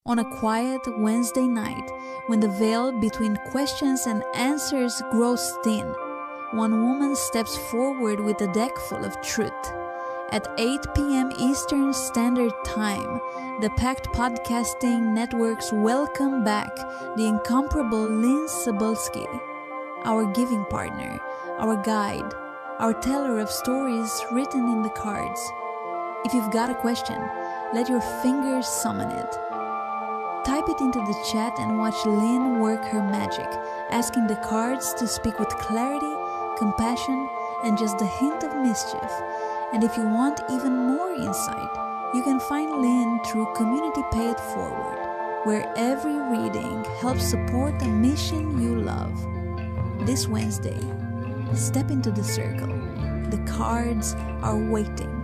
On a quiet Wednesday night, when the veil between questions and answers grows thin, one woman steps forward with a deck full of truth. At 8 p.m. Eastern Standard Time, the IMpACT Podcasting Network's welcome back the incomparable Lin Sibulski, our giving partner, our guide, our teller of stories written in the cards. If you've got a question, let your fingers summon it. Type it into the chat and watch Lynn work her magic, asking the cards to speak with clarity, compassion, and just a hint of mischief. And if you want even more insight, you can find Lynn through Community Pay It Forward, where every reading helps support a mission you love. This Wednesday, step into the circle. The cards are waiting.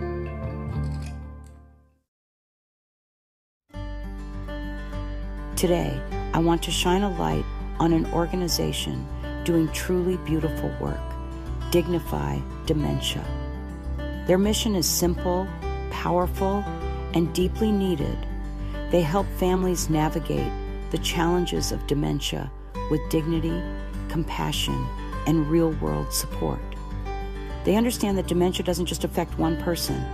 Today, I want to shine a light on an organization doing truly beautiful work, Dignify Dementia. Their mission is simple, powerful, and deeply needed. They help families navigate the challenges of dementia with dignity, compassion, and real-world support. They understand that dementia doesn't just affect one person,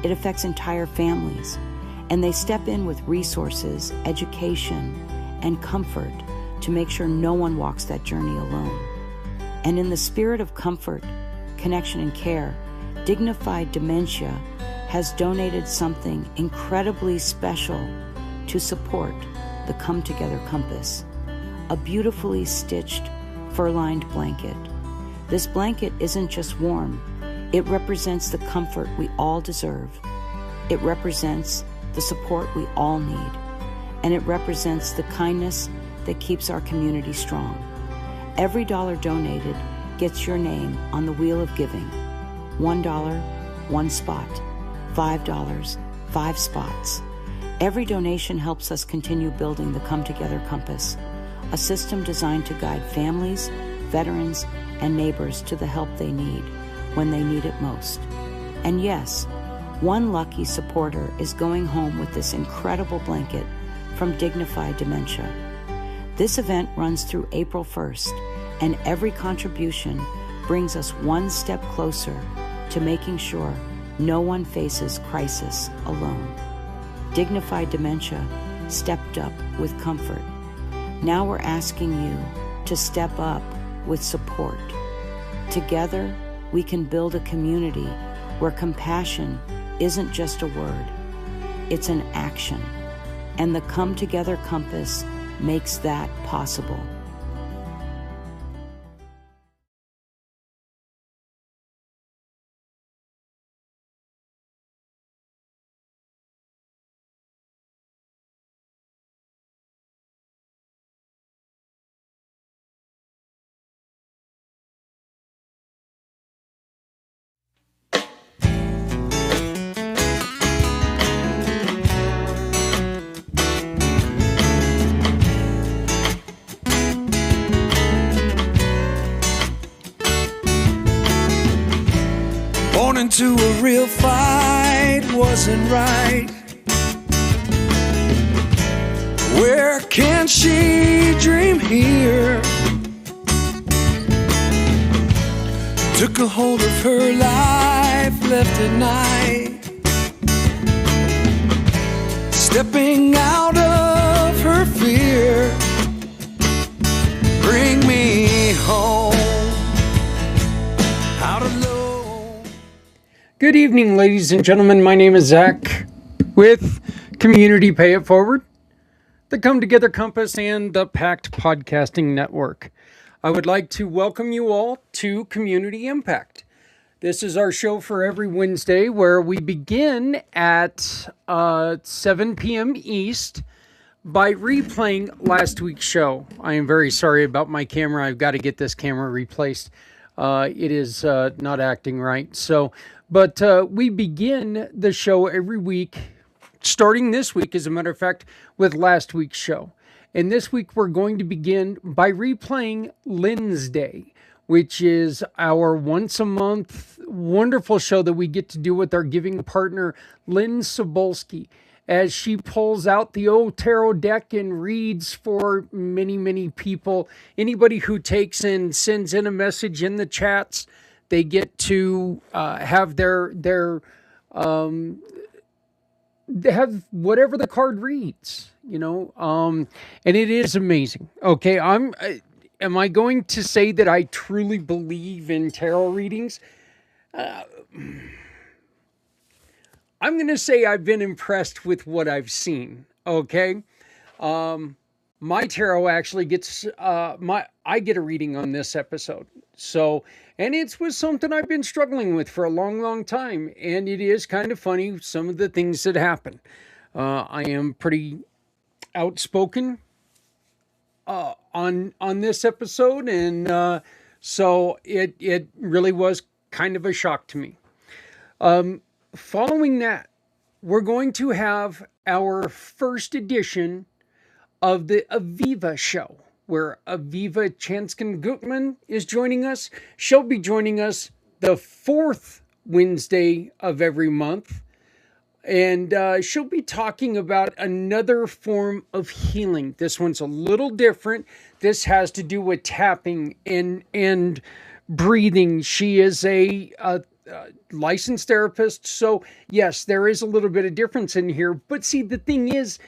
it affects entire families. And they step in with resources, education, and comfort to make sure no one walks that journey alone. And in the spirit of comfort, connection, and care, Dignified Dementia has donated something incredibly special to support the Come Together Compass, a beautifully stitched, fur-lined blanket. This blanket isn't just warm, it represents the comfort we all deserve. It represents the support we all need, and it represents the kindness that keeps our community strong. Every dollar donated gets your name on the wheel of giving. $1, 1 spot. $5, 5 spots. Every donation helps us continue building the Come Together Compass, a system designed to guide families, veterans, and neighbors to the help they need when they need it most. And yes, one lucky supporter is going home with this incredible blanket from Dignified Dementia. This event runs through April 1st, and every contribution brings us one step closer to making sure no one faces crisis alone. Dignified Dementia stepped up with comfort. Now we're asking you to step up with support. Together, we can build a community where compassion isn't just a word, it's an action. And the Come Together Compass makes that possible. Born into a real fight wasn't right. Where can she dream here? Took a hold of her life, left at night, stepping out of her fear. Bring me home, out of love. Good evening, ladies and gentlemen. My name is Zach with Community Pay It Forward, the Come Together Compass, and the IMpACT Podcasting Network. I would like to welcome you all to Community IMpACT. This is our show for every Wednesday where we begin at 7 p.m. East by replaying last week's show. I am very sorry about my camera. I've got to get this camera replaced. It is not acting right. But we begin the show every week, starting this week, as a matter of fact, with last week's show. And this week we're going to begin by replaying Lynn's Day, which is our once a month wonderful show that we get to do with our giving partner, Lin Sibulski. as she pulls out the old tarot deck and reads for many, many people. Anybody who takes and sends in a message in the chats, they get to have have whatever the card reads, and it is amazing. Okay, am I going to say that I truly believe in tarot readings? I'm going to say I've been impressed with what I've seen. Okay. My tarot actually gets, I get a reading on this episode. So, and it was something I've been struggling with for a long, long time. And it is kind of funny, some of the things that happen. I am pretty outspoken on this episode. And so it really was kind of a shock to me. Following that, we're going to have our first edition of the Aviva show, where Aviva Chanskin Guttman is joining us. She'll be joining us the fourth Wednesday of every month. And she'll be talking about another form of healing. This one's a little different. This has to do with tapping and breathing. She is a licensed therapist. So yes, there is a little bit of difference in here. But see, the thing is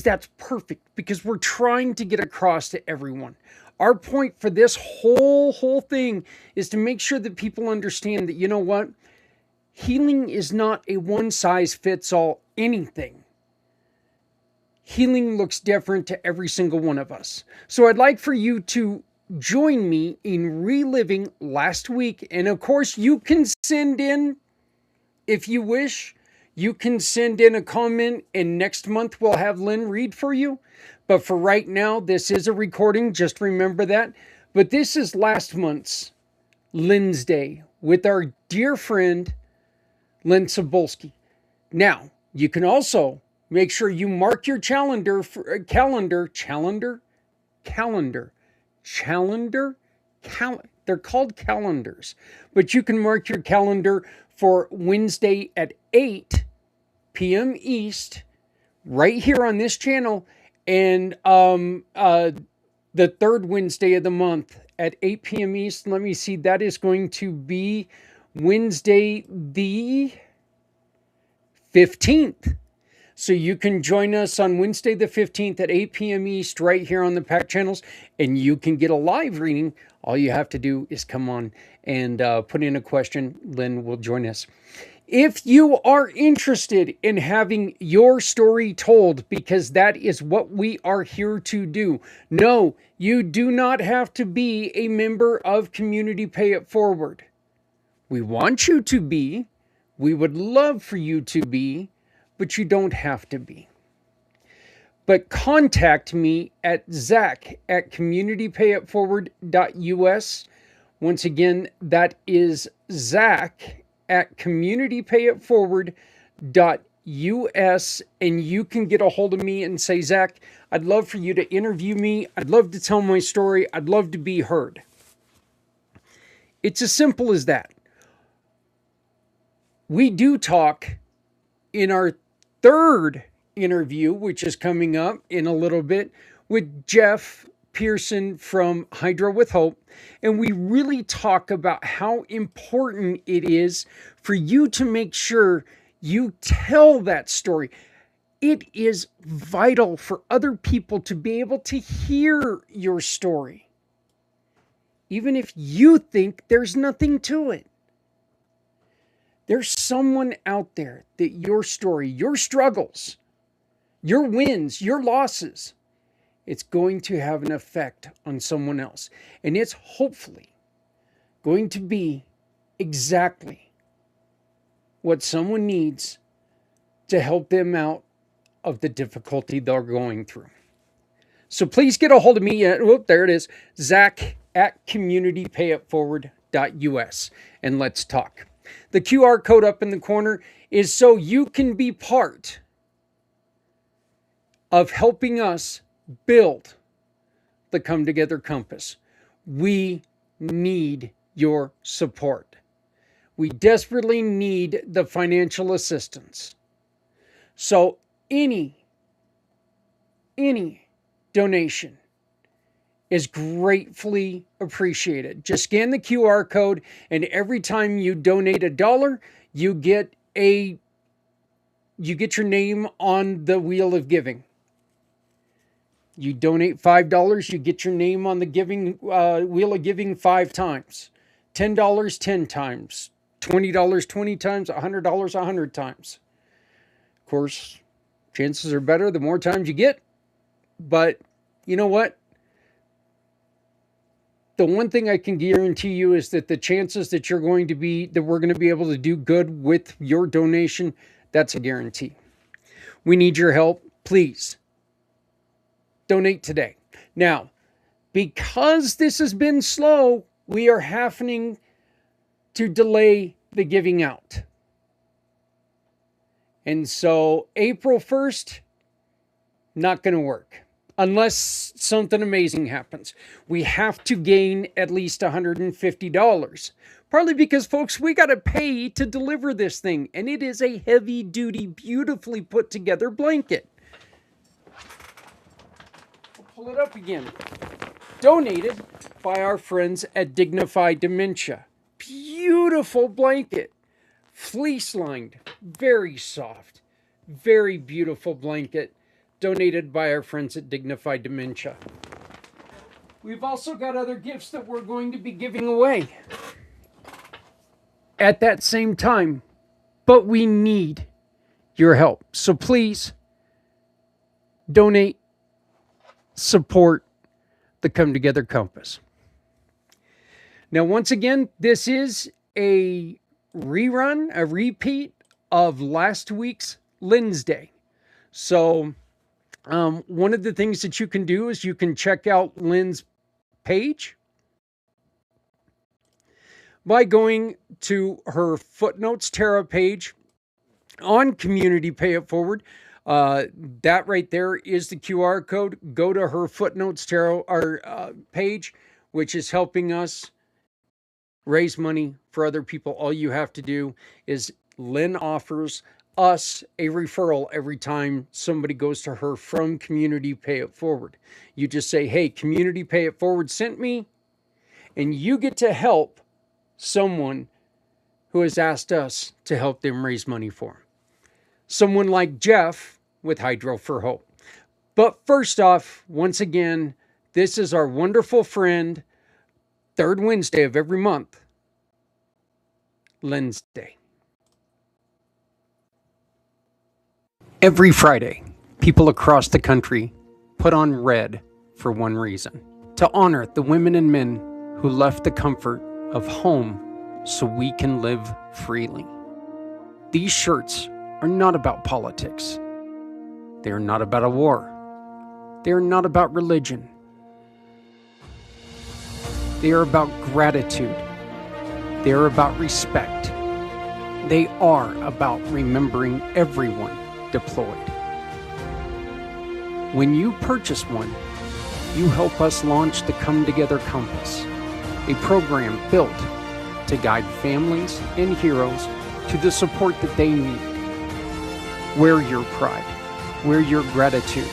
that's perfect because we're trying to get across to everyone. Our point for this whole thing is to make sure that people understand that, you know what? Healing is not a one-size-fits-all anything. Healing looks different to every single one of us. So I'd like for you to join me in reliving last week. And of course, you can send in, if you wish, you can send in a comment, and next month we'll have Lynn read for you. But for right now, this is a recording. Just remember that. But this is last month's Lynn's Day with our dear friend, Lin Sibulski. Now, you can also make sure you mark your calendar. They're called calendars, but you can mark your calendar for Wednesday at 8 p.m. East, right here on this channel, and the third Wednesday of the month at 8 p.m. East. Let me see, that is going to be Wednesday the 15th. So you can join us on Wednesday the 15th at 8 p.m. East right here on the IMpACT channels, and you can get a live reading. All you have to do is come on and put in a question. Lynn will join us. If you are interested in having your story told, because that is what we are here to do. No, you do not have to be a member of Community Pay It Forward. We want you to be. We would love for you to be. But you don't have to be. But contact me at zach@communitypayitforward.us. Once again, that is zach@communitypayitforward.us. And you can get a hold of me and say, Zach, I'd love for you to interview me. I'd love to tell my story. I'd love to be heard. It's as simple as that. We do talk in our third interview, which is coming up in a little bit, with Jeff Pearson from Hydra with Hope. And we really talk about how important it is for you to make sure you tell that story. It is vital for other people to be able to hear your story, even if you think there's nothing to it. There's someone out there that your story, your struggles, your wins, your losses, it's going to have an effect on someone else. And it's hopefully going to be exactly what someone needs to help them out of the difficulty they're going through. So please get a hold of me at, there it is, zach@communitypayitforward.us, and let's talk. The QR code up in the corner is so you can be part of helping us build the Come Together Compass. We need your support. We desperately need the financial assistance. So any donation is gratefully appreciated. Just scan the QR code, and every time you donate $1, you get your name on the wheel of giving. You donate $5, you get your name on the giving wheel of giving 5 times. $10, 10 times. $20, 20 times. $100, 100 times. Of course, chances are better the more times you get. But you know what? The one thing I can guarantee you is that the chances that we're going to be able to do good with your donation, that's a guarantee. We need your help. Please donate today. Now, because this has been slow, we are having to delay the giving out. And so April 1st, not going to work. Unless something amazing happens. We have to gain at least $150. Partly because, folks, we got to pay to deliver this thing. And it is a heavy-duty, beautifully put together blanket. I'll pull it up again. Donated by our friends at Dignified Dementia. Beautiful blanket. Fleece-lined. Very soft. Very beautiful blanket. Donated by our friends at Dignified Dementia. We've also got other gifts that we're going to be giving away at that same time, but we need your help. So please donate, support the Come Together Compass. Now, once again, this is a repeat of last week's Lynn's Day. So one of the things that you can do is you can check out Lynn's page by going to her Footnotes Tarot page on Community Pay It Forward. That right there is the QR code. Go to her Footnotes Tarot page, which is helping us raise money for other people. All you have to do is Lynn offers us a referral every time somebody goes to her from Community Pay It Forward. You just say, hey, Community Pay It Forward sent me, and you get to help someone who has asked us to help them raise money for them. Someone like Jeff with Hydro for Hope. But first off, once again, this is our wonderful friend, third Wednesday of every month, Lynn's Day. Every Friday, people across the country put on red for one reason: to honor the women and men who left the comfort of home so we can live freely. These shirts are not about politics. They are not about a war. They are not about religion. They are about gratitude. They are about respect. They are about remembering everyone deployed. When you purchase one, you help us launch the Come Together Compass, a program built to guide families and heroes to the support that they need. Wear your pride, wear your gratitude,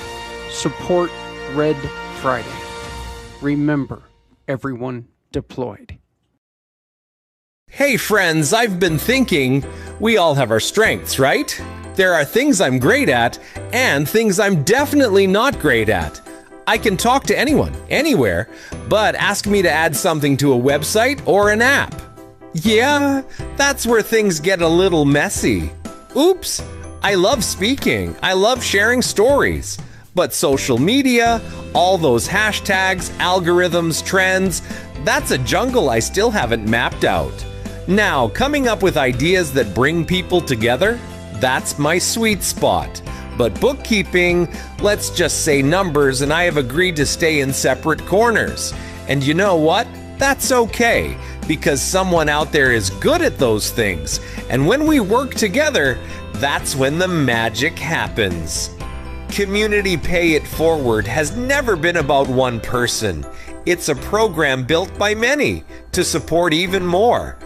support Red Friday. Remember everyone deployed. Hey friends, I've been thinking, we all have our strengths, right? There are things I'm great at and things I'm definitely not great at. I can talk to anyone, anywhere, but ask me to add something to a website or an app. Yeah, that's where things get a little messy. Oops, I love speaking, I love sharing stories, but social media, all those hashtags, algorithms, trends, that's a jungle I still haven't mapped out. Now, coming up with ideas that bring people together, that's my sweet spot. But bookkeeping, let's just say numbers, and I have agreed to stay in separate corners. And you know what? That's okay, because someone out there is good at those things. And when we work together, that's when the magic happens. Community Pay It Forward has never been about one person. It's a program built by many to support even more.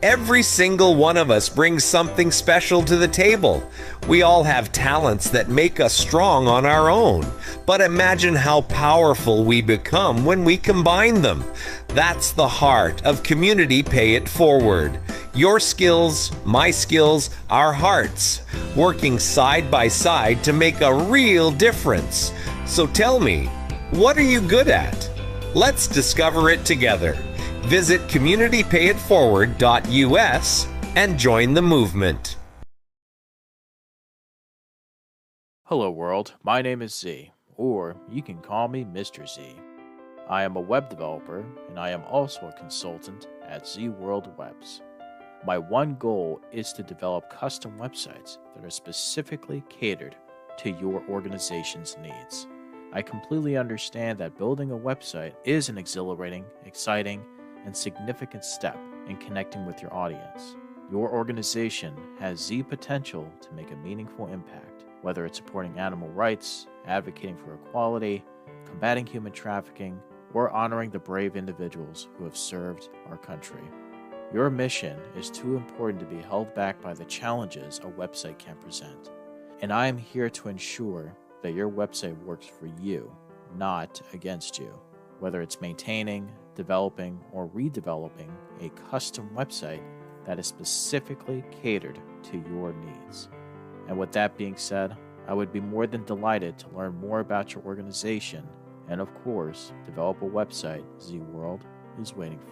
Every single one of us brings something special to the table. We all have talents that make us strong on our own. But imagine how powerful we become when we combine them. That's the heart of Community Pay It Forward. Your skills, my skills, our hearts, working side by side to make a real difference. So tell me, what are you good at? Let's discover it together. Visit communitypayitforward.us and join the movement. Hello world, my name is Z, or you can call me Mr. Z. I am a web developer and I am also a consultant at Z World Webs. My one goal is to develop custom websites that are specifically catered to your organization's needs. I completely understand that building a website is an exhilarating, exciting, and significant step in connecting with your audience. Your organization has Z potential to make a meaningful impact, whether it's supporting animal rights, advocating for equality, combating human trafficking, or honoring the brave individuals who have served our country. Your mission is too important to be held back by the challenges a website can present, and I am here to ensure that your website works for you, not against you. Whether it's maintaining, developing, or redeveloping a custom website that is specifically catered to your needs. And with that being said, I would be more than delighted to learn more about your organization and, of course, develop a website Z World is waiting for.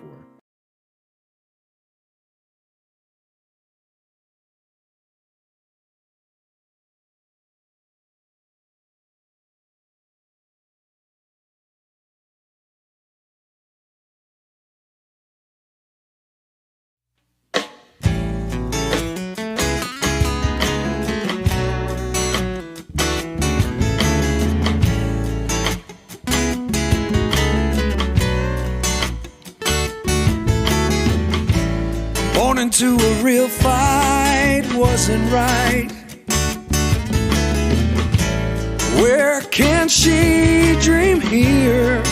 Born into a real fight wasn't right. Where can she dream here?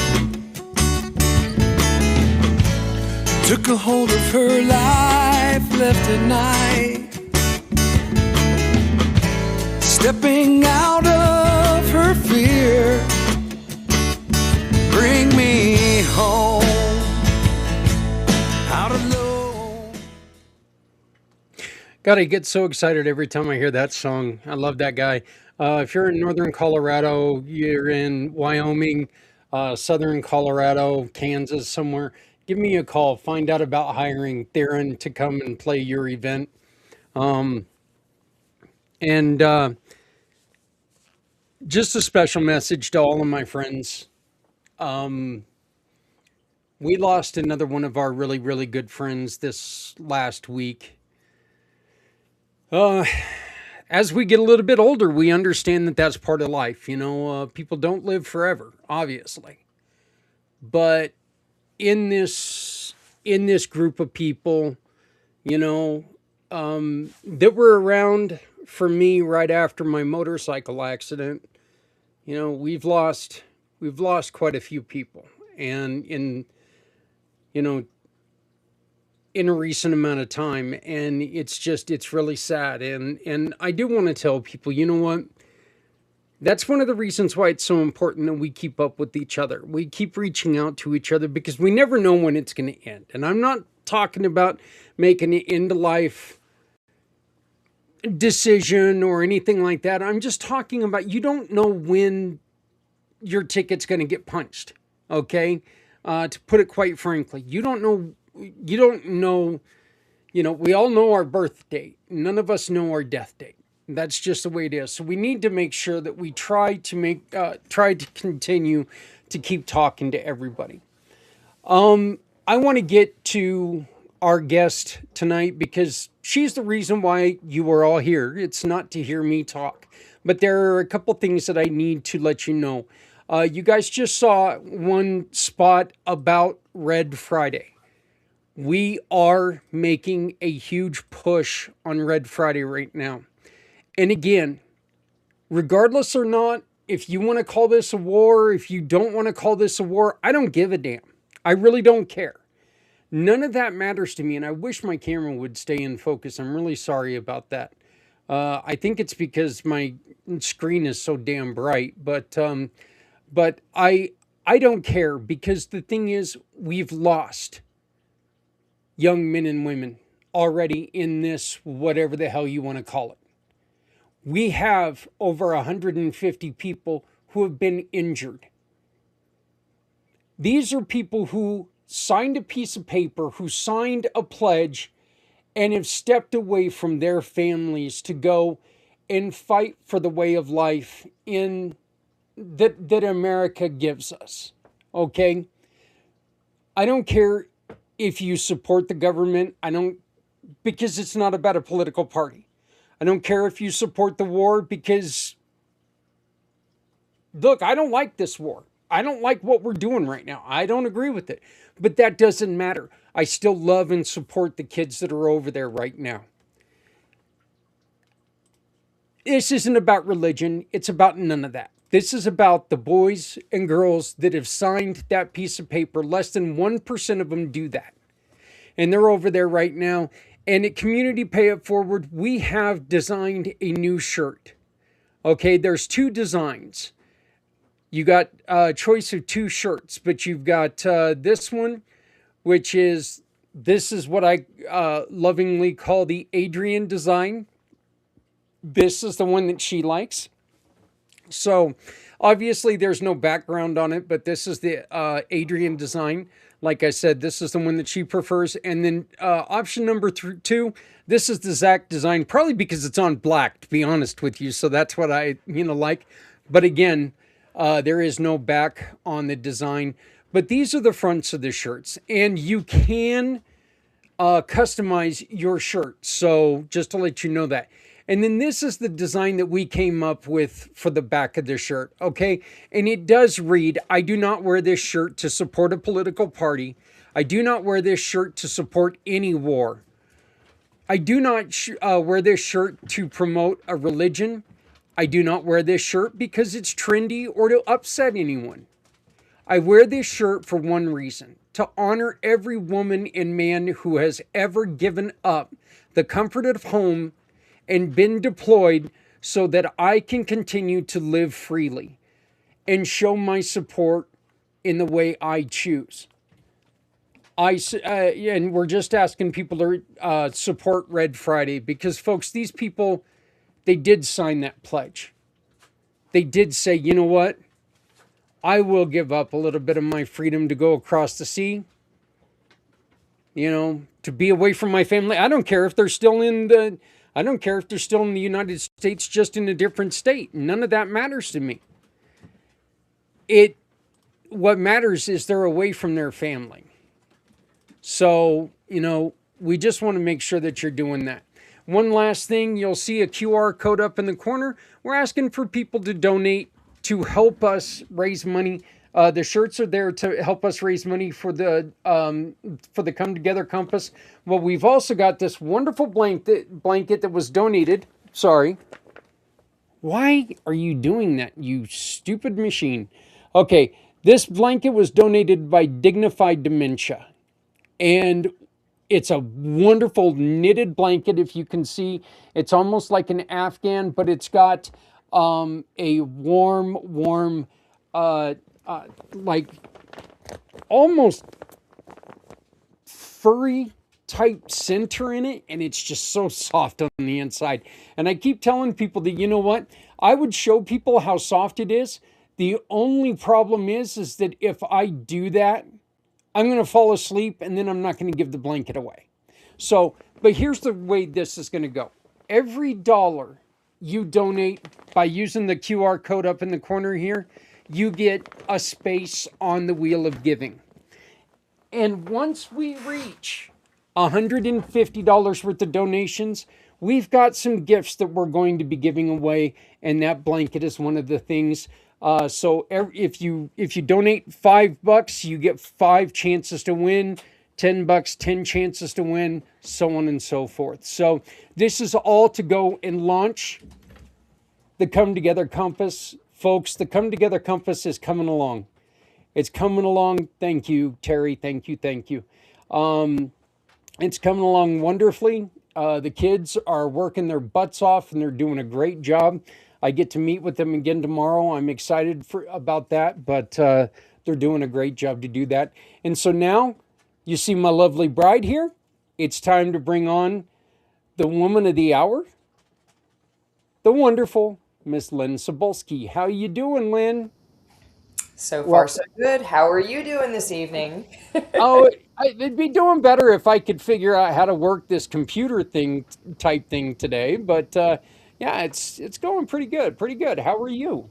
Took a hold of her life, left at night, stepping out of her fear. Bring me home, out of love. God, I get so excited every time I hear that song. I love that guy. If you're in northern Colorado, you're in Wyoming, southern Colorado, Kansas, somewhere, give me a call. Find out about hiring Theron to come and play your event. And just a special message to all of my friends. We lost another one of our really, really good friends this last week. As we get a little bit older, we understand that that's part of life. You know, people don't live forever, obviously. But in this group of people, you know, that were around for me right after my motorcycle accident, you know, we've lost quite a few people, and in a recent amount of time, and it's really sad. And I do want to tell people, you know what? That's one of the reasons why it's so important that we keep up with each other. We keep reaching out to each other because we never know when it's going to end. And I'm not talking about making an end of life decision or anything like that. I'm just talking about, you don't know when your ticket's going to get punched. Okay? To put it quite frankly, you don't know, you know, we all know our birth date. None of us know our death date. That's just the way it is. So we need to make sure that we try to continue to keep talking to everybody. I want to get to our guest tonight because she's the reason why you are all here. It's not to hear me talk, but there are a couple things that I need to let you know. You guys just saw one spot about Red Friday. We are making a huge push on Red Friday right now. And again, regardless or not, if you want to call this a war, if you don't want to call this a war, I don't give a damn. I really don't care. None of that matters to me, and I wish my camera would stay in focus. I'm really sorry about that. I think it's because my screen is so damn bright, but I don't care, because the thing is, we've lost young men and women already in this, whatever the hell you want to call it. We have over 150 people who have been injured. These are people who signed a piece of paper, who signed a pledge, and have stepped away from their families to go and fight for the way of life in that America gives us. Okay? I don't care if you support the government. Because it's not about a political party. I don't care if you support the war, because look, I don't like this war. I don't like what we're doing right now. I don't agree with it. But that doesn't matter. I still love and support the kids that are over there right now. This isn't about religion. It's about none of that. This is about the boys and girls that have signed that piece of paper. Less than 1% of them do that. And they're over there right now. And at Community Pay It Forward, we have designed a new shirt. Okay, there's 2 designs. You got a choice of 2 shirts, but you've got this one, which is, this is what I lovingly call the Adrian design. This is the one that she likes. So obviously there's no background on it, but this is the Adrian design. Like I said, this is the one that she prefers. And then option number 2, this is the Zach design, probably because it's on black, to be honest with you. So that's what I like. But again, there is no back on the design. But these are the fronts of the shirts. And you can customize your shirt. So just to let you know that. And then this is the design that we came up with for the back of the shirt, okay? And it does read, I do not wear this shirt to support a political party. I do not wear this shirt to support any war. I do not wear this shirt to promote a religion. I do not wear this shirt because it's trendy or to upset anyone. I wear this shirt for one reason, to honor every woman and man who has ever given up the comfort of home and been deployed so that I can continue to live freely and show my support in the way I choose. And we're just asking people to support Red Friday, because folks, these people, they did sign that pledge. They did say, you know what? I will give up a little bit of my freedom to go across the sea, to be away from my family. I don't care if they're still in the United States, just in a different state. None of that matters to me. What matters is they're away from their family. So, we just want to make sure that you're doing that. One last thing, you'll see a QR code up in the corner. We're asking for people to donate to help us raise money. The shirts are there to help us raise money for the Come Together Compass. Well, we've also got this wonderful blanket that was donated. Sorry. Why are you doing that, you stupid machine? Okay, this blanket was donated by Dignified Dementia. And it's a wonderful knitted blanket. If you can see, it's almost like an Afghan, but it's got a warm, like almost furry type center in it, and it's just so soft on the inside. And I keep telling people that, you know what, I would show people how soft it is. The only problem is that if I do that, I'm going to fall asleep, and then I'm not going to give the blanket away. So, but here's the way this is going to go. Every dollar you donate by using the QR code up in the corner here, you get a space on the wheel of giving. And once we reach $150 worth of donations, we've got some gifts that we're going to be giving away, and that blanket is one of the things. So if you donate $5, you get 5 chances to win. $10, 10 chances to win, so on and so forth. So this is all to go and launch the Come Together Compass. Folks, the Come Together Compass is coming along. It's coming along. Thank you, Terry. Thank you. It's coming along wonderfully. The kids are working their butts off and they're doing a great job. I get to meet with them again tomorrow. I'm excited about that, but they're doing a great job to do that. And so now you see my lovely bride here. It's time to bring on the woman of the hour, the wonderful Miss Lin Sibulski. How you doing, Lynn? So Well, far, so good. How are you doing this evening? oh, I'd be doing better if I could figure out how to work this computer thing type thing today. But yeah, it's going pretty good, pretty good. How are you?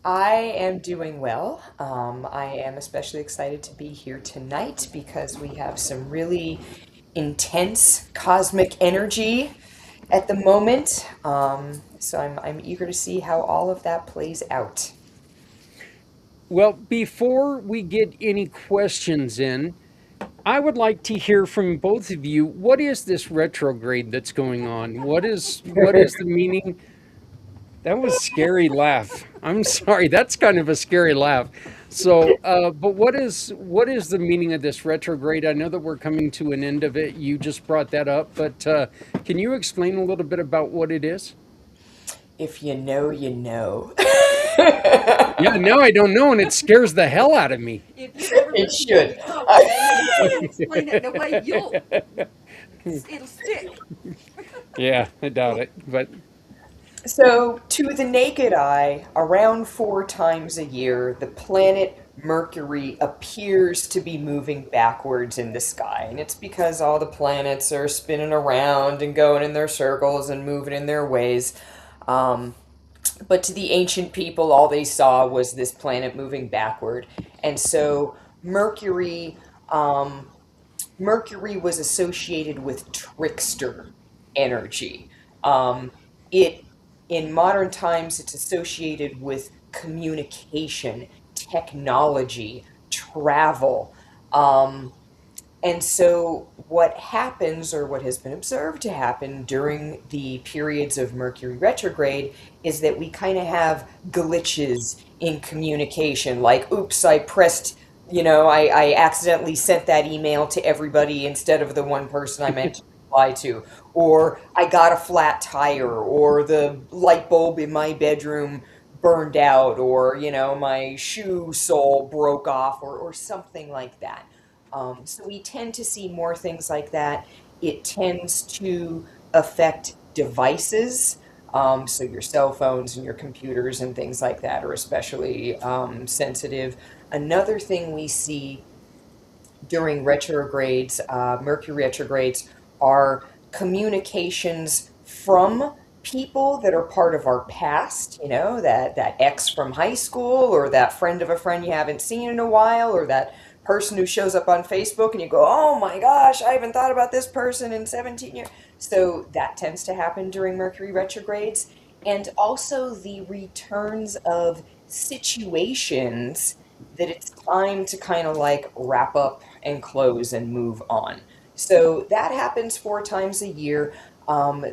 I am doing well. I am especially excited to be here tonight because we have some really intense cosmic energy at the moment. So I'm eager to see how all of that plays out. Well, before we get any questions in, I would like to hear from both of you. What is this retrograde that's going on? What is the meaning? That was a scary laugh. I'm sorry. That's kind of a scary laugh. So, but what is the meaning of this retrograde? I know that we're coming to an end of it. You just brought that up, but can you explain a little bit about what it is? If you know, you know. Yeah, no, I don't know, and it scares the hell out of me. If you ever It listen to should. me talk, I explain it the way it'll stick. Yeah, I doubt it, but So, to the naked eye, around 4 times a year, the planet Mercury appears to be moving backwards in the sky. And it's because all the planets are spinning around and going in their circles and moving in their ways. Um, but to the ancient people, all they saw was this planet moving backward. And so, um, Mercury was associated with trickster energy. It in modern times it's associated with communication, technology, travel. Um, and so, what happens, or what has been observed to happen during the periods of Mercury retrograde, is that we kind of have glitches in communication. Like, oops, I pressed, I accidentally sent that email to everybody instead of the one person I meant to reply to. Or I got a flat tire, or the light bulb in my bedroom burned out, or, my shoe sole broke off, or something like that. So we tend to see more things like that. It tends to affect devices. So your cell phones and your computers and things like that are especially sensitive. Another thing we see during retrogrades, Mercury retrogrades, are communications from people that are part of our past, that ex from high school, or that friend of a friend you haven't seen in a while, or that person who shows up on Facebook and you go, oh my gosh, I haven't thought about this person in 17 years. So that tends to happen during Mercury retrogrades. And also the returns of situations that it's time to kind of like wrap up and close and move on. So that happens 4 times a year.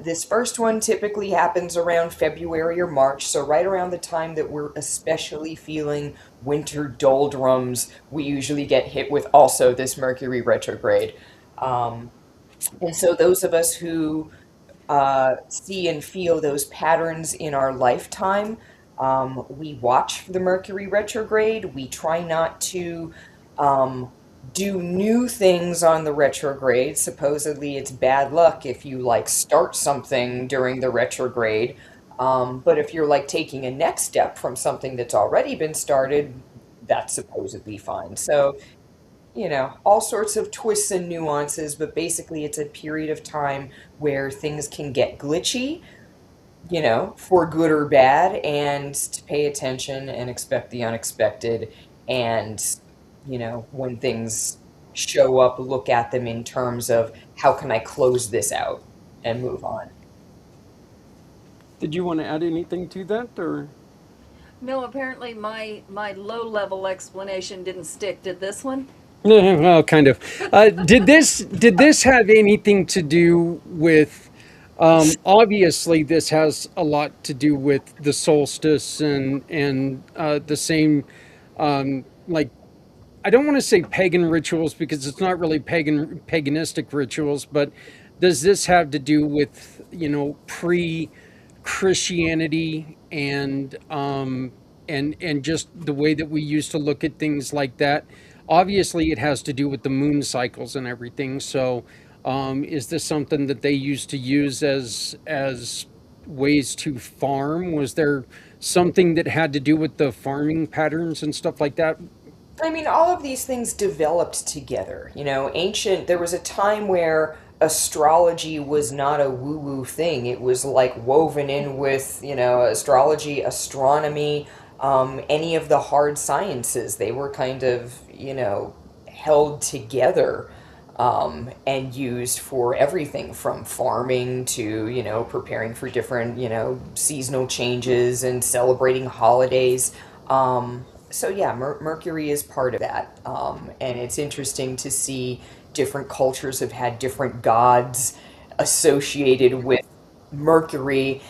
This first one typically happens around February or March, so right around the time that we're especially feeling winter doldrums, we usually get hit with also this Mercury retrograde. Um, and so those of us who see and feel those patterns in our lifetime, we watch for the Mercury retrograde. We try not to um, do new things on the retrograde. Supposedly, it's bad luck if you like start something during the retrograde. But if you're like taking a next step from something that's already been started, that's supposedly fine. So, all sorts of twists and nuances, but basically, it's a period of time where things can get glitchy, for good or bad, and to pay attention and expect the unexpected. And, when things show up, look at them in terms of how can I close this out and move on. did you want to add anything to that, or? No, apparently my low level explanation didn't stick. Did this one? Well, kind of. Did this have anything to do with? Obviously, this has a lot to do with the solstice and the same, like I don't want to say pagan rituals because it's not really paganistic rituals, but does this have to do with, pre-Christianity and just the way that we used to look at things like that? Obviously, it has to do with the moon cycles and everything. So, is this something that they used to use as ways to farm? Was there something that had to do with the farming patterns and stuff like that? I mean, all of these things developed together. There was a time where astrology was not a woo-woo thing. It was like woven in with, astrology, astronomy, any of the hard sciences. They were kind of, held together and used for everything from farming to, preparing for different, seasonal changes and celebrating holidays. So yeah, Mercury is part of that, and it's interesting to see different cultures have had different gods associated with Mercury,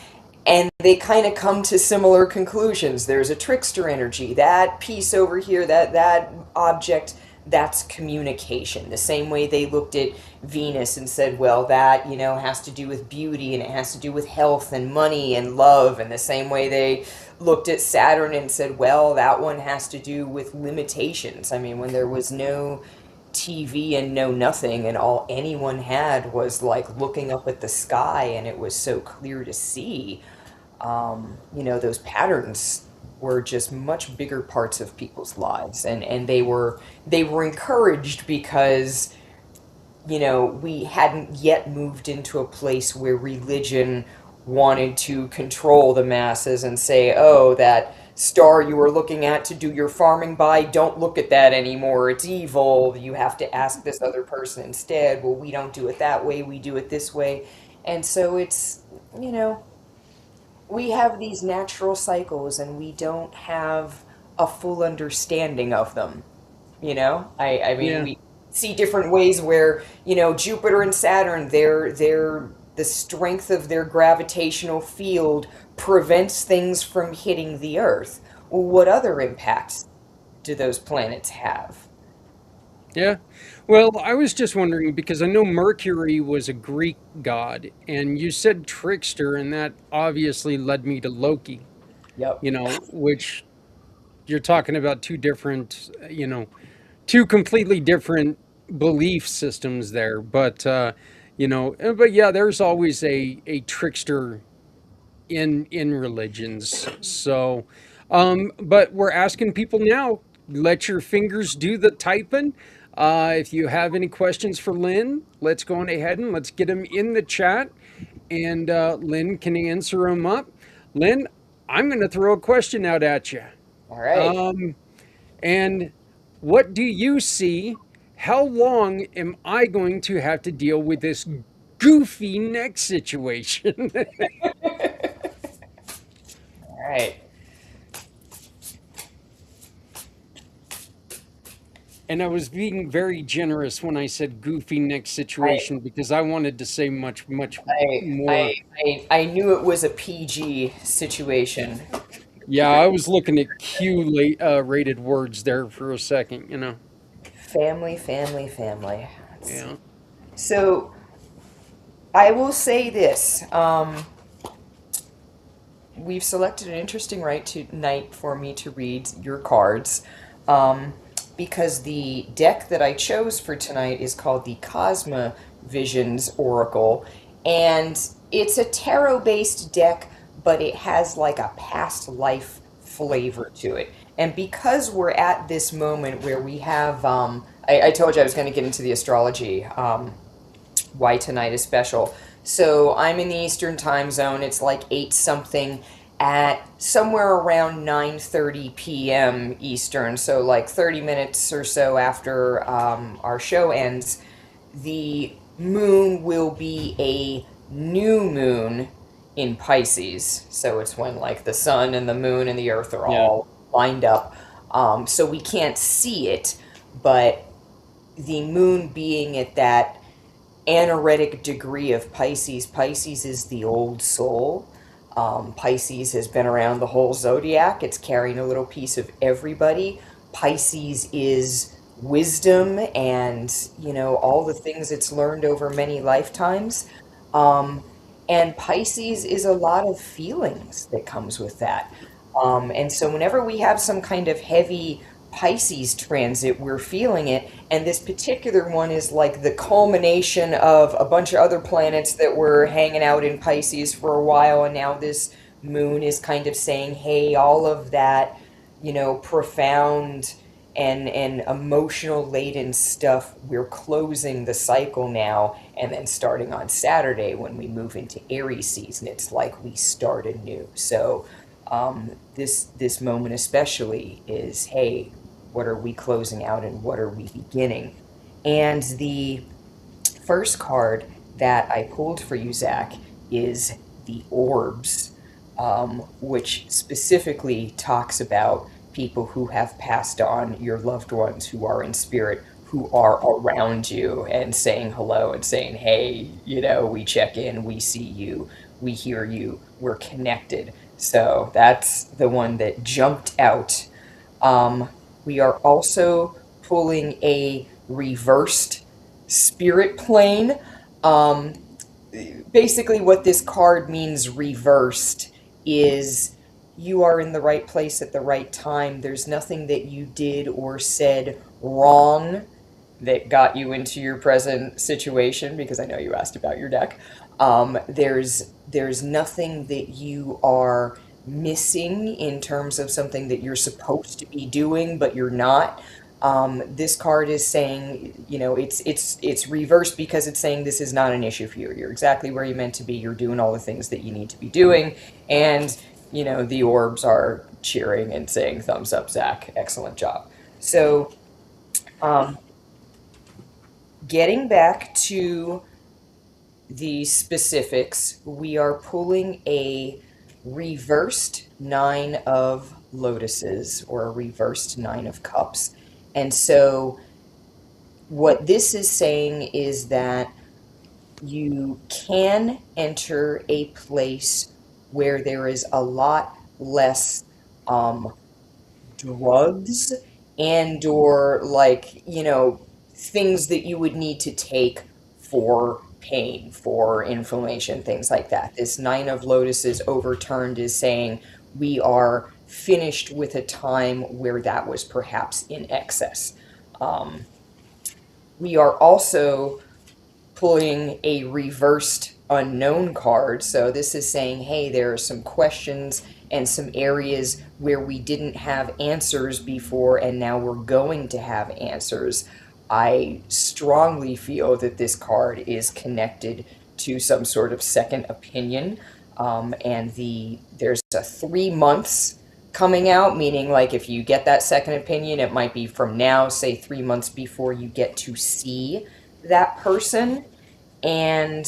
and they kind of come to similar conclusions. There's a trickster energy. That piece over here, that object, that's communication. The same way they looked at Venus and said, well, that, has to do with beauty and it has to do with health and money and love. And the same way they looked at Saturn and said, well, that one has to do with limitations. I mean, when there was no TV and no nothing, and all anyone had was like looking up at the sky, and it was so clear to see, those patterns were just much bigger parts of people's lives, and they were encouraged because we hadn't yet moved into a place where religion wanted to control the masses and say, oh, that star you were looking at to do your farming by, don't look at that anymore, it's evil, you have to ask this other person instead. Well, we don't do it that way, we do it this way. And so it's, we have these natural cycles and we don't have a full understanding of them. I mean, Yeah. we see different ways where, Jupiter and Saturn, the strength of their gravitational field prevents things from hitting the Earth. Well, what other impacts do those planets have? Yeah. Well, I was just wondering because I know Mercury was a Greek god, and you said trickster, and that obviously led me to Loki, Yep. which you're talking about two different, two completely different belief systems there. But yeah, there's always a trickster in religions. So, but we're asking people now, let your fingers do the typing. If you have any questions for Lynn, let's go on ahead and let's get them in the chat, and Lynn can answer them up. Lynn, I'm going to throw a question out at you. All right. And what do you see? How long am I going to have to deal with this goofy neck situation? All right. And I was being very generous when I said goofy neck situation because I wanted to say much more. I knew it was a PG situation. Yeah, I was looking at Q rated words there for a second. Family, family, family. Yeah. So I will say this. We've selected an interesting night for me to read your cards, because the deck that I chose for tonight is called the Cosma Visions Oracle, and it's a tarot-based deck, but it has like a past life flavor to it. And because we're at this moment where we have, I told you I was going to get into the astrology, why tonight is special. So I'm in the Eastern time zone. It's like 8 something at somewhere around 9:30 p.m. Eastern. So like 30 minutes or so after our show ends, the moon will be a new moon in Pisces. So it's when like the sun and the moon and the earth are all lined up. So we can't see it, but the moon being at that anaretic degree of Pisces. Pisces is the old soul. Pisces has been around the whole zodiac. It's carrying a little piece of everybody. Pisces is wisdom and, all the things it's learned over many lifetimes. Um, and Pisces is a lot of feelings that comes with that. And so whenever we have some kind of heavy Pisces transit, we're feeling it. And this particular one is like the culmination of a bunch of other planets that were hanging out in Pisces for a while. And now this moon is kind of saying, hey, all of that, profound and emotional laden stuff, we're closing the cycle now. And then starting on Saturday, when we move into Aries season, it's like we start anew. So this moment especially is, hey, what are we closing out and what are we beginning? And the first card that I pulled for you, Zach, is the Orbs, which specifically talks about people who have passed on, your loved ones who are in spirit, who are around you and saying hello and saying, hey, we check in, we see you, we hear you, we're connected. So that's the one that jumped out. We are also pulling a reversed spirit plane. Basically, what this card means, reversed, is you are in the right place at the right time. There's nothing that you did or said wrong that got you into your present situation, because I know you asked about your deck. There's nothing that you are missing in terms of something that you're supposed to be doing, but you're not. This card is saying, it's reversed because it's saying this is not an issue for you. You're exactly where you're meant to be. You're doing all the things that you need to be doing. And, the orbs are cheering and saying, thumbs up, Zach. Excellent job. So, getting back to the specifics, we are pulling a reversed 9 of lotuses, or a reversed 9 of cups. And so what this is saying is that you can enter a place where there is a lot less drugs and or things that you would need to take for pain, for inflammation, things like that. This 9 of lotuses overturned is saying we are finished with a time where that was perhaps in excess. We are also pulling a reversed unknown card. So this is saying, hey, there are some questions and some areas where we didn't have answers before, and now we're going to have answers. I strongly feel that this card is connected to some sort of second opinion. And there's a 3 months coming out, meaning like if you get that second opinion, it might be from now, say 3 months before you get to see that person. And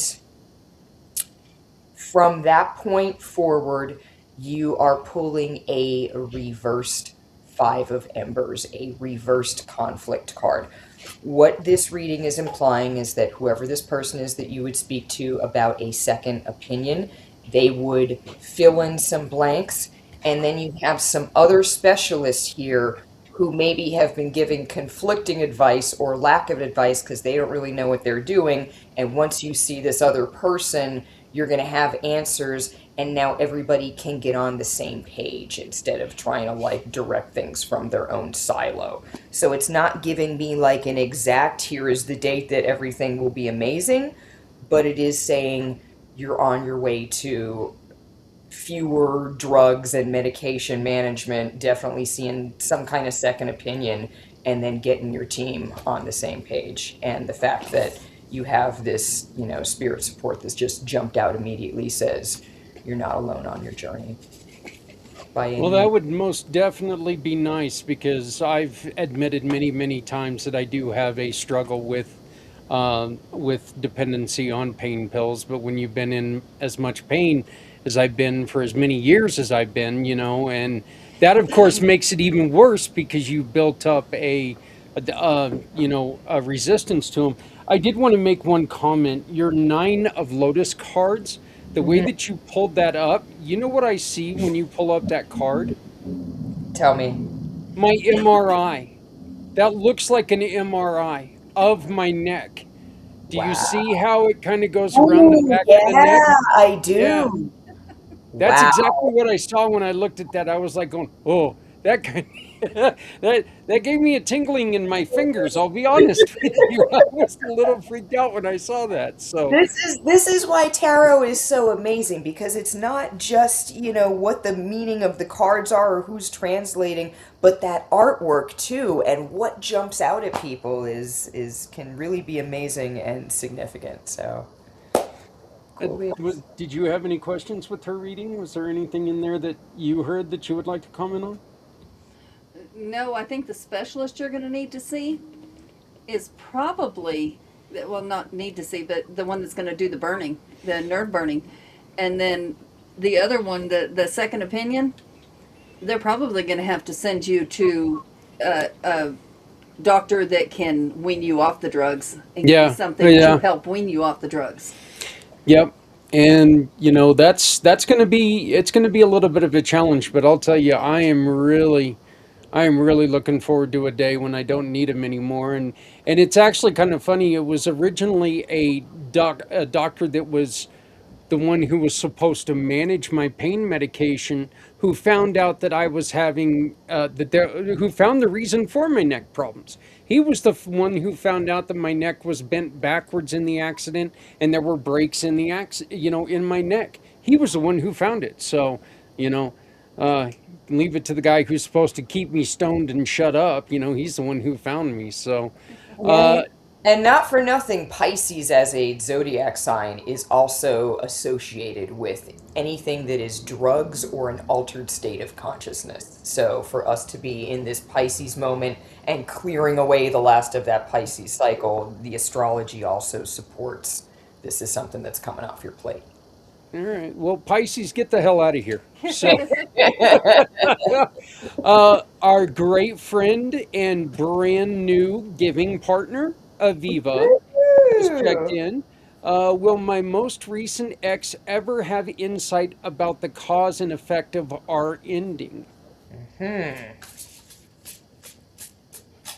from that point forward, you are pulling a reversed 5 of embers, a reversed conflict card. What this reading is implying is that whoever this person is that you would speak to about a second opinion, they would fill in some blanks, and then you have some other specialists here who maybe have been giving conflicting advice or lack of advice because they don't really know what they're doing. And once you see this other person, you're going to have answers, and now everybody can get on the same page instead of trying to direct things from their own silo. So it's not giving me an exact, here is the date that everything will be amazing, but it is saying you're on your way to fewer drugs and medication management, definitely seeing some kind of second opinion, and then getting your team on the same page. And the fact that you have this, spirit support that's just jumped out immediately says you're not alone on your journey. Well, that would most definitely be nice, because I've admitted many, many times that I do have a struggle with dependency on pain pills. But when you've been in as much pain as I've been for as many years as I've been, and that of course makes it even worse because you built up a resistance to them. I did want to make one comment. Your 9 of Lotus cards, the way that you pulled that up, you know what I see when you pull up that card? Tell me. My MRI. that looks like an MRI of my neck. Do you Wow. see how it kind of goes around the Oh, back of the neck? yeah, I Yeah, do. that's Wow. exactly what I saw when I looked at that. I was like going, "Oh, that kind that gave me a tingling in my fingers." I'll be honest with you. I was a little freaked out when I saw that. So, This is why tarot is so amazing, because it's not just, what the meaning of the cards are or who's translating, but that artwork too, and what jumps out at people is can really be amazing and significant. So cool beans. did you have any questions with her reading? Was there anything in there that you heard that you would like to comment on? No, I think the specialist you're going to need to see is probably, well, not need to see, but the one that's going to do the burning, the nerve burning. And then the other one, the second opinion, they're probably going to have to send you to a doctor that can wean you off the drugs and give you Yeah, something yeah. to help wean you off the drugs. Yep. And that's going to be it's going to be a little bit of a challenge, but I'll tell you I am really looking forward to a day when I don't need them anymore. And it's actually kind of funny. It was originally a doctor that was the one who was supposed to manage my pain medication, who found out that I was having who found the reason for my neck problems. He was the one who found out that my neck was bent backwards in the accident, and there were breaks in the in my neck. He was the one who found it. So, you know, uh, leave it to the guy who's supposed to keep me stoned and shut up. He's the one who found me. So, Yeah. uh, And not for nothing, Pisces as a zodiac sign is also associated with anything that is drugs or an altered state of consciousness. So for us to be in this Pisces moment and clearing away the last of that Pisces cycle, the astrology also supports this is something that's coming off your plate. all right. Well, Pisces, get the hell out of here. So, our great friend and brand new giving partner, Aviva, has checked in. Will my most recent ex ever have insight about the cause and effect of our ending?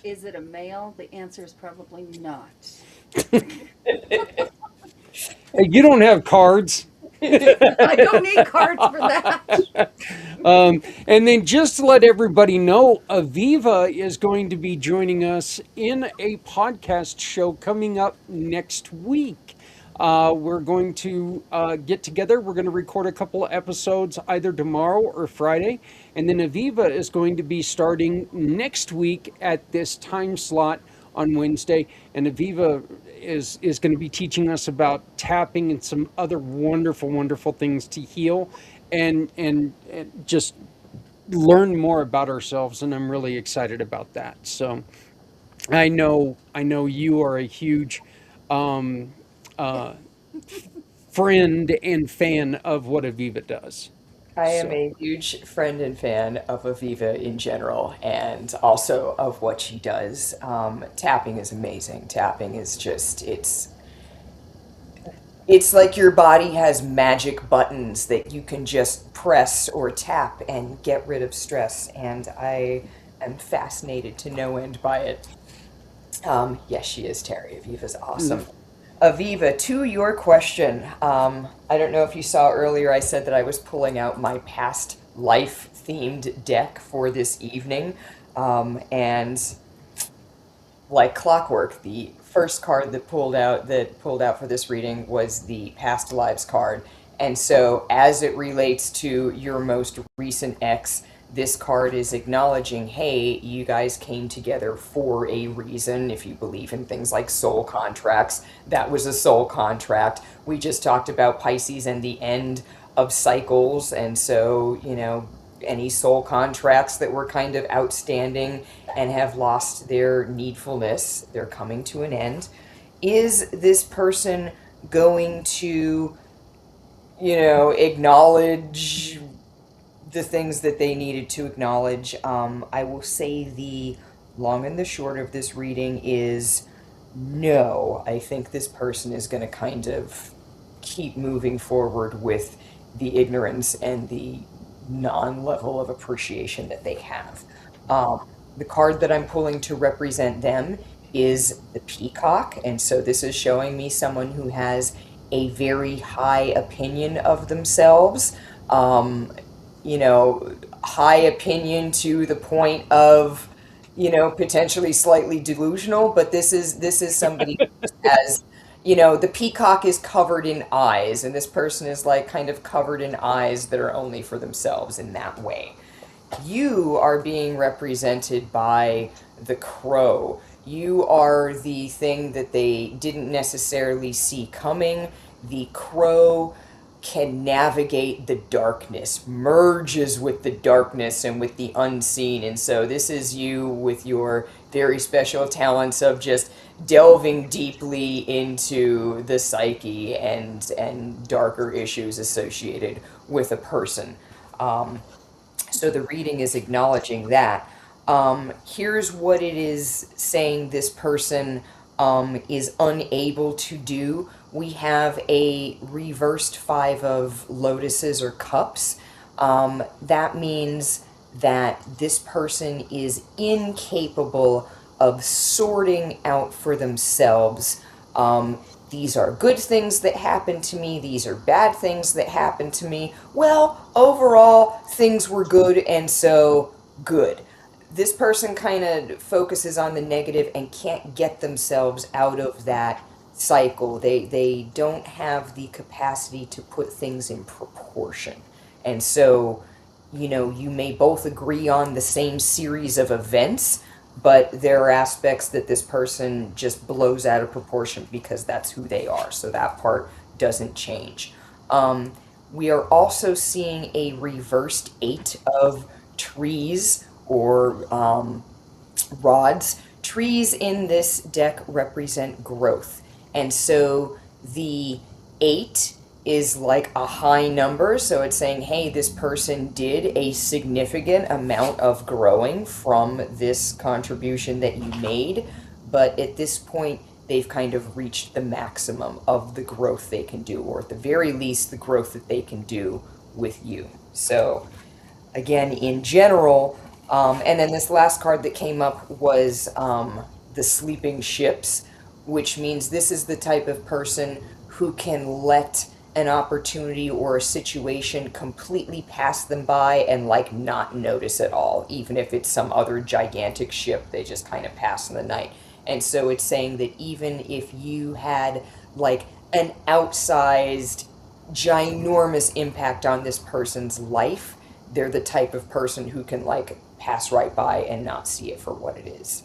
Is it a male? The answer is probably not. Hey, you don't have cards. I don't need cards for that. And then just to let everybody know, Aviva is going to be joining us in a podcast show coming up next week. We're going to get together. We're going to record a couple of episodes either tomorrow or Friday. And then Aviva is going to be starting next week at this time slot on Wednesday. And Aviva is going to be teaching us about tapping and some other wonderful, wonderful things to heal and just learn more about ourselves. And I'm really excited about that. So I know you are a huge friend and fan of what Aviva does. I am So a huge friend and fan of Aviva in general, and also of what she does. Tapping is amazing. Tapping is just, it's like your body has magic buttons that you can just press or tap and get rid of stress, and I am fascinated to no end by it. Yes, she is, Terry. Aviva's awesome. Aviva, to your question, I don't know if you saw earlier, I said that I was pulling out my past life themed deck for this evening. And like clockwork, the first card that pulled out for this reading was the past lives card. And so as it relates to your most recent ex, this card is acknowledging, hey, you guys came together for a reason. If you believe in things like soul contracts, that was a soul contract. We just talked about Pisces and the end of cycles. And so, any soul contracts that were kind of outstanding and have lost their needfulness, they're coming to an end. Is this person going to, acknowledge the things that they needed to acknowledge? I will say the long and the short of this reading is no. I think this person is going to kind of keep moving forward with the ignorance and the non level of appreciation that they have. The card that I'm pulling to represent them is the peacock. And so this is showing me someone who has a very high opinion of themselves. You know, high opinion to the point of, you know, potentially slightly delusional, but this is somebody who just has, you know, the peacock is covered in eyes, and this person is like kind of covered in eyes that are only for themselves in that way. You are being represented by the crow. You are the thing that they didn't necessarily see coming. The crow can navigate the darkness, merges with the darkness and with the unseen. And so this is you with your very special talents of just delving deeply into the psyche and darker issues associated with a person. So the reading is acknowledging that. Here's what it is saying this person is unable to do. We have a reversed 5 of lotuses or cups. That means that this person is incapable of sorting out for themselves. These are good things that happen to me. These are bad things that happen to me. Well, overall, things were good, and so good. This person kind of focuses on the negative and can't get themselves out of that cycle. They don't have the capacity to put things in proportion. And so, you know, you may both agree on the same series of events, but there are aspects that this person just blows out of proportion because that's who they are. So that part doesn't change. We are also seeing a reversed 8 of trees or rods. Trees in this deck represent growth. And so the 8 is like a high number. So it's saying, hey, this person did a significant amount of growing from this contribution that you made. But at this point, they've kind of reached the maximum of the growth they can do, or at the very least, the growth that they can do with you. So again, in general, and then this last card that came up was the sleeping ships, which means this is the type of person who can let an opportunity or a situation completely pass them by and like not notice at all. Even if it's some other gigantic ship, they just kind of pass in the night. And so it's saying that even if you had like an outsized, ginormous impact on this person's life, they're the type of person who can like pass right by and not see it for what it is.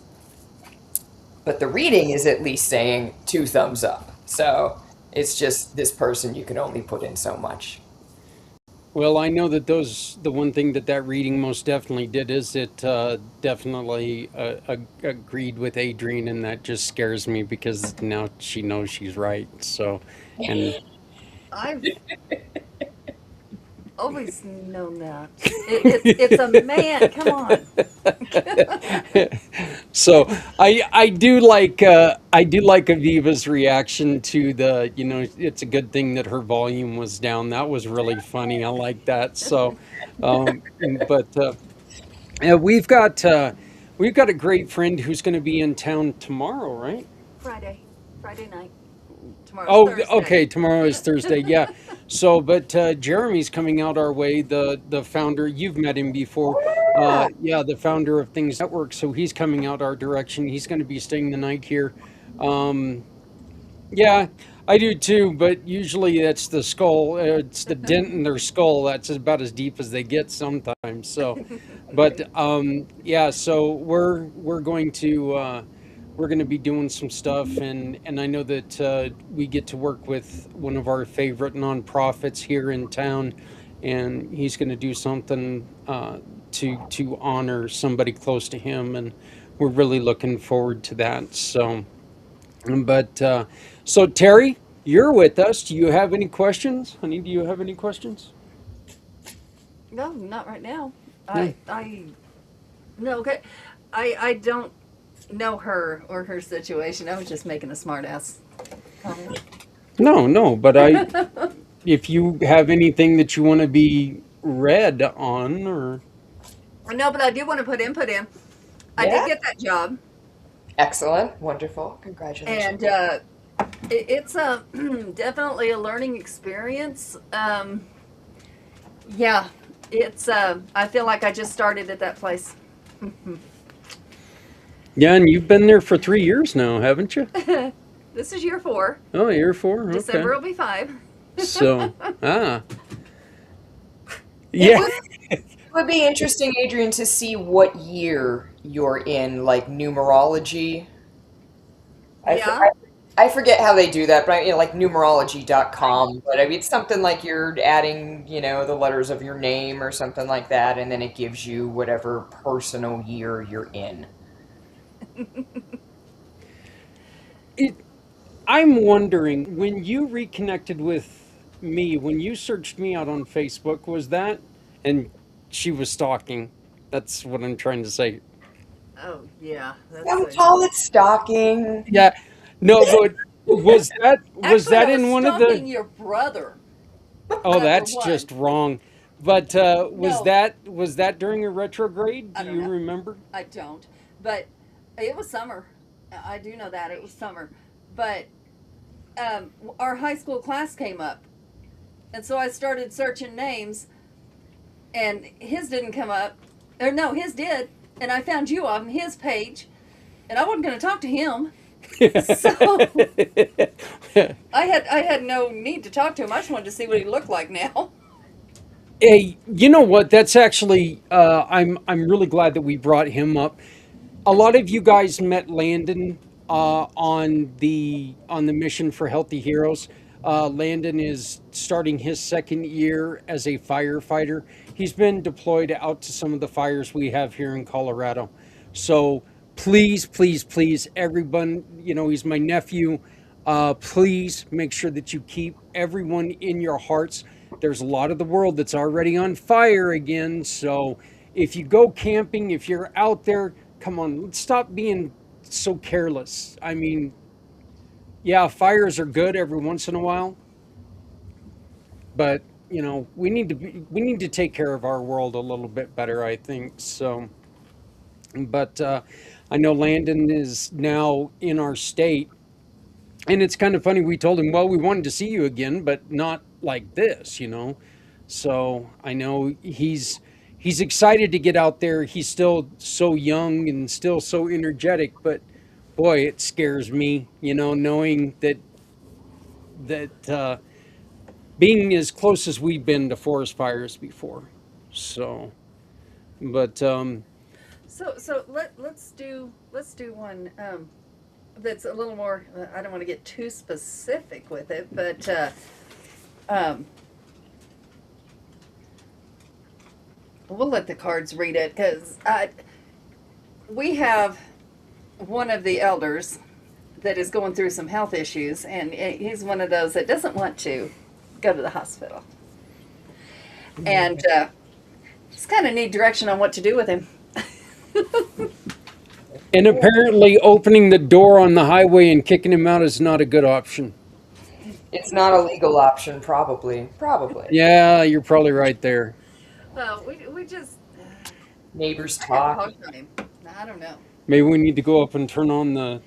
But the reading is at least saying 2 thumbs up. So it's just this person, you can only put in so much. Well, I know that the one thing that reading most definitely did is it definitely agreed with Adrienne, and that just scares me because now she knows she's right. So, and I've always known that. It's a man. Come on. so I do like Aviva's reaction to the, you know, it's a good thing that her volume was down. That was really funny. I like that. So, yeah, we've got a great friend who's going to be in town tomorrow, right? Friday night. Tomorrow's Oh, Thursday. okay. Tomorrow is Thursday. Yeah. So, but Jeremy's coming out our way. The founder. You've met him before. Yeah, the founder of Things Network. So he's coming out our direction. He's going to be staying the night here. Yeah, I do too. But usually that's the skull. It's the dent in their skull. That's about as deep as they get sometimes. So, but yeah. So we're going to. We're going to be doing some stuff, and I know that we get to work with one of our favorite nonprofits here in town, and he's going to do something to honor somebody close to him, and we're really looking forward to that. So, but so Terry, you're with us. Do you have any questions, honey? Do you have any questions? No, not right now. No. No, okay. I don't know her or her situation. I was just making a smart ass comment. No, but if you have anything that you want to be read on, or No, but I do want to put input in. I did Yeah. get that job, Excellent. Wonderful. Congratulations. and it's a definitely a learning experience. Yeah, it's. I feel like I just started at that place. Yeah, and you've been there for 3 years now, haven't you? This is year 4. Oh, year 4. Okay. December will be 5. So, It yeah. would be interesting, Adrian, to see what year you're in, like numerology. Yeah. I forget how they do that, but like numerology.com. But I mean, it's something like you're adding, the letters of your name or something like that, and then it gives you whatever personal year you're in. I'm wondering, when you reconnected with me, when you searched me out on Facebook, was that, and she was stalking. That's what I'm trying to say. Oh yeah, that's Some call it stalking. Yeah. No, but was that Actually, I in was one of stalking the your brother. Oh, number that's one. just wrong. But was No. that during a retrograde? I Do don't you know. remember? I don't, but it was summer. I do know that it was summer, but our high school class came up, and so I started searching names, and his didn't come up, or no, his did, and I found you on his page, and I wasn't going to talk to him, so I had no need to talk to him. I just wanted to see what he looked like now. Hey, you know what? That's actually I'm really glad that we brought him up. A lot of you guys met Landon on the mission for Healthy Heroes. Landon is starting his second year as a firefighter. He's been deployed out to some of the fires we have here in Colorado. So please, please, please, everyone, he's my nephew. Please make sure that you keep everyone in your hearts. There's a lot of the world that's already on fire again. So if you go camping, if you're out there, come on, let's stop being so careless. I mean, yeah, fires are good every once in a while, but we need to take care of our world a little bit better, I think. So, but I know Landon is now in our state, and it's kind of funny. We told him, well, we wanted to see you again, but not like this. So I know he's excited to get out there. He's still so young and still so energetic, but boy, it scares me, knowing that being as close as we've been to forest fires before. So, but So let's do one that's a little more. I don't want to get too specific with it, but we'll let the cards read it, because we have one of the elders that is going through some health issues, and he's one of those that doesn't want to go to the hospital, and just kind of need direction on what to do with him. and apparently opening the door on the highway and kicking him out is not a good option. It's not a legal option, probably. Yeah, you're probably right there. Well, we just Neighbors I talk. have a hard time. I don't know. Maybe we need to go up and turn on the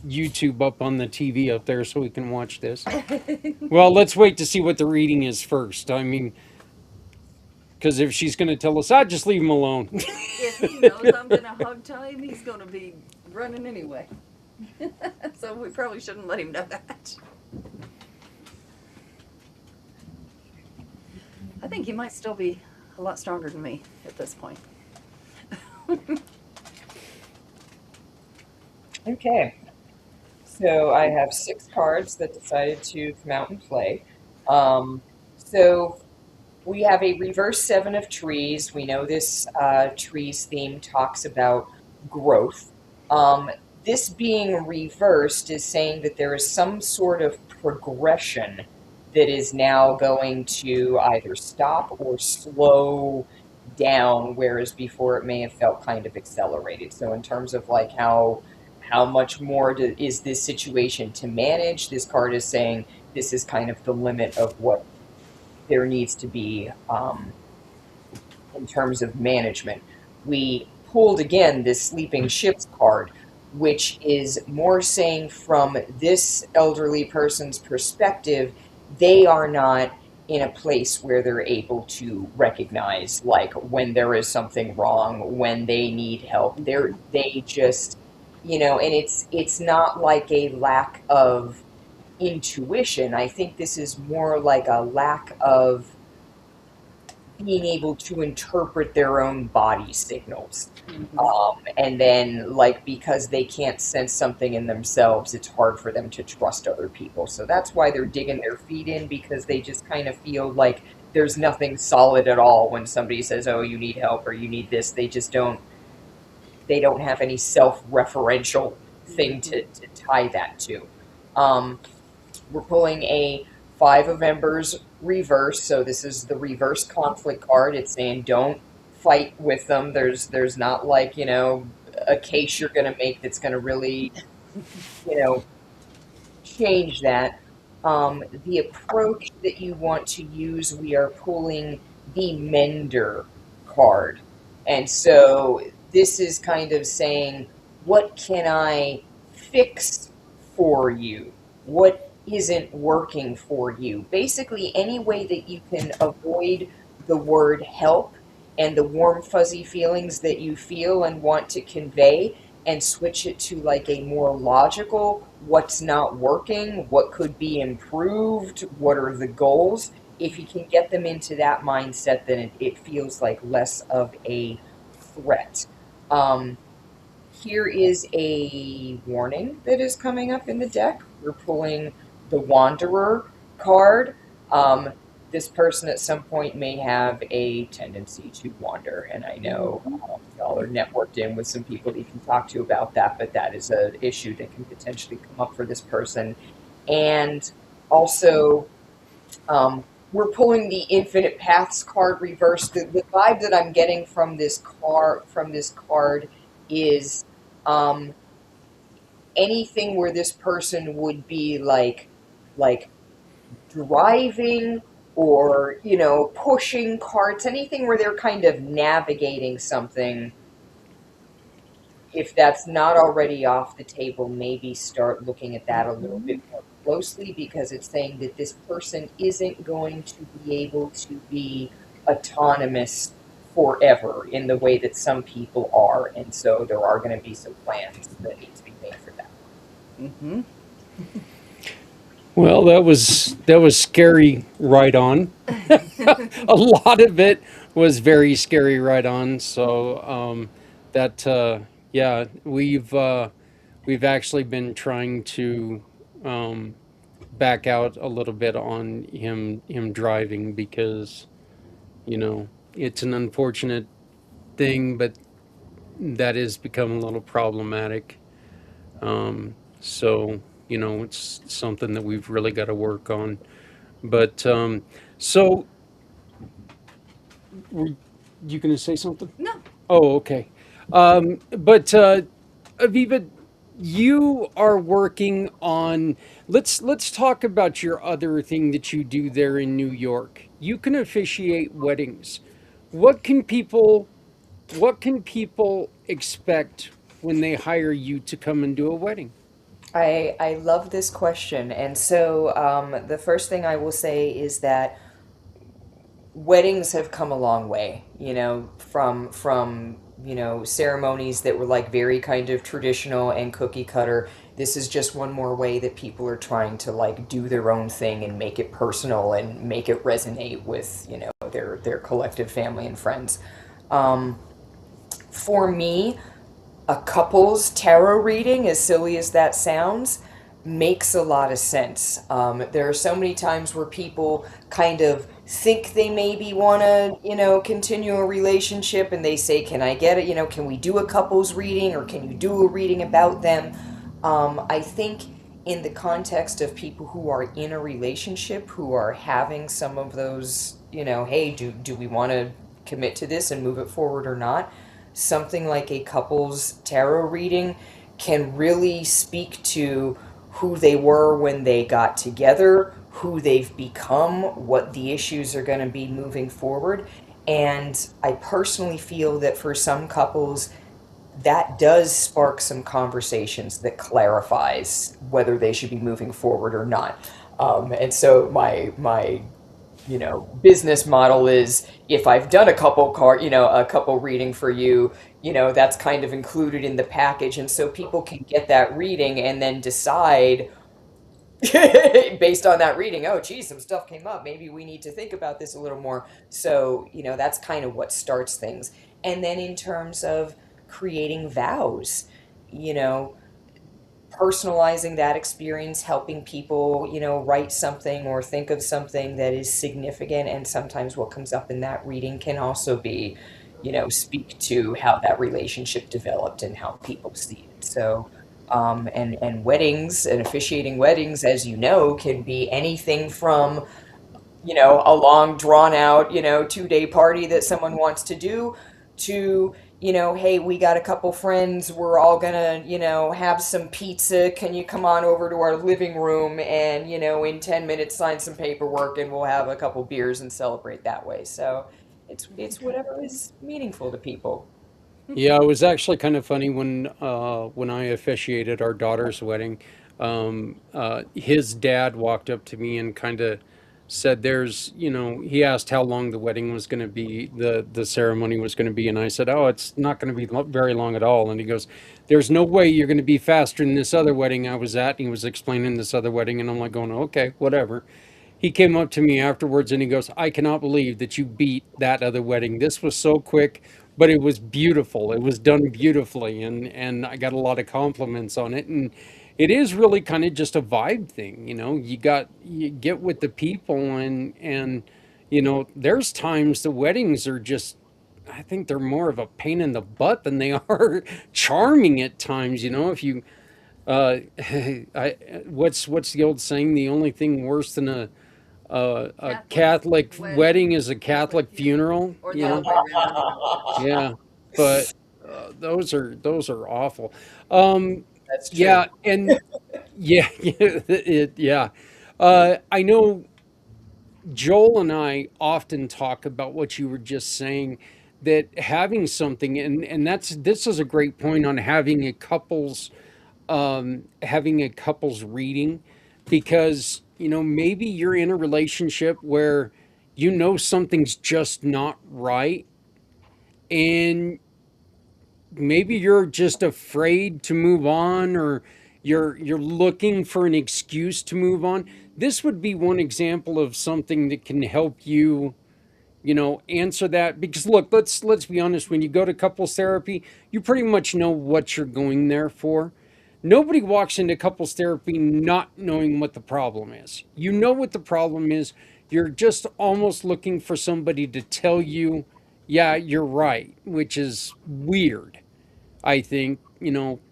YouTube up on the TV up there so we can watch this. Well, let's wait to see what the reading is first. I mean, because if she's going to tell us, I'd just leave him alone. If he knows I'm going to hog tie him, he's going to be running anyway. So we probably shouldn't let him know that. I think he might still be a lot stronger than me at this point. Okay. So I have 6 cards that decided to come out and play. So we have a reverse 7 of trees. We know this trees theme talks about growth. This being reversed is saying that there is some sort of progression that is now going to either stop or slow down, whereas before it may have felt kind of accelerated. So in terms of like how much more is this situation to manage, this card is saying this is kind of the limit of what there needs to be in terms of management. We pulled again this sleeping ships card, which is more saying from this elderly person's perspective, they are not in a place where they're able to recognize like when there is something wrong, when they need help. They just, and it's not like a lack of intuition. I think this is more like a lack of being able to interpret their own body signals. And then, like, because they can't sense something in themselves, it's hard for them to trust other people. So that's why they're digging their feet in, because they just kind of feel like there's nothing solid at all when somebody says, oh, you need help or you need this. They just don't have any self-referential thing to tie that to. We're pulling a 5 of Embers reverse, so this is the reverse conflict card. It's saying don't fight with them. There's not like, a case you're going to make that's going to really, change that. The approach that you want to use, we are pulling the Mender card. And so this is kind of saying, what can I fix for you? What isn't working for you? Basically, any way that you can avoid the word help and the warm, fuzzy feelings that you feel and want to convey, and switch it to like a more logical, what's not working, what could be improved, what are the goals. If you can get them into that mindset, then it feels like less of a threat. Here is a warning that is coming up in the deck. We're pulling the Wanderer card. This person at some point may have a tendency to wander, and I know y'all are networked in with some people that you can talk to about that, but that is an issue that can potentially come up for this person. And also, we're pulling the Infinite Paths card reverse. The vibe that I'm getting from this card is anything where this person would be like driving or, pushing carts, anything where they're kind of navigating something. If that's not already off the table, maybe start looking at that a little bit more closely, because it's saying that this person isn't going to be able to be autonomous forever in the way that some people are. And so there are going to be some plans that need to be made for that. Mm-hmm. Well, that was scary right on. A lot of it was very scary right on. So yeah, we've actually been trying to back out a little bit on him driving, because it's an unfortunate thing, but that has become a little problematic. So it's something that we've really got to work on. But so, were you going to say something? No. Oh, okay. But Aviva, you are working on. Let's talk about your other thing that you do there in New York. You can officiate weddings. What can people expect when they hire you to come and do a wedding? I love this question. And so the first thing I will say is that weddings have come a long way, from ceremonies that were like very kind of traditional and cookie cutter. This is just one more way that people are trying to like do their own thing and make it personal and make it resonate with, their collective family and friends. For me, a couple's tarot reading, as silly as that sounds, makes a lot of sense. There are so many times where people kind of think they maybe want to, continue a relationship, and they say, can I get it? Can we do a couple's reading, or can you do a reading about them? I think in the context of people who are in a relationship, who are having some of those, hey, do we want to commit to this and move it forward or not? Something like a couple's tarot reading can really speak to who they were when they got together, who they've become, what the issues are going to be moving forward. And I personally feel that for some couples, that does spark some conversations that clarifies whether they should be moving forward or not. And so my business model is, if I've done a couple reading for you, that's kind of included in the package. And so people can get that reading and then decide based on that reading, oh, geez, some stuff came up. Maybe we need to think about this a little more. So, that's kind of what starts things. And then in terms of creating vows, you know, personalizing that experience, helping people, write something or think of something that is significant. And sometimes what comes up in that reading can also be, speak to how that relationship developed and how people see it. So, and weddings and officiating weddings, as you know, can be anything from, a long drawn out, 2-day party that someone wants to do to, hey, we got a couple friends, we're all gonna, have some pizza. Can you come on over to our living room and, in 10 minutes sign some paperwork and we'll have a couple beers and celebrate that way. So it's whatever is meaningful to people. Yeah, it was actually kind of funny when I officiated our daughter's wedding. His dad walked up to me and kind of said, he asked how long the wedding was going to be, the ceremony was going to be, and I said, oh, it's not going to be very long at all. And he goes, there's no way you're going to be faster than this other wedding I was at. And he was explaining this other wedding, and I'm like going, okay, whatever. He came up to me afterwards and he goes, I cannot believe that you beat that other wedding. This was so quick, but it was beautiful. It was done beautifully. And I got a lot of compliments on it. And it is really kind of just a vibe thing. You get with the people and there's times the weddings are just, I think they're more of a pain in the butt than they are charming at times. If you, what's the old saying? The only thing worse than a Catholic wedding is a Catholic funeral. Or the other way around. Yeah, but those are awful. Um, That's true. yeah, and yeah, yeah. I know Joel and I often talk about what you were just saying, that having something, and this is a great point on having a couple's reading, because maybe you're in a relationship where something's just not right, and maybe you're just afraid to move on, or you're looking for an excuse to move on. This would be one example of something that can help you, answer that. Because look, let's be honest, when you go to couples therapy, you pretty much know what you're going there for. Nobody walks into couples therapy not knowing what the problem is. You know what the problem is. You're just almost looking for somebody to tell you, yeah, you're right, which is weird, I think,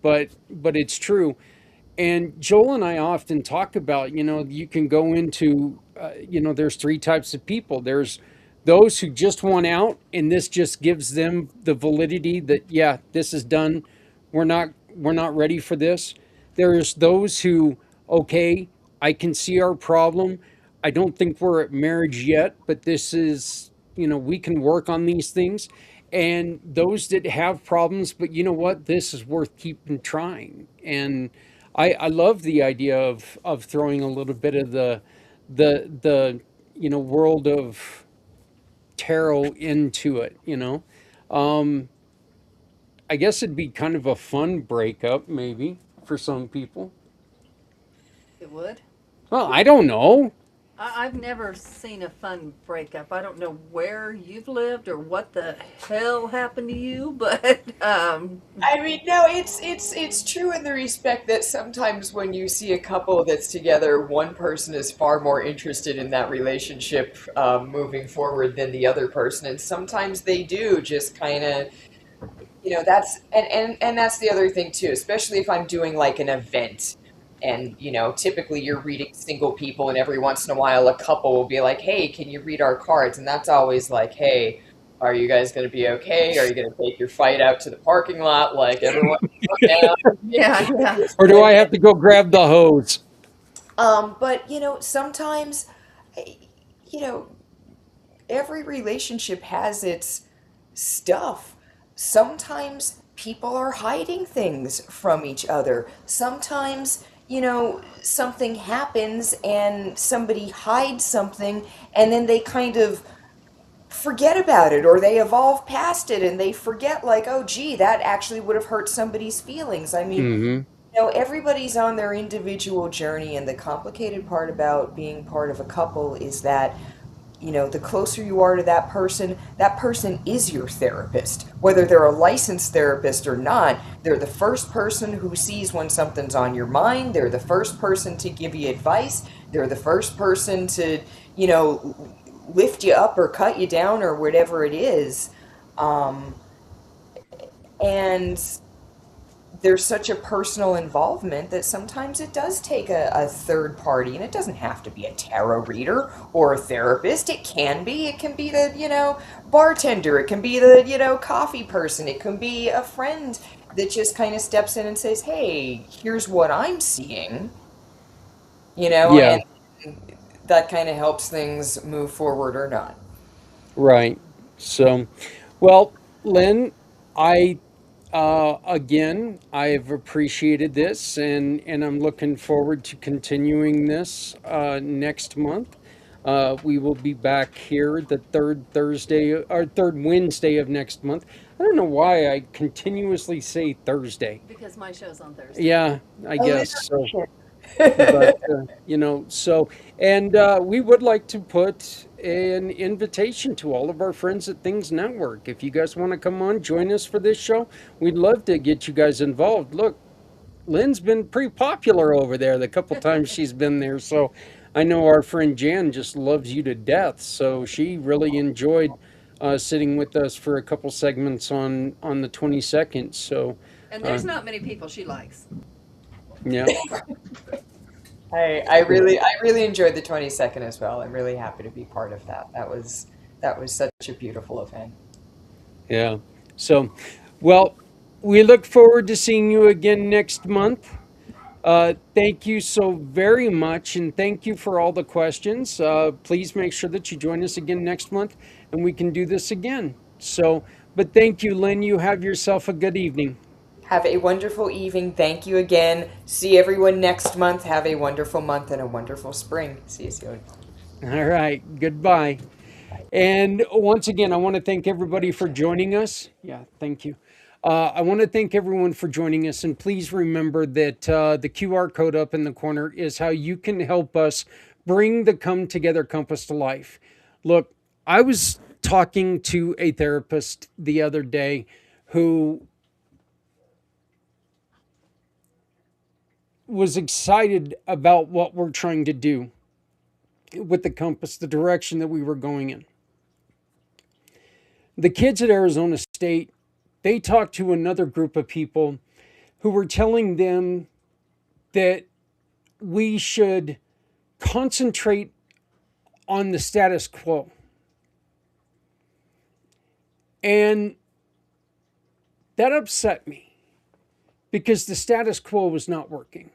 but it's true. And Joel and I often talk about, you can go into, there's three types of people. There's those who just want out, and this just gives them the validity that, yeah, this is done. We're not ready for this. There's those who, okay, I can see our problem. I don't think we're at marriage yet, but this is, we can work on these things. And those that have problems, but you know what, this is worth keeping trying. And I love the idea of throwing a little bit of the world of tarot into it. Um, I guess it'd be kind of a fun breakup, maybe, for some people. It would. Well, I don't know. I've never seen a fun breakup. I don't know where you've lived or what the hell happened to you, but I mean, no, it's true in the respect that sometimes when you see a couple that's together, one person is far more interested in that relationship moving forward than the other person, and sometimes they do just kind of, that's and that's the other thing too, especially if I'm doing like an event. And, typically you're reading single people, and every once in a while a couple will be like, hey, can you read our cards? And that's always like, hey, are you guys going to be okay? Are you going to take your fight out to the parking lot? Like, everyone calm down. yeah. Or do I have to go grab the hose? But, sometimes, you know, every relationship has its stuff. Sometimes people are hiding things from each other. Sometimes, something happens and somebody hides something, and then they kind of forget about it, or they evolve past it and they forget, like, oh gee, that actually would have hurt somebody's feelings. I mean, Mm-hmm. everybody's on their individual journey, and the complicated part about being part of a couple is that, the closer you are to that person is your therapist. Whether they're a licensed therapist or not, they're the first person who sees when something's on your mind. They're the first person to give you advice. They're the first person to, lift you up or cut you down or whatever it is. And there's such a personal involvement that sometimes it does take a third party, and it doesn't have to be a tarot reader or a therapist. It can be the bartender, it can be the coffee person, it can be a friend that just kind of steps in and says, hey, here's what I'm seeing, Yeah, and that kind of helps things move forward or not. right. So, well, Lynn, I again, I've appreciated this, and I'm looking forward to continuing this next month. We will be back here the third Thursday or third Wednesday of next month. I don't know why I continuously say Thursday. Because my show's on Thursday. Yeah, I Oh, guess that's so. sure. But so, and we would like to put an invitation to all of our friends at Things Network. If you guys want to come on, join us for this show, we'd love to get you guys involved. Look, Lynn's been pretty popular over there the couple times she's been there, so I know our friend Jan just loves you to death, so she really enjoyed sitting with us for a couple segments on the 22nd. So And there's not many people she likes. yeah. I really enjoyed the 22nd as well. I'm really happy to be part of that. That was such a beautiful event. Yeah. So, well, we look forward to seeing you again next month. Thank you so very much, and thank you for all the questions. Please make sure that you join us again next month, and we can do this again. So, but thank you, Lynn. You have yourself a good evening. Have a wonderful evening. Thank you again. See everyone next month. Have a wonderful month and a wonderful spring. See you soon. All right. Goodbye. And once again, I want to thank everybody for joining us. Yeah, thank you. I want to thank everyone for joining us. And please remember that the QR code up in the corner is how you can help us bring the Come Together Compass to life. Look, I was talking to a therapist the other day who was excited about what we're trying to do with the compass, the direction that we were going in. The kids at Arizona State, they talked to another group of people who were telling them that we should concentrate on the status quo. And that upset me because the status quo was not working.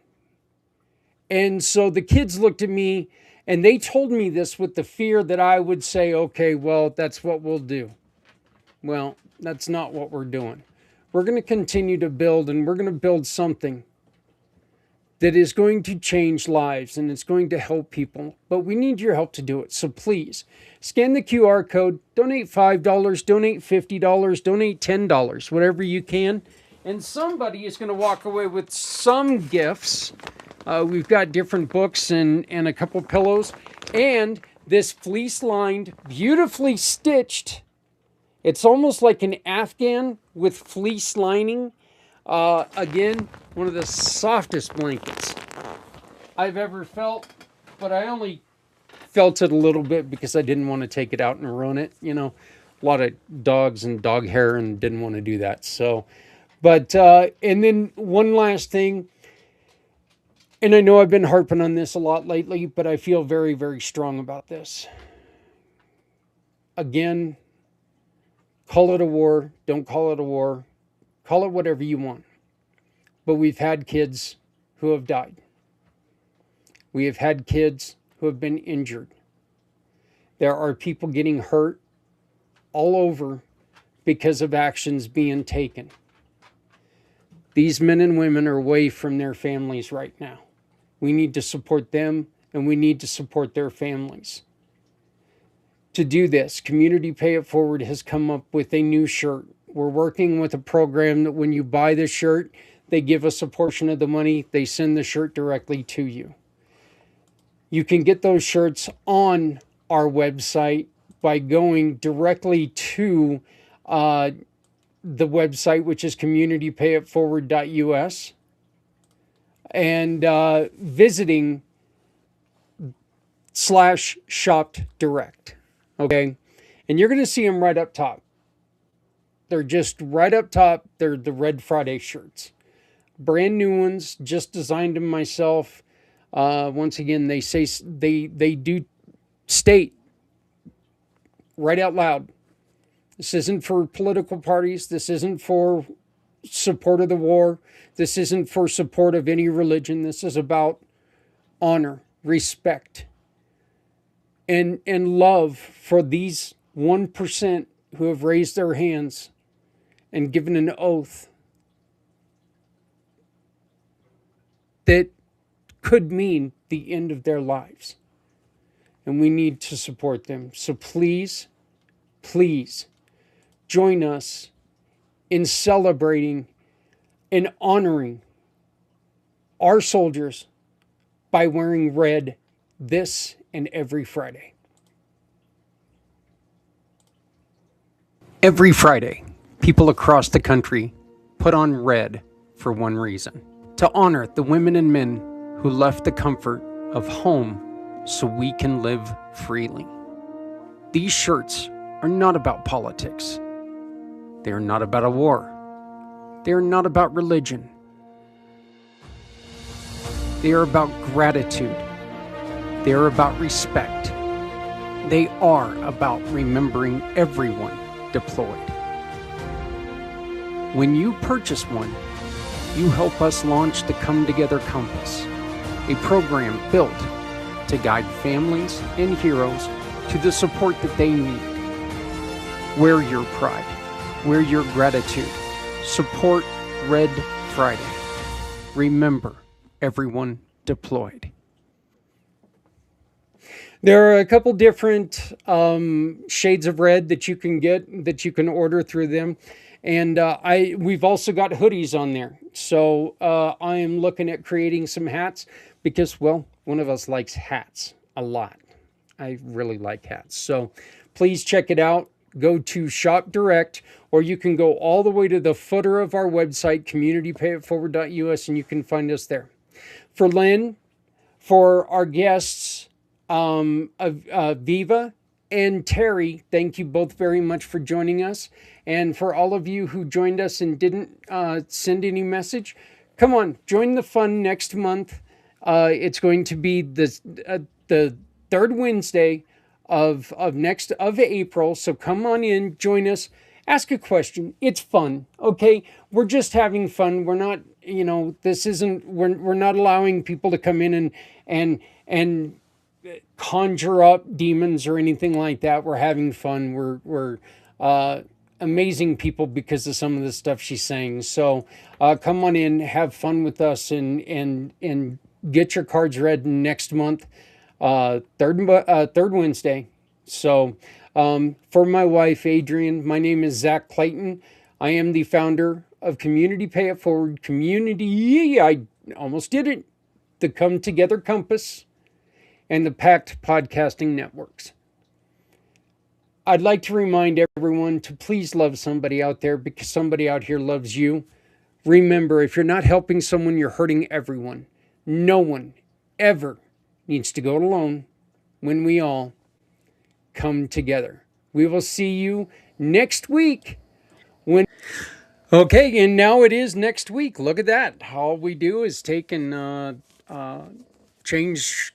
And so the kids looked at me and they told me this with the fear that I would say, okay, well, that's what we'll do. Well, that's not what we're doing. We're going to continue to build, and we're going to build something that is going to change lives and it's going to help people. But we need your help to do it. So please scan the QR code, donate $5, donate $50, donate $10, whatever you can. And somebody is going to walk away with some gifts. We've got different books and a couple pillows and this fleece-lined, beautifully stitched. It's almost like an Afghan with fleece lining. Again, one of the softest blankets I've ever felt, but I only felt it a little bit because I didn't want to take it out and ruin it. You know, a lot of dogs and dog hair and didn't want to do that. So, but, and then one last thing, and I know I've been harping on this a lot lately, but I feel very, very strong about this. Again, call it a war, don't call it a war, call it whatever you want. But we've had kids who have died. We have had kids who have been injured. There are people getting hurt all over because of actions being taken. These men and women are away from their families right now. We need to support them, and we need to support their families. To do this, Community Pay It Forward has come up with a new shirt. We're working with a program that when you buy the shirt, they give us a portion of the money. They send the shirt directly to you. You can get those shirts on our website by going directly to the website, which is communitypayitforward.us, and visiting /shopped direct. Okay. And you're going to see them right up top. They're just right up top. They're the Red Friday shirts. Brand new ones, just designed them myself. Once again, they say they do state right out loud, this isn't for political parties. This isn't for support of the war. This isn't for support of any religion. This is about honor, respect, and love for these 1% who have raised their hands and given an oath that could mean the end of their lives. And we need to support them. So please, please join us in celebrating and honoring our soldiers by wearing red this and every Friday. Every Friday, people across the country put on red for one reason: to honor the women and men who left the comfort of home so we can live freely. These shirts are not about politics. They are not about a war. They are not about religion. They are about gratitude. They are about respect. They are about remembering everyone deployed. When you purchase one, you help us launch the Come Together Compass, a program built to guide families and heroes to the support that they need. Wear your pride. Wear your gratitude. Support Red Friday. Remember everyone deployed. There are a couple different shades of red that you can get, that you can order through them. And we've also got hoodies on there. So I am looking at creating some hats because, well, one of us likes hats a lot. I really like hats. So please check it out. Go to Shop Direct, or you can go all the way to the footer of our website, communitypayitforward.us, and you can find us there. For Lynn, for our guests, Aviva and Terry, thank you both very much for joining us. And for all of you who joined us and didn't send any message, come on, join the fun next month. It's going to be the third Wednesday of April. So come on in, join us, ask a question. It's fun, okay? We're just having fun. We're not, this isn't. We're not allowing people to come in and conjure up demons or anything like that. We're having fun. We're amazing people because of some of the stuff she's saying. So come on in, have fun with us, and get your cards read next month, third Wednesday. So for my wife, Adrian, my name is Zach Clayton. I am the founder of Community Pay It Forward, I almost did it, the Come Together Compass, and the IMpACT podcasting networks. I'd like to remind everyone to please love somebody out there, because somebody out here loves you. Remember, if you're not helping someone, you're hurting everyone. No one ever needs to go it alone when we all come together. We will see you next week. Okay, and now it is next week. Look at that. All we do is take and change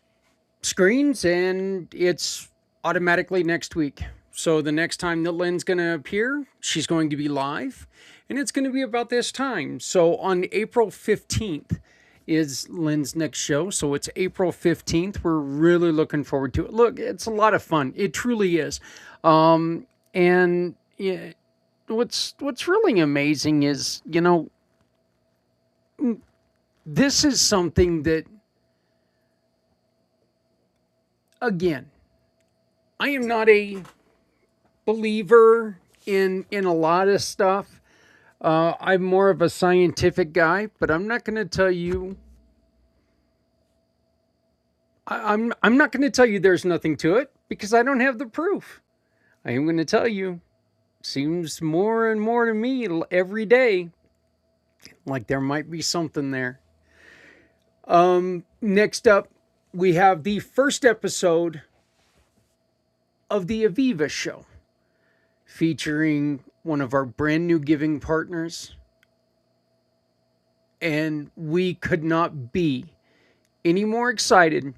screens, and it's automatically next week. So the next time that Lynn's going to appear, she's going to be live, and it's going to be about this time. So on April 15th is Lynn's next show. So it's April 15th. We're really looking forward to it. Look, it's a lot of fun. It truly is. And yeah, what's really amazing is, this is something that, again, I am not a believer in a lot of stuff. I'm more of a scientific guy, but I'm not going to tell you. I'm not going to tell you there's nothing to it because I don't have the proof. I am going to tell you, seems more and more to me every day like there might be something there. Next up, we have the first episode of the Aviva show, featuring one of our brand new giving partners. And we could not be any more excited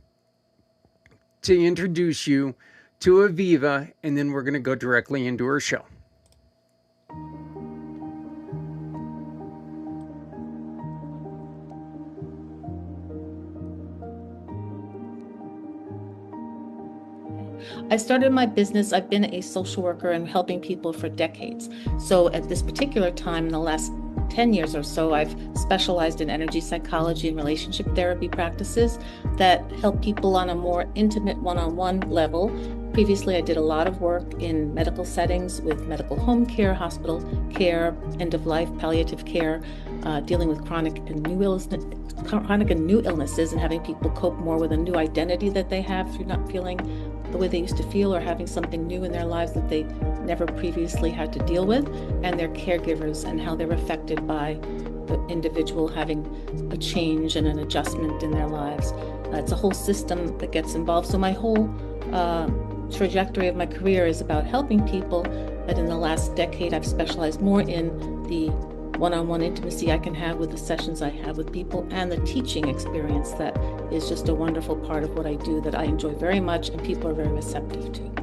to introduce you to Aviva, and then we're going to go directly into her show. I started my business. I've been a social worker and helping people for decades. So at this particular time, in the last 10 years or so, I've specialized in energy psychology and relationship therapy practices that help people on a more intimate one-on-one level. Previously, I did a lot of work in medical settings with medical home care, hospital care, end-of-life palliative care, dealing with chronic and new illnesses and having people cope more with a new identity that they have through not feeling the way they used to feel or having something new in their lives that they never previously had to deal with, and their caregivers and how they're affected by the individual having a change and an adjustment in their lives. It's a whole system that gets involved. So my whole trajectory of my career is about helping people, but in the last decade I've specialized more in the one-on-one intimacy I can have with the sessions I have with people and the teaching experience that is just a wonderful part of what I do that I enjoy very much and people are very receptive to.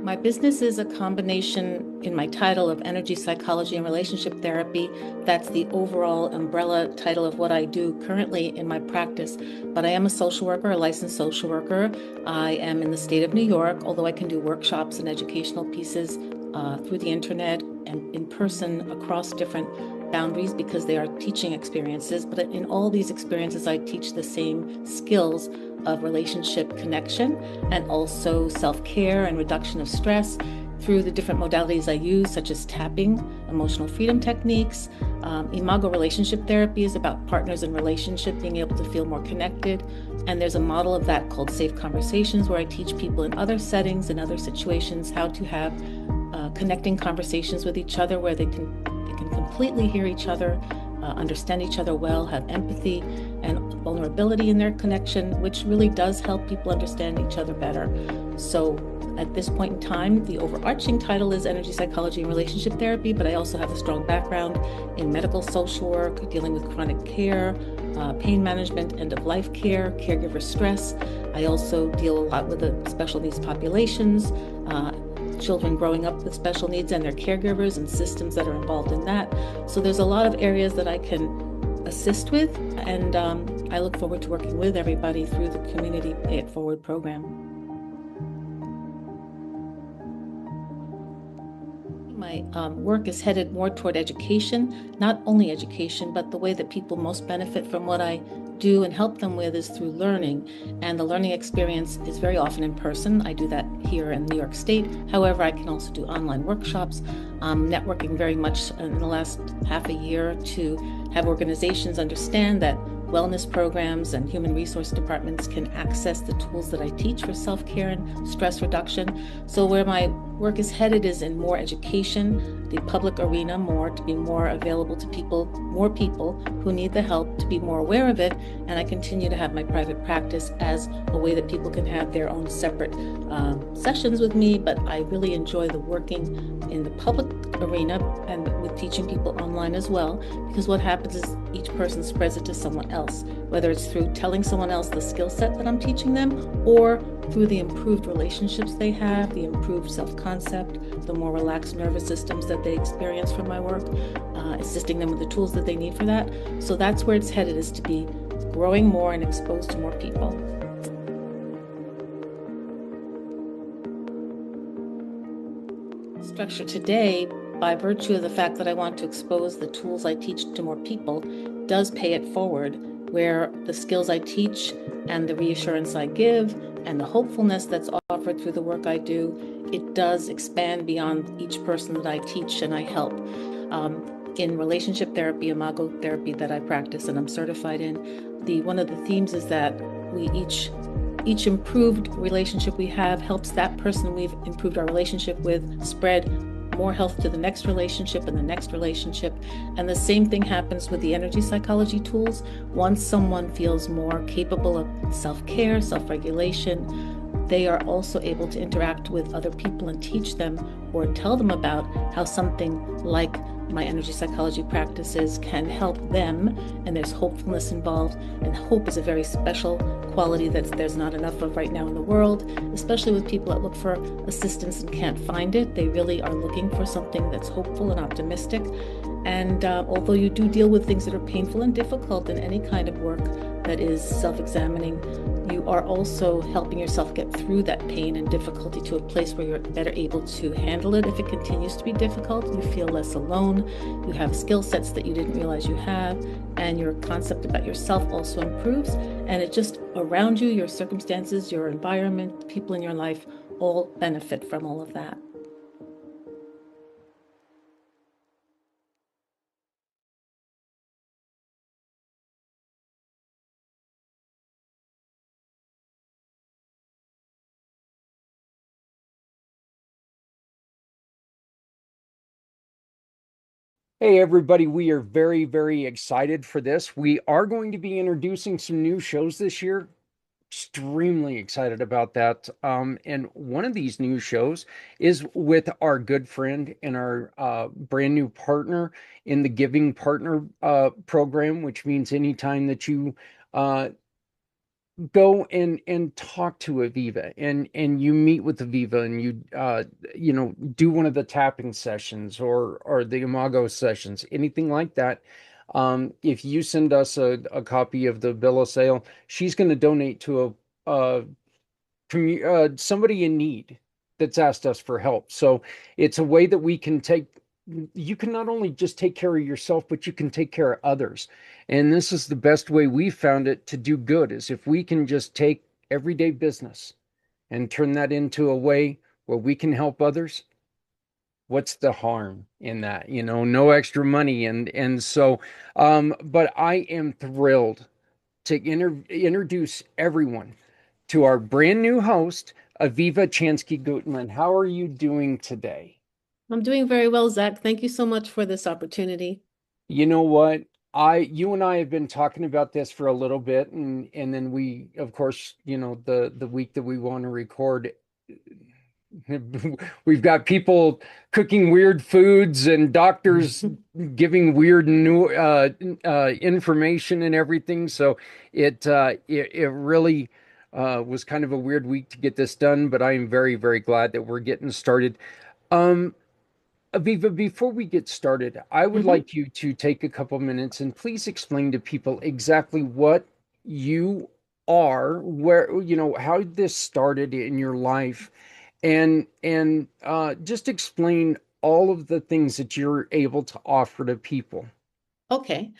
My business is a combination in my title of energy psychology and relationship therapy. That's the overall umbrella title of what I do currently in my practice. But I am a social worker, a licensed social worker. I am in the state of New York, although I can do workshops and educational pieces through the internet and in person across different boundaries because they are teaching experiences. But in all these experiences, I teach the same skills of relationship connection and also self-care and reduction of stress through the different modalities I use, such as tapping, emotional freedom techniques. Imago relationship therapy is about partners and relationship being able to feel more connected. And there's a model of that called Safe Conversations, where I teach people in other settings and other situations how to have connecting conversations with each other where they can completely hear each other, understand each other well, have empathy and vulnerability in their connection, which really does help people understand each other better. So at this point in time, the overarching title is Energy Psychology and Relationship Therapy, but I also have a strong background in medical social work, dealing with chronic care, pain management, end-of-life care, caregiver stress. I also deal a lot with the special needs populations, children growing up with special needs and their caregivers and systems that are involved in that. So there's a lot of areas that I can assist with, and I look forward to working with everybody through the Community Pay It Forward program. My work is headed more toward education, not only education, but the way that people most benefit from what I do and help them with is through learning. And the learning experience is very often in person. I do that here in New York State. However, I can also do online workshops. I'm networking very much in the last half a year to have organizations understand that wellness programs and human resource departments can access the tools that I teach for self-care and stress reduction. So where my work is headed is in more education, the public arena more, to be more available to people, more people who need the help, to be more aware of it. And I continue to have my private practice as a way that people can have their own separate sessions with me, but I really enjoy the working in the public arena and with teaching people online as well, because what happens is each person spreads it to someone else, whether it's through telling someone else the skill set that I'm teaching them or through the improved relationships they have, the improved self-concept, the more relaxed nervous systems that they experience from my work. assisting them with the tools that they need for that. So that's where it's headed, is to be growing more and exposed to more people. Structure today, by virtue of the fact that I want to expose the tools I teach to more people, does pay it forward, where the skills I teach and the reassurance I give and the hopefulness that's offered through the work I do, it does expand beyond each person that I teach and I help. In relationship therapy, imago therapy that I practice and I'm certified in, one of the themes is that we each improved relationship we have helps that person we've improved our relationship with spread more health to the next relationship and the next relationship. And the same thing happens with the energy psychology tools. Once someone feels more capable of self-care, self-regulation, they are also able to interact with other people and teach them or tell them about how something like my energy psychology practices can help them, and there's hopefulness involved, and hope is a very special quality that there's not enough of right now in the world, especially with people that look for assistance and can't find it. They really are looking for something that's hopeful and optimistic. And although you do deal with things that are painful and difficult in any kind of work that is self-examining, you are also helping yourself get through that pain and difficulty to a place where you're better able to handle it. If it continues to be difficult, you feel less alone, you have skill sets that you didn't realize you have, and your concept about yourself also improves. And it just around you, your circumstances, your environment, people in your life all benefit from all of that. Hey, everybody, we are very, very excited for this. We are going to be introducing some new shows this year. Extremely excited about that. And one of these new shows is with our good friend and our brand new partner in the Giving Partner program, which means anytime that you go and talk to Aviva and you meet with Aviva and you do one of the tapping sessions or the Imago sessions, anything like that. If you send us a copy of the bill of sale, she's going to donate to somebody in need that's asked us for help. So it's a way that you can not only just take care of yourself, but you can take care of others. And this is the best way we found it to do good, is if we can just take everyday business and turn that into a way where we can help others. What's the harm in that? No extra money. But I am thrilled to introduce everyone to our brand new host, Aviva Guttman. How are you doing today? I'm doing very well, Zach. Thank you so much for this opportunity. You know what? You and I have been talking about this for a little bit, and then we, of course, the week that we want to record, we've got people cooking weird foods and doctors giving weird new information and everything. So it really was kind of a weird week to get this done, but I am very, very glad that we're getting started. Aviva, before we get started, I would like you to take a couple minutes and please explain to people exactly what you are, how this started in your life, and just explain all of the things that you're able to offer to people. Okay.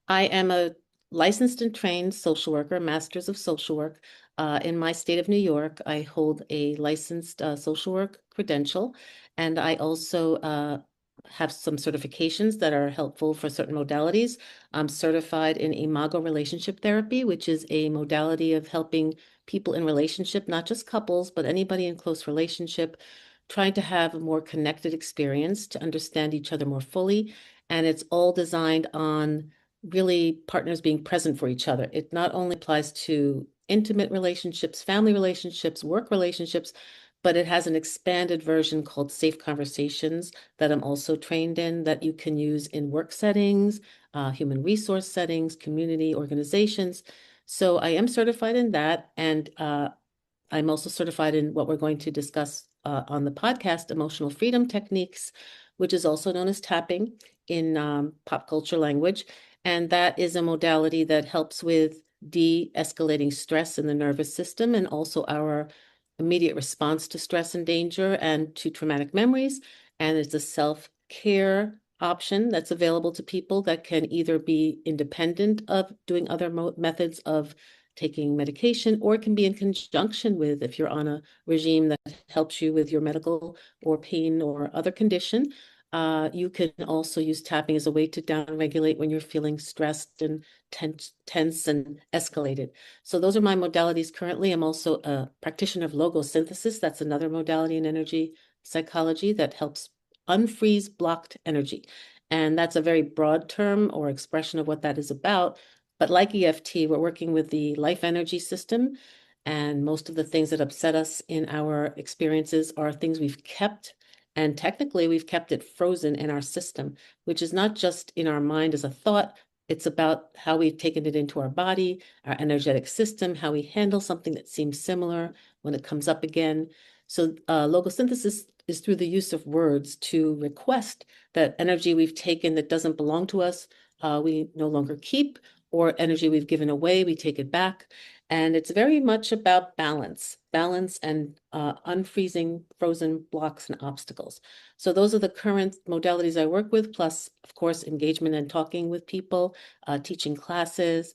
I am a licensed and trained social worker, master's of social work. In my state of New York, I hold a licensed social work credential, and I also have some certifications that are helpful for certain modalities. I'm certified in Imago relationship therapy, which is a modality of helping people in relationship, not just couples, but anybody in close relationship, trying to have a more connected experience to understand each other more fully. And it's all designed on really partners being present for each other. It not only applies to intimate relationships, family relationships, work relationships, but it has an expanded version called Safe Conversations that I'm also trained in, that you can use in work settings, human resource settings, community organizations. So I am certified in that. And I'm also certified in what we're going to discuss on the podcast, emotional freedom techniques, which is also known as tapping. in pop culture language. And that is a modality that helps with de-escalating stress in the nervous system and also our immediate response to stress and danger and to traumatic memories. And it's a self-care option that's available to people that can either be independent of doing other methods of taking medication, or it can be in conjunction with, if you're on a regime that helps you with your medical or pain or other condition. You can also use tapping as a way to downregulate when you're feeling stressed and tense and escalated. So those are my modalities currently. I'm also a practitioner of logosynthesis. That's another modality in energy psychology that helps unfreeze blocked energy. And that's a very broad term or expression of what that is about. But like EFT, we're working with the life energy system. And most of the things that upset us in our experiences are things we've kept. And technically, we've kept it frozen in our system, which is not just in our mind as a thought. It's about how we've taken it into our body, our energetic system, how we handle something that seems similar when it comes up again. So logosynthesis is through the use of words to request that energy we've taken that doesn't belong to us, we no longer keep, or energy we've given away, we take it back. And it's very much about balance and unfreezing frozen blocks and obstacles. So those are the current modalities I work with, plus, of course, engagement and talking with people, teaching classes.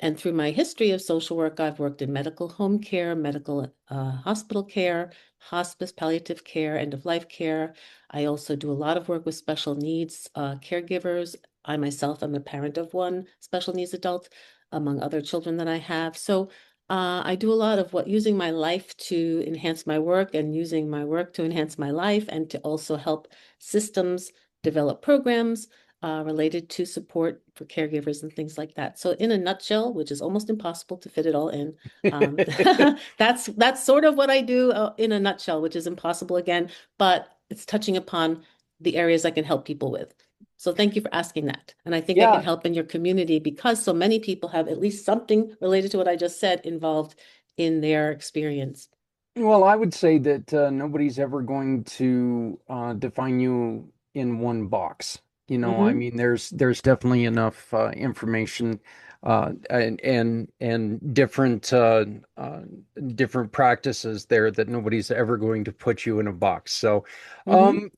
And through my history of social work, I've worked in medical home care, medical hospital care, hospice, palliative care, end-of-life care. I also do a lot of work with special needs caregivers. I myself am a parent of one special needs adult, among other children that I have. So I do a lot of using my life to enhance my work and using my work to enhance my life and to also help systems develop programs related to support for caregivers and things like that. So in a nutshell, which is almost impossible to fit it all in, that's sort of what I do in a nutshell, which is impossible again, but it's touching upon the areas I can help people with. So thank you for asking that. And I think I can help in your community because so many people have at least something related to what I just said involved in their experience. Well, I would say that nobody's ever going to define you in one box. You know, I mean, there's definitely enough information and different practices there that nobody's ever going to put you in a box. So,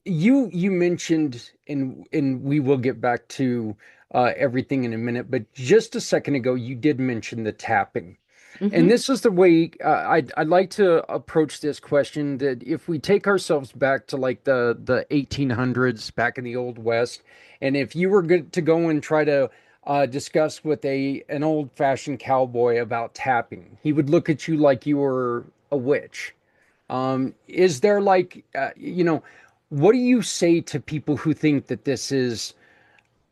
you mentioned, and we will get back to everything in a minute, but just a second ago, you did mention the tapping. And this is the way I'd like to approach this question, that if we take ourselves back to like the 1800s, back in the Old West, and if you were good to go and try to discuss with an old-fashioned cowboy about tapping, he would look at you like you were a witch. Is there like, what do you say to people who think that this is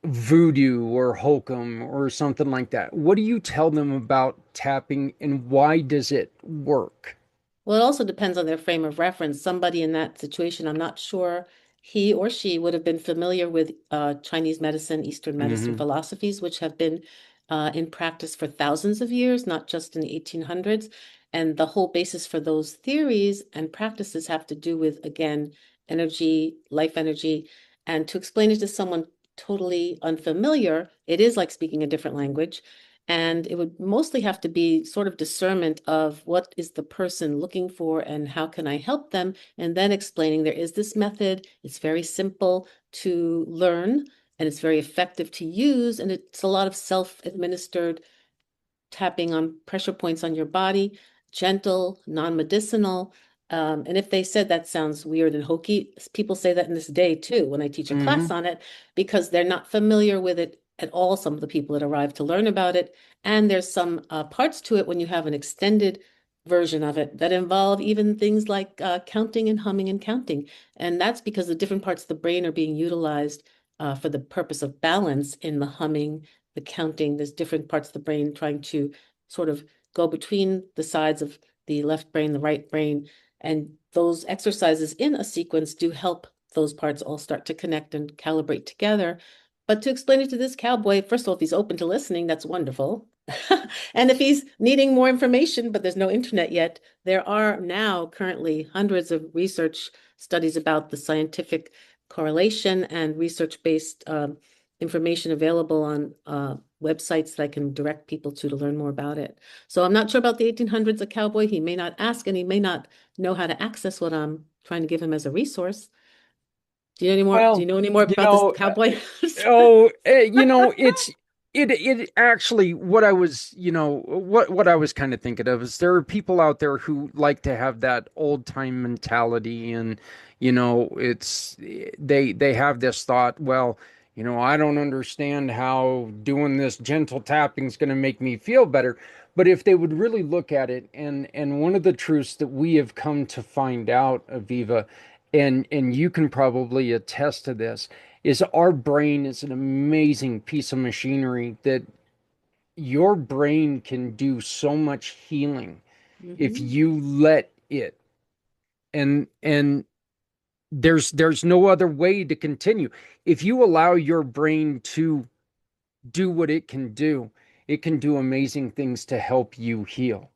voodoo or hokum or something like that? What do you tell them about tapping and why does it work? Well, it also depends on their frame of reference. Somebody in that situation, I'm not sure he or she would have been familiar with Chinese medicine, Eastern medicine philosophies, which have been in practice for thousands of years, not just in the 1800s. And the whole basis for those theories and practices have to do with, again, energy, life energy. And to explain it to someone totally unfamiliar, it is like speaking a different language. And it would mostly have to be sort of discernment of what is the person looking for and how can I help them? And then explaining there is this method. It's very simple to learn and it's very effective to use. And it's a lot of self-administered tapping on pressure points on your body, gentle, non-medicinal. And if they said that sounds weird and hokey, people say that in this day too, when I teach a class on it, because they're not familiar with it at all, some of the people that arrive to learn about it. And there's some parts to it when you have an extended version of it that involve even things like counting and humming and counting. And that's because the different parts of the brain are being utilized for the purpose of balance in the humming, the counting. There's different parts of the brain trying to sort of go between the sides of the left brain, the right brain. And those exercises in a sequence do help those parts all start to connect and calibrate together. But to explain it to this cowboy, first of all, if he's open to listening, that's wonderful. And if he's needing more information, but there's no internet yet, there are now currently hundreds of research studies about the scientific correlation and research-based information available on websites that I can direct people to learn more about it. So I'm not sure about the 1800s, a cowboy. He may not ask, and he may not know how to access what I'm trying to give him as a resource. Do you know any more? Do you know any more about this cowboy? It actually, what I was, what I was kind of thinking of is there are people out there who like to have that old time mentality, and they have this thought, well, I don't understand how doing this gentle tapping is going to make me feel better. But if they would really look at it, and one of the truths that we have come to find out, Aviva, and you can probably attest to this, is our brain is an amazing piece of machinery that your brain can do so much healing if you let it. And there's no other way to continue. If you allow your brain to do what it can do amazing things to help you heal.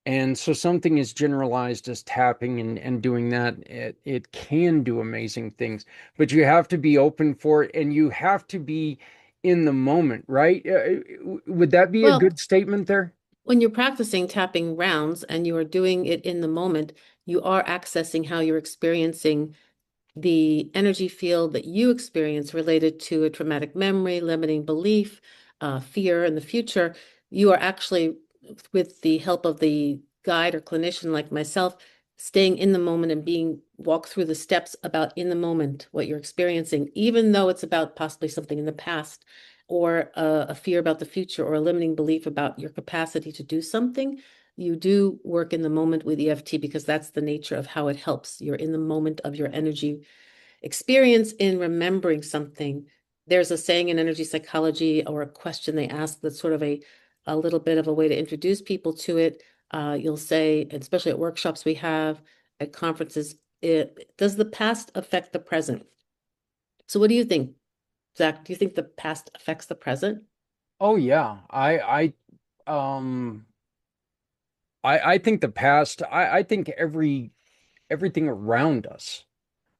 And so something as generalized as tapping and doing that, it can do amazing things, but you have to be open for it, and you have to be in the moment, right? Would that be a good statement there? When you're practicing tapping rounds and you are doing it in the moment, you are accessing how you're experiencing the energy field that you experience related to a traumatic memory, limiting belief, fear in the future. You are actually, with the help of the guide or clinician like myself, staying in the moment and being walked through the steps about in the moment, what you're experiencing, even though it's about possibly something in the past, or a fear about the future, or a limiting belief about your capacity to do something. You do work in the moment with EFT because that's the nature of how it helps. You're in the moment of your energy experience in remembering something. There's a saying in energy psychology, or a question they ask, that's sort of a little bit of a way to introduce people to it. You'll say, especially at workshops we have, at conferences, does the past affect the present? So what do you think, Zach? Do you think the past affects the present? Oh yeah. I think the past, I think everything around us,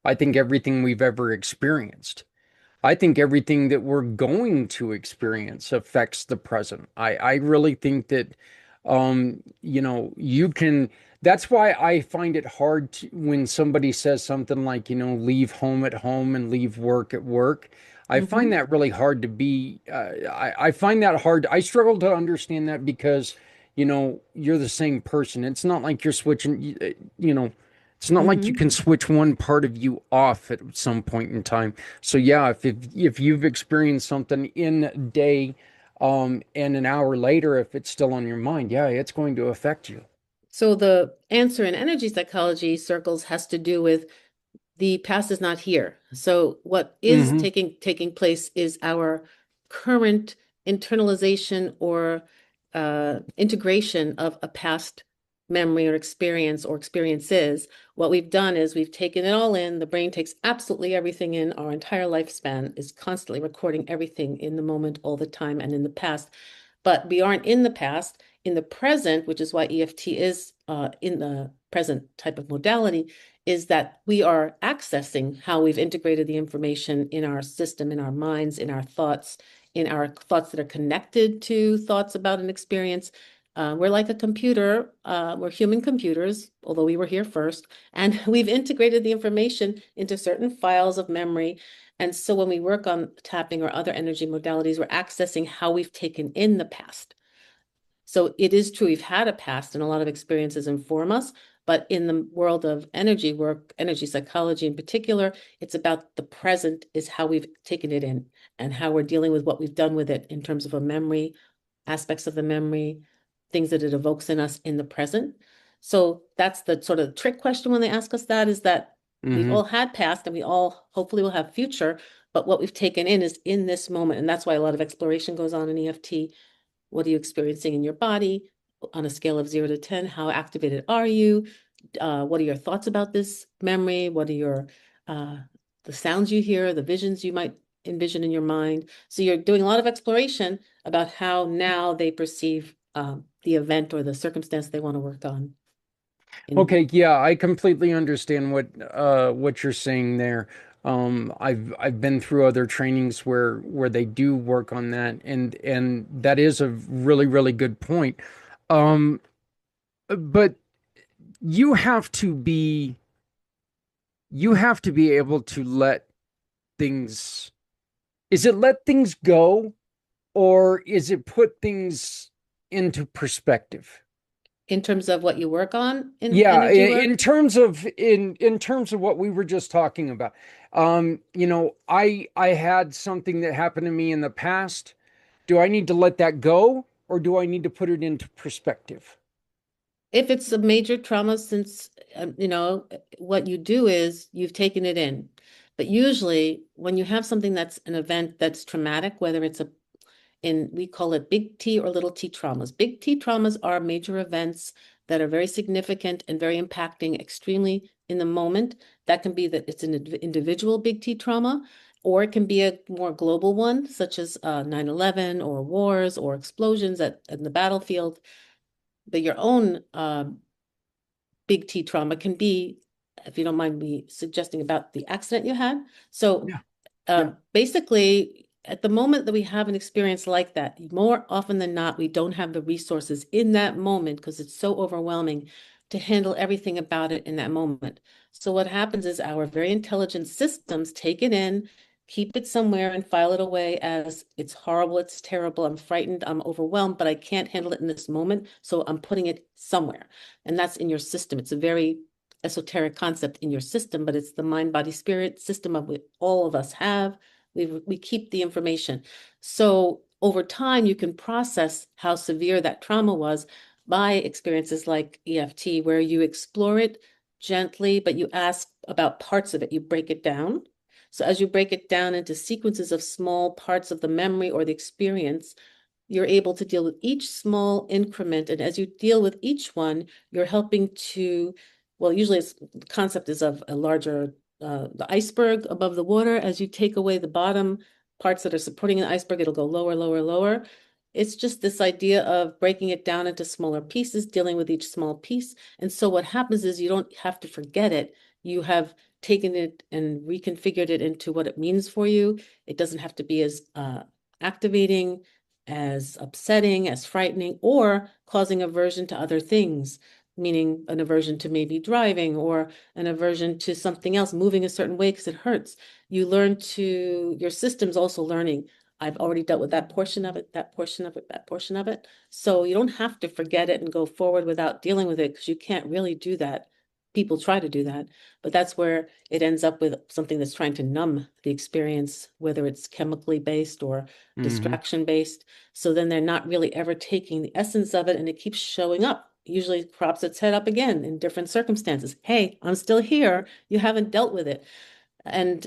I think everything we've ever experienced, I think everything that we're going to experience affects the present. I really think that, you can, that's why I find it hard when somebody says something like, leave home at home and leave work at work. I find that really hard to be, I find that hard. I struggle to understand that because, you're the same person. It's not like you're switching, it's not like you can switch one part of you off at some point in time. So yeah, if you've experienced something in a day, and an hour later, if it's still on your mind, yeah, it's going to affect you. So the answer in energy psychology circles has to do with the past is not here. So what is taking place is our current internalization or integration of a past memory or experience or experiences. What we've done is we've taken it all in. The brain takes absolutely everything in. Our entire lifespan is constantly recording everything in the moment all the time and in the past. But we aren't in the past. In the present, which is why EFT is in the present type of modality, is that we are accessing how we've integrated the information in our system, in our minds, in our thoughts that are connected to thoughts about an experience. We're like a computer. We're human computers, although we were here first, and we've integrated the information into certain files of memory. And so when we work on tapping or other energy modalities, we're accessing how we've taken in the past. So it is true, we've had a past and a lot of experiences inform us, but in the world of energy work, energy psychology in particular, it's about the present is how we've taken it in and how we're dealing with what we've done with it in terms of a memory, aspects of the memory, things that it evokes in us in the present. So that's the sort of trick question when they ask us that, is that we've all had past and we all hopefully will have future, but what we've taken in is in this moment. And that's why a lot of exploration goes on in EFT. What are you experiencing in your body on a scale of 0 to 10? How activated are you? What are your thoughts about this memory? What are the sounds you hear, the visions you might envision in your mind? So you're doing a lot of exploration about how now they perceive the event or the circumstance they want to work on. Okay, yeah, I completely understand what you're saying there. I've been through other trainings where they do work on that, and that is a really, really good point. Um, but you have to be you have to be able to let things, is it let things go, or is it put things into perspective? In terms of what you work on in Yeah, energy work? in terms of in terms of what we were just talking about. I had something that happened to me in the past. Do I need to let that go, or do I need to put it into perspective? If it's a major trauma, since, what you do is you've taken it in. But usually when you have something that's an event that's traumatic, whether it's we call it big T or little t traumas. Big T traumas are major events that are very significant and very impacting extremely in the moment. That can be that it's an individual big T trauma, or it can be a more global one, such as 9/11 or wars or explosions in the battlefield. But your own big T trauma can be, if you don't mind me suggesting, about the accident you had. So Yeah. Yeah. basically, at the moment that we have an experience like that, more often than not, we don't have the resources in that moment because it's so overwhelming to handle everything about it in that moment. So what happens is our very intelligent systems take it in, keep it somewhere and file it away as it's horrible, it's terrible, I'm frightened, I'm overwhelmed, but I can't handle it in this moment. So I'm putting it somewhere. And that's in your system. It's a very esoteric concept in your system, but it's the mind, body, spirit system of what all of us have. We keep the information. So over time, you can process how severe that trauma was by experiences like EFT, where you explore it gently, but you ask about parts of it. You break it down. So as you break it down into sequences of small parts of the memory or the experience, you're able to deal with each small increment. And as you deal with each one, you're helping to, well, usually the concept is of a larger, the iceberg above the water. As you take away the bottom parts that are supporting the iceberg, it'll go lower, lower, lower. It's just this idea of breaking it down into smaller pieces, dealing with each small piece. And so what happens is you don't have to forget it. You have taken it and reconfigured it into what it means for you. It doesn't have to be as activating, as upsetting, as frightening, or causing aversion to other things, meaning an aversion to maybe driving or an aversion to something else, moving a certain way because it hurts. You learn to, your system's also learning, I've already dealt with that portion of it, that portion of it, that portion of it. So you don't have to forget it and go forward without dealing with it, because you can't really do that. People try to do that, but that's where it ends up with something that's trying to numb the experience, whether it's chemically based or distraction based. So then they're not really ever taking the essence of it, and it keeps showing up. Usually crops its head up again in different circumstances. Hey, I'm still here. You haven't dealt with it. And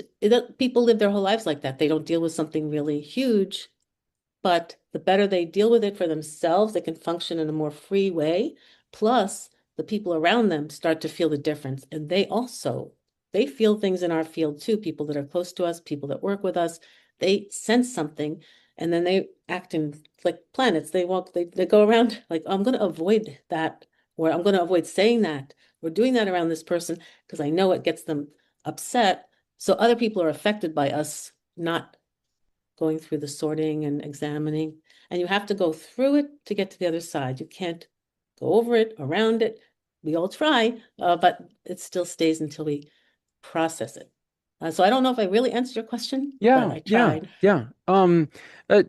people live their whole lives like that. They don't deal with something really huge, but the better they deal with it for themselves, they can function in a more free way. Plus, the people around them start to feel the difference. And they feel things in our field too. People that are close to us, people that work with us, they sense something, and then they act in like planets. They go around like, I'm going to avoid that, or I'm going to avoid saying that, or doing that around this person because I know it gets them upset. So other people are affected by us not going through the sorting and examining. And you have to go through it to get to the other side. You can't go over it, around it. We all try, but it still stays until we process it. So I don't know if I really answered your question, but Yeah, I yeah, tried. yeah.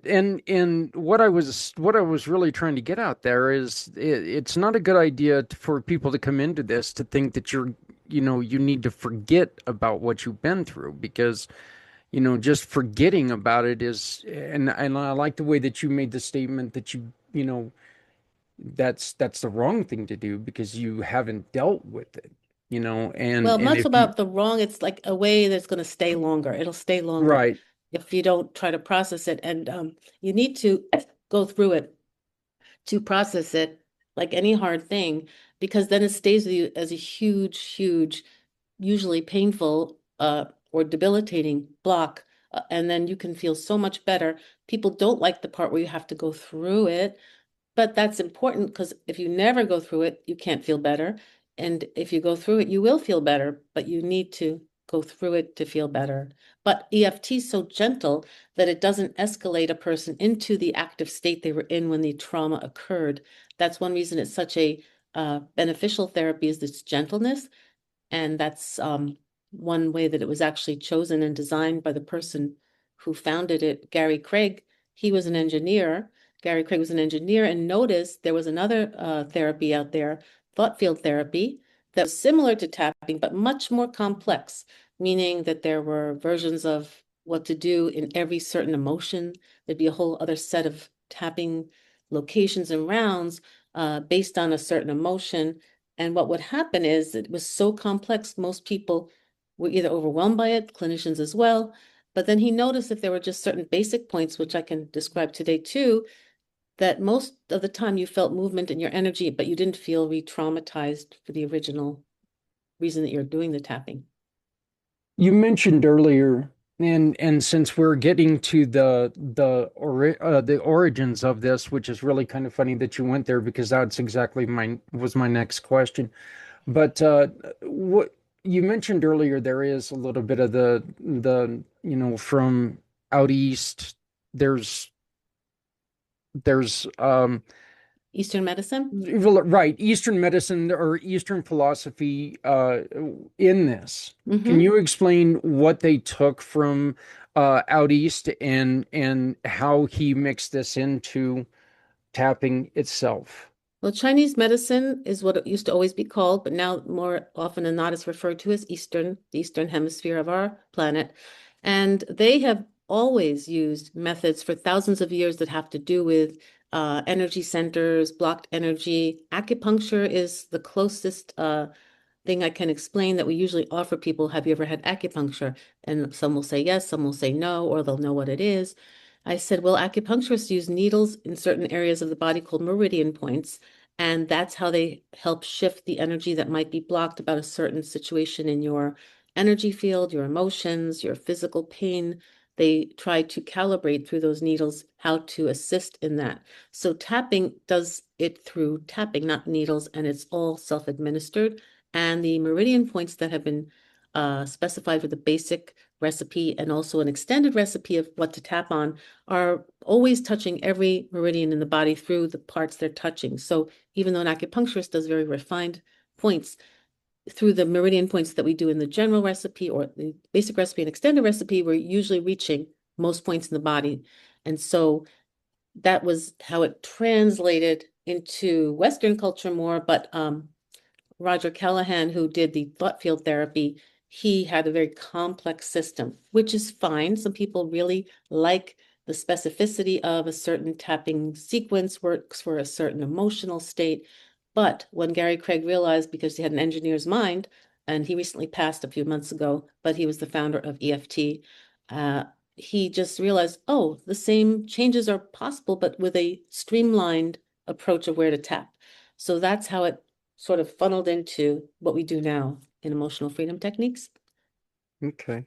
And what I was really trying to get out there is it's not a good idea for people to come into this to think that you need to forget about what you've been through, because just forgetting about it is, and I like the way that you made the statement that that's the wrong thing to do because you haven't dealt with it, Well, and much if you, about the wrong, it's like a way that's going to stay longer. It'll stay longer right, if you don't try to process it. And you need to go through it to process it, like any hard thing, because then it stays with you as a huge, huge, usually painful or debilitating block. And then you can feel so much better. People don't like the part where you have to go through it, but that's important, because if you never go through it, you can't feel better. And if you go through it, you will feel better, but you need to go through it to feel better. But EFT is so gentle that it doesn't escalate a person into the active state they were in when the trauma occurred. That's one reason it's such a beneficial therapy, is its gentleness. And that's one way that it was actually chosen and designed by the person who founded it, Gary Craig. He was an engineer. Gary Craig was an engineer and noticed there was another therapy out there, thought field therapy, that was similar to tapping, but much more complex, meaning that there were versions of what to do in every certain emotion. There'd be a whole other set of tapping locations and rounds based on a certain emotion. And what would happen is it was so complex, most people were either overwhelmed by it, clinicians as well. But then he noticed that there were just certain basic points, which I can describe today too, that most of the time you felt movement in your energy, but you didn't feel re-traumatized for the original reason that you're doing the tapping. You mentioned earlier, and since we're getting to the origins of this, which is really kind of funny that you went there, because that's exactly my next question. But what you mentioned earlier, there is a little bit of the from out east. There's Eastern medicine? right, Eastern medicine or Eastern philosophy in this. Mm-hmm. Can you explain what they took from out east and how he mixed this into tapping itself? Well, Chinese medicine is what it used to always be called, but now more often than not is referred to as Eastern, the Eastern hemisphere of our planet. And they have always used methods for thousands of years that have to do with energy centers, blocked energy. Acupuncture is the closest thing I can explain that we usually offer people. Have you ever had acupuncture? And some will say yes, some will say no, or they'll know what it is. I said, well, acupuncturists use needles in certain areas of the body called meridian points, and that's how they help shift the energy that might be blocked about a certain situation in your energy field, your emotions, your physical pain. They try to calibrate through those needles how to assist in that. So tapping does it through tapping, not needles, and it's all self-administered. And the meridian points that have been specified for the basic recipe and also an extended recipe of what to tap on are always touching every meridian in the body through the parts they're touching. So even though an acupuncturist does very refined points, through the meridian points that we do in the general recipe or the basic recipe and extended recipe, we're usually reaching most points in the body. And so that was how it translated into Western culture more, but Roger Callahan, who did the thought field therapy, he had a very complex system, which is fine. Some people really like the specificity of a certain tapping sequence, works for a certain emotional state. But when Gary Craig realized, because he had an engineer's mind, and he recently passed a few months ago, but he was the founder of EFT, he just realized, oh, the same changes are possible, but with a streamlined approach of where to tap. So that's how it sort of funneled into what we do now in emotional freedom techniques. Okay.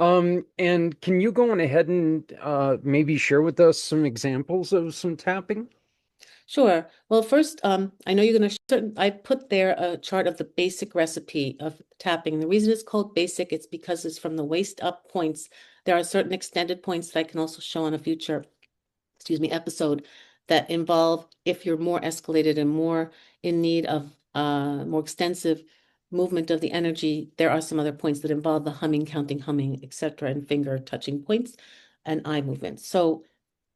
And can you go on ahead and maybe share with us some examples of some tapping? Sure. Well, first, I know you're going to, I put there a chart of the basic recipe of tapping. The reason it's called basic, it's because it's from the waist up points. There are certain extended points that I can also show on a future, episode that involve, if you're more escalated and more in need of more extensive movement of the energy, there are some other points that involve the humming, counting, humming, etc., and finger touching points and eye movements. So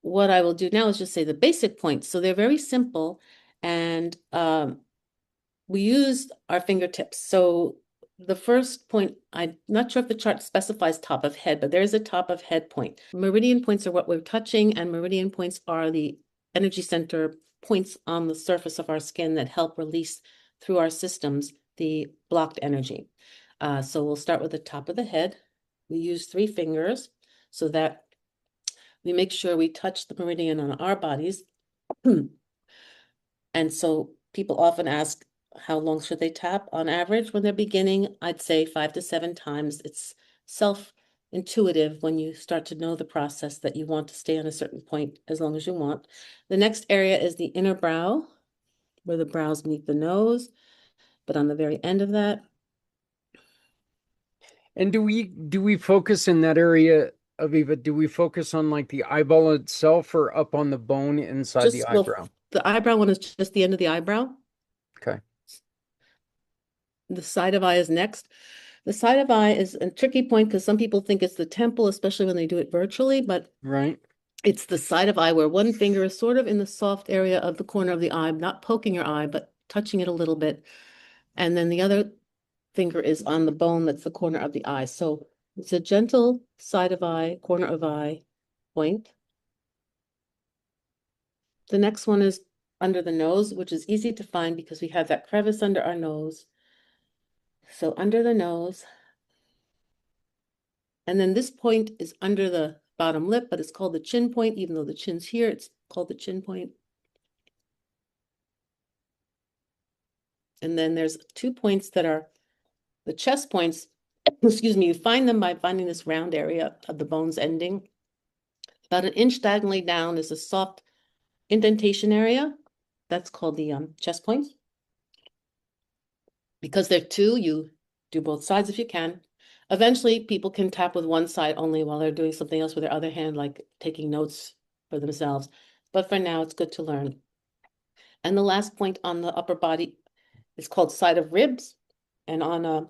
what I will do now is just say the basic points. So they're very simple, and we use our fingertips. So the first point, I'm not sure if the chart specifies top of head, but there is a top of head point. Meridian points are what we're touching, and meridian points are the energy center points on the surface of our skin that help release through our systems the blocked energy. So we'll start with the top of the head. We use 3 fingers so that we make sure we touch the meridian on our bodies. And so people often ask, how long should they tap? On average, when they're beginning, I'd say 5 to 7 times. It's self-intuitive when you start to know the process that you want to stay on a certain point as long as you want. The next area is the inner brow, where the brows meet the nose. But on the very end of that, And do we focus in that area, Aviva? Do we focus on like the eyeball itself or up on the bone inside the just, well, eyebrow? the eyebrow one is just the end of the eyebrow. Okay. The side of eye is next. The side of eye is a tricky point because some people think it's the temple, especially when they do it virtually, but Right. it's the side of eye where one finger is sort of in the soft area of the corner of the eye, not poking your eye, but touching it a little bit. And then the other finger is on the bone that's the corner of the eye. So it's a gentle side of eye, corner of eye point. The next one is under the nose, which is easy to find because we have that crevice under our nose. So under the nose. And then this point is under the bottom lip, but it's called the chin point, even though the chin's here, it's called the chin point. And then there's 2 points that are the chest points. Excuse me, you find them by finding this round area of the bones ending. About 1 inch diagonally down is a soft indentation area. That's called the chest points. Because they're 2, you do both sides if you can. Eventually, people can tap with one side only while they're doing something else with their other hand, like taking notes for themselves. But for now, it's good to learn. And the last point on the upper body is called side of ribs. And on a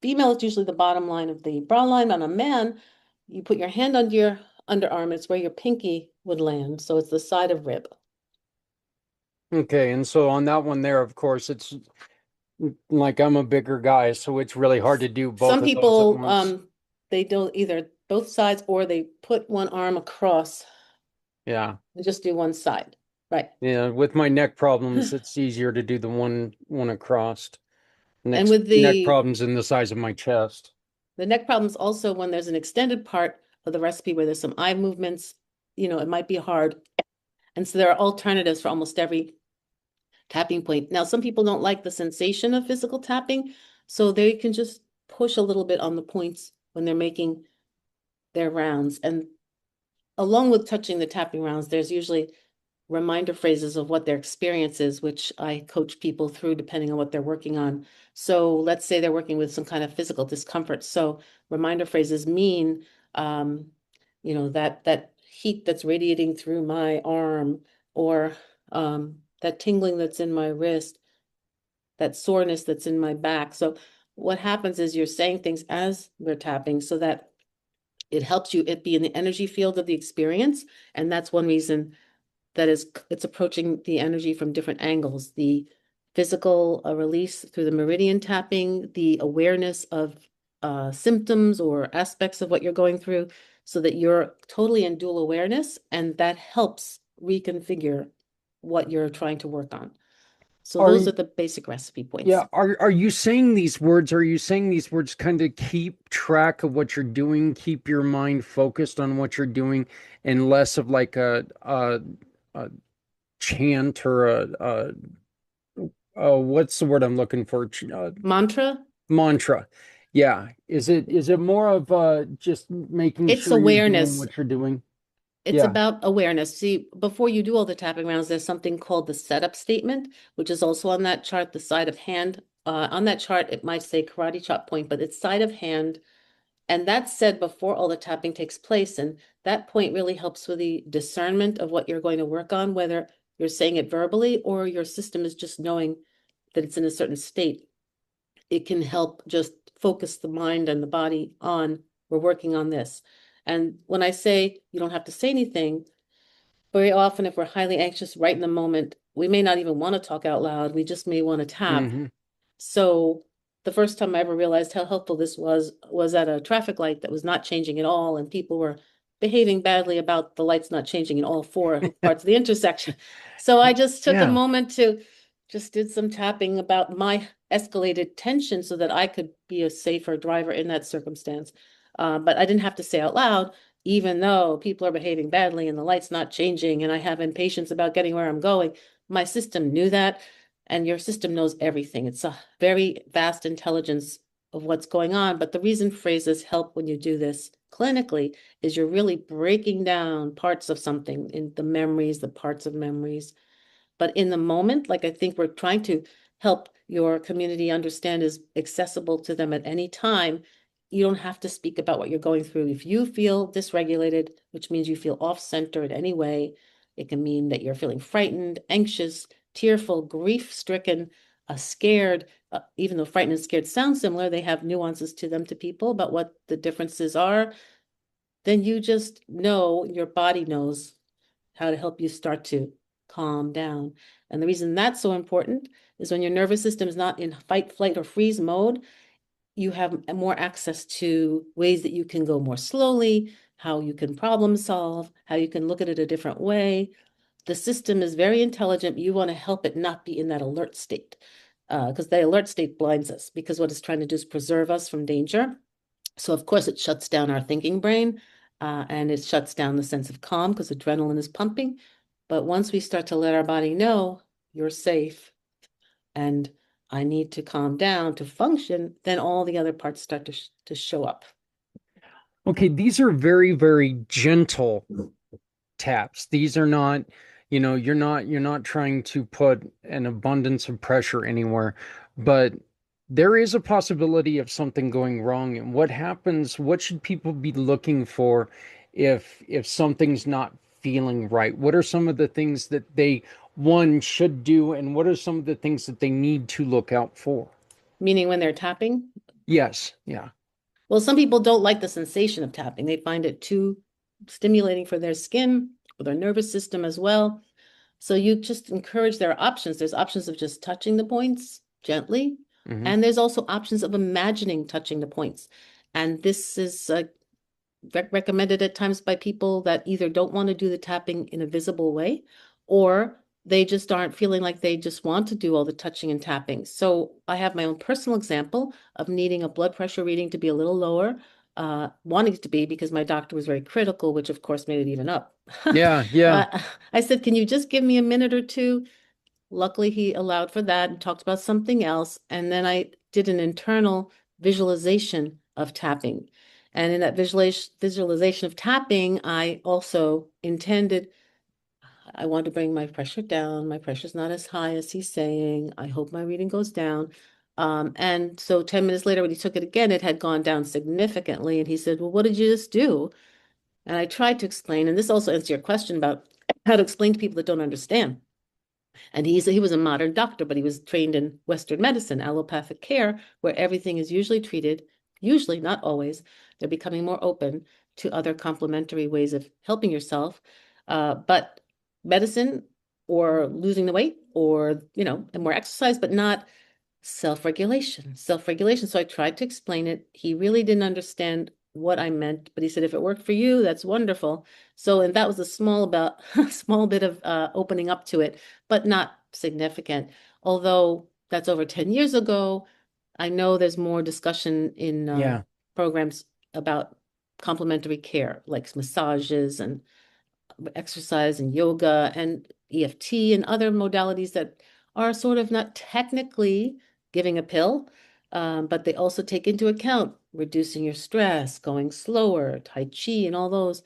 female, it's usually the bottom line of the bra line. On a man, you put your hand under your underarm. It's where your pinky would land. So it's the side of rib. Okay. And so on that one there, of course, it's like I'm a bigger guy, so it's really hard to do both Some of those at people, once. they do either both sides or they put one arm across Yeah. and just do one side. Right. Yeah. With my neck problems, it's easier to do the one across. And with Neck the problems in the size of my chest. neck problems also when there's an extended part of the recipe where there's some eye movements, it might be hard. And so there are alternatives for almost every tapping point. Now, some people don't like the sensation of physical tapping, so they can just push a little bit on the points when they're making their rounds. And along with touching the tapping rounds, there's usually reminder phrases of what their experience is, which I coach people through depending on what they're working on. So let's say they're working with some kind of physical discomfort. So reminder phrases mean, that heat that's radiating through my arm, or that tingling that's in my wrist, that soreness that's in my back. So what happens is you're saying things as we're tapping so that it helps you be in the energy field of the experience. And that's one reason that it's approaching the energy from different angles. The physical release through the meridian tapping, the awareness of symptoms or aspects of what you're going through, so that you're totally in dual awareness, and that helps reconfigure what you're trying to work on. So those are the basic recipe points. Yeah. Are you saying these words? Are you saying these words kind of keep track of what you're doing, keep your mind focused on what you're doing, and less of like a chant or what's the word I'm looking for? Mantra? Mantra. Yeah. Is it more of just making It's sure you're doing awareness. what you're doing? It's Yeah. about awareness. See, before you do all the tapping rounds, there's something called the setup statement, which is also on that chart, the side of hand. On that chart, it might say karate chop point, but it's side of hand. And that's said before all the tapping takes place. And that point really helps with the discernment of what you're going to work on, whether you're saying it verbally or your system is just knowing that it's in a certain state. It can help just focus the mind and the body on, we're working on this. And when I say you don't have to say anything, very often if we're highly anxious right in the moment, we may not even want to talk out loud. We just may want to tap. Mm-hmm. So the first time I ever realized how helpful this was at a traffic light that was not changing at all, and people were behaving badly about the lights not changing in all 4 parts of the intersection. So I just took a moment to just did some tapping about my escalated tension so that I could be a safer driver in that circumstance. But I didn't have to say out loud, even though people are behaving badly and the light's not changing and I have impatience about getting where I'm going. My system knew that, and your system knows everything. It's a very vast intelligence of what's going on. But the reason phrases help when you do this clinically is you're really breaking down parts of something in the memories, the parts of memories. But in the moment, like I think we're trying to help your community understand is accessible to them at any time. You don't have to speak about what you're going through. If you feel dysregulated, which means you feel off center in any way, it can mean that you're feeling frightened, anxious, tearful, grief-stricken, scared. Even though frightened and scared sound similar, they have nuances to them to people about what the differences are. Then you just know, your body knows how to help you start to calm down. And the reason that's so important is when your nervous system is not in fight, flight, or freeze mode, you have more access to ways that you can go more slowly, how you can problem solve, how you can look at it a different way. The system is very intelligent. You want to help it not be in that alert state, because the alert state blinds us, because what it's trying to do is preserve us from danger. So of course it shuts down our thinking brain, and it shuts down the sense of calm because adrenaline is pumping. But once we start to let our body know you're safe and I need to calm down to function, then all the other parts start to show up. Okay, these are very, very gentle taps. These are not, you're not trying to put an abundance of pressure anywhere, but there is a possibility of something going wrong. And what should people be looking for if something's not feeling right? What are some of the things that one should do, and what are some of the things that they need to look out for? Meaning when they're tapping? Yes. Yeah. Well, some people don't like the sensation of tapping. They find it too stimulating for their skin or their nervous system as well. So you just encourage, there are options. There's options of just touching the points gently. Mhm. And there's also options of imagining touching the points. And this is recommended at times by people that either don't want to do the tapping in a visible way, or they just aren't feeling like they just want to do all the touching and tapping. So I have my own personal example of needing a blood pressure reading to be a little lower, wanting it to be because my doctor was very critical, which of course made it even up. Yeah. I said, can you just give me a minute or two? Luckily, he allowed for that and talked about something else. And then I did an internal visualization of tapping. And in that visualization of tapping, I also intended, I want to bring my pressure down. My pressure's not as high as he's saying. I hope my reading goes down. And so 10 minutes later, when he took it again, it had gone down significantly. And he said, well, what did you just do? And I tried to explain, and this also answers your question about how to explain to people that don't understand. And he was a modern doctor, but he was trained in Western medicine, allopathic care, where everything is usually treated, usually, not always. They're becoming more open to other complementary ways of helping yourself. But medicine or losing the weight or, and more exercise, but not self-regulation. So I tried to explain it. He really didn't understand what I meant, but he said, if it worked for you, that's wonderful. So, and that was a small bit of opening up to it, but not significant. Although that's over 10 years ago, I know there's more discussion in programs about complementary care, like massages and exercise and yoga and EFT and other modalities that are sort of not technically giving a pill, but they also take into account reducing your stress, going slower, Tai Chi and all those.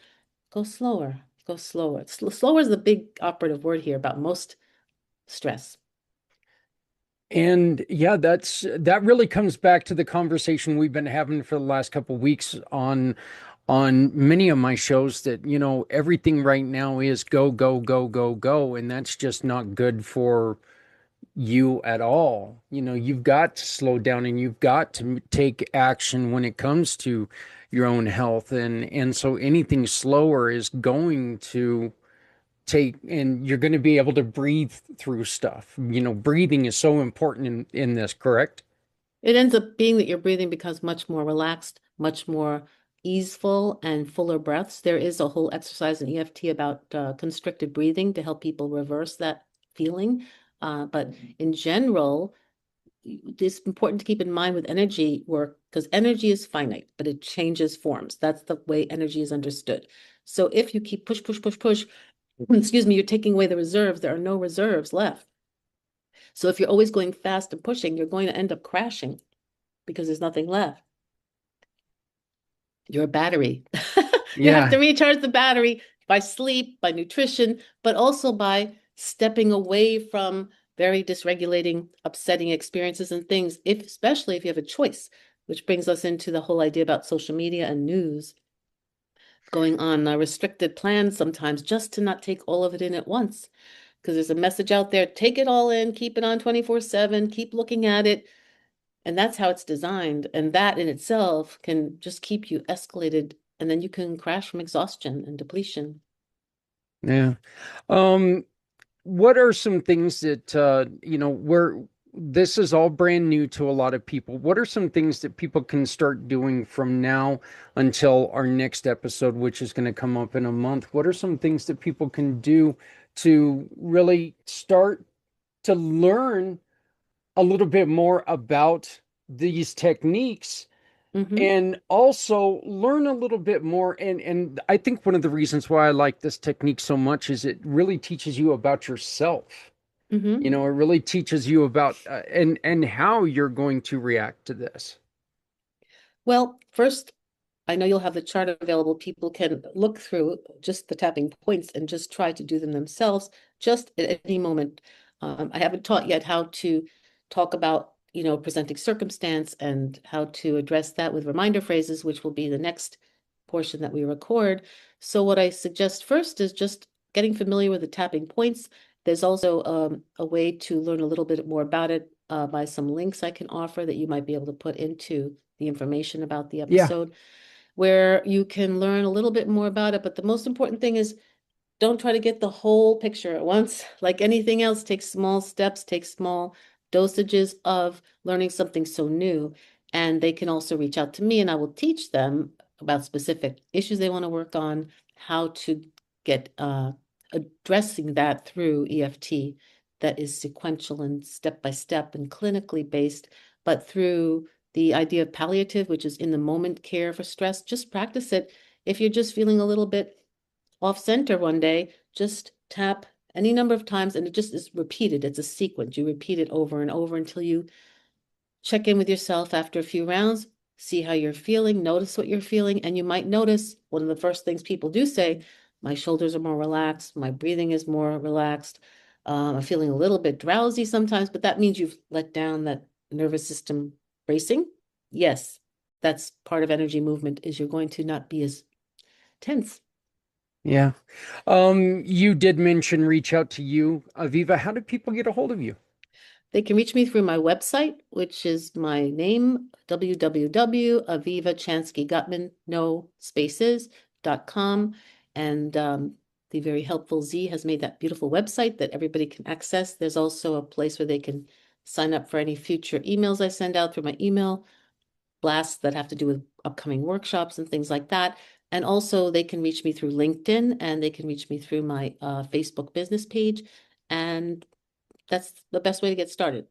Go slower, go slower. Slower is the big operative word here about most stress. And yeah, that really comes back to the conversation we've been having for the last couple of weeks on many of my shows, that everything right now is go go go go go, and that's just not good for you at all. You've got to slow down, and you've got to take action when it comes to your own health, and so anything slower is going to and you're going to be able to breathe through stuff. Breathing is so important in this, correct? It ends up being that your breathing becomes much more relaxed, much more easeful and fuller breaths. There is a whole exercise in EFT about constricted breathing to help people reverse that feeling. But in general, it's important to keep in mind with energy work, because energy is finite, but it changes forms. That's the way energy is understood. So if you keep push, excuse me, you're taking away the reserves. There are no reserves left. So if you're always going fast and pushing, you're going to end up crashing because there's nothing left. Your battery. You have to recharge the battery by sleep, by nutrition, but also by stepping away from very dysregulating, upsetting experiences and things, especially if you have a choice, which brings us into the whole idea about social media and news. Going on restricted plans sometimes just to not take all of it in at once. Because there's a message out there, take it all in, keep it on 24/7, keep looking at it. And that's how it's designed. And that in itself can just keep you escalated. And then you can crash from exhaustion and depletion. Yeah. What are some things that, where this is all brand new to a lot of people? What are some things that people can start doing from now until our next episode, which is going to come up in a month? What are some things that people can do to really start to learn a little bit more about these techniques? And also learn a little bit more. And I think one of the reasons why I like this technique so much is it really teaches you about yourself. It really teaches you about and how you're going to react to this. Well, first, I know you'll have the chart available. People can look through just the tapping points and just try to do them themselves, just at any moment. I haven't taught yet how to talk about presenting circumstance and how to address that with reminder phrases, which will be the next portion that we record. So what I suggest first is just getting familiar with the tapping points. There's also a way to learn a little bit more about it by some links I can offer that you might be able to put into the information about the episode, where you can learn a little bit more about it. But the most important thing is don't try to get the whole picture at once. Like anything else, take small steps, take small dosages of learning something so new. And they can also reach out to me and I will teach them about specific issues they want to work on, how to get addressing that through EFT that is sequential and step by step and clinically based, but through the idea of palliative, which is in the moment care for stress. Just practice it. If you're just feeling a little bit off center one day, just tap any number of times and it just is repeated. It's a sequence. You repeat it over and over until you check in with yourself after a few rounds, see how you're feeling, notice what you're feeling. And you might notice one of the first things people do say, my shoulders are more relaxed, my breathing is more relaxed. I'm feeling a little bit drowsy sometimes, but that means you've let down that nervous system bracing. Yes, that's part of energy movement, is you're going to not be as tense. Yeah. You did mention reach out to you, Aviva. How do people get a hold of you? They can reach me through my website, which is my name, www.avivachanskiguttman, no spaces.com. And the very helpful Z has made that beautiful website that everybody can access. There's also a place where they can sign up for any future emails I send out through my email blasts that have to do with upcoming workshops and things like that. And also they can reach me through LinkedIn and they can reach me through my Facebook business page. And that's the best way to get started.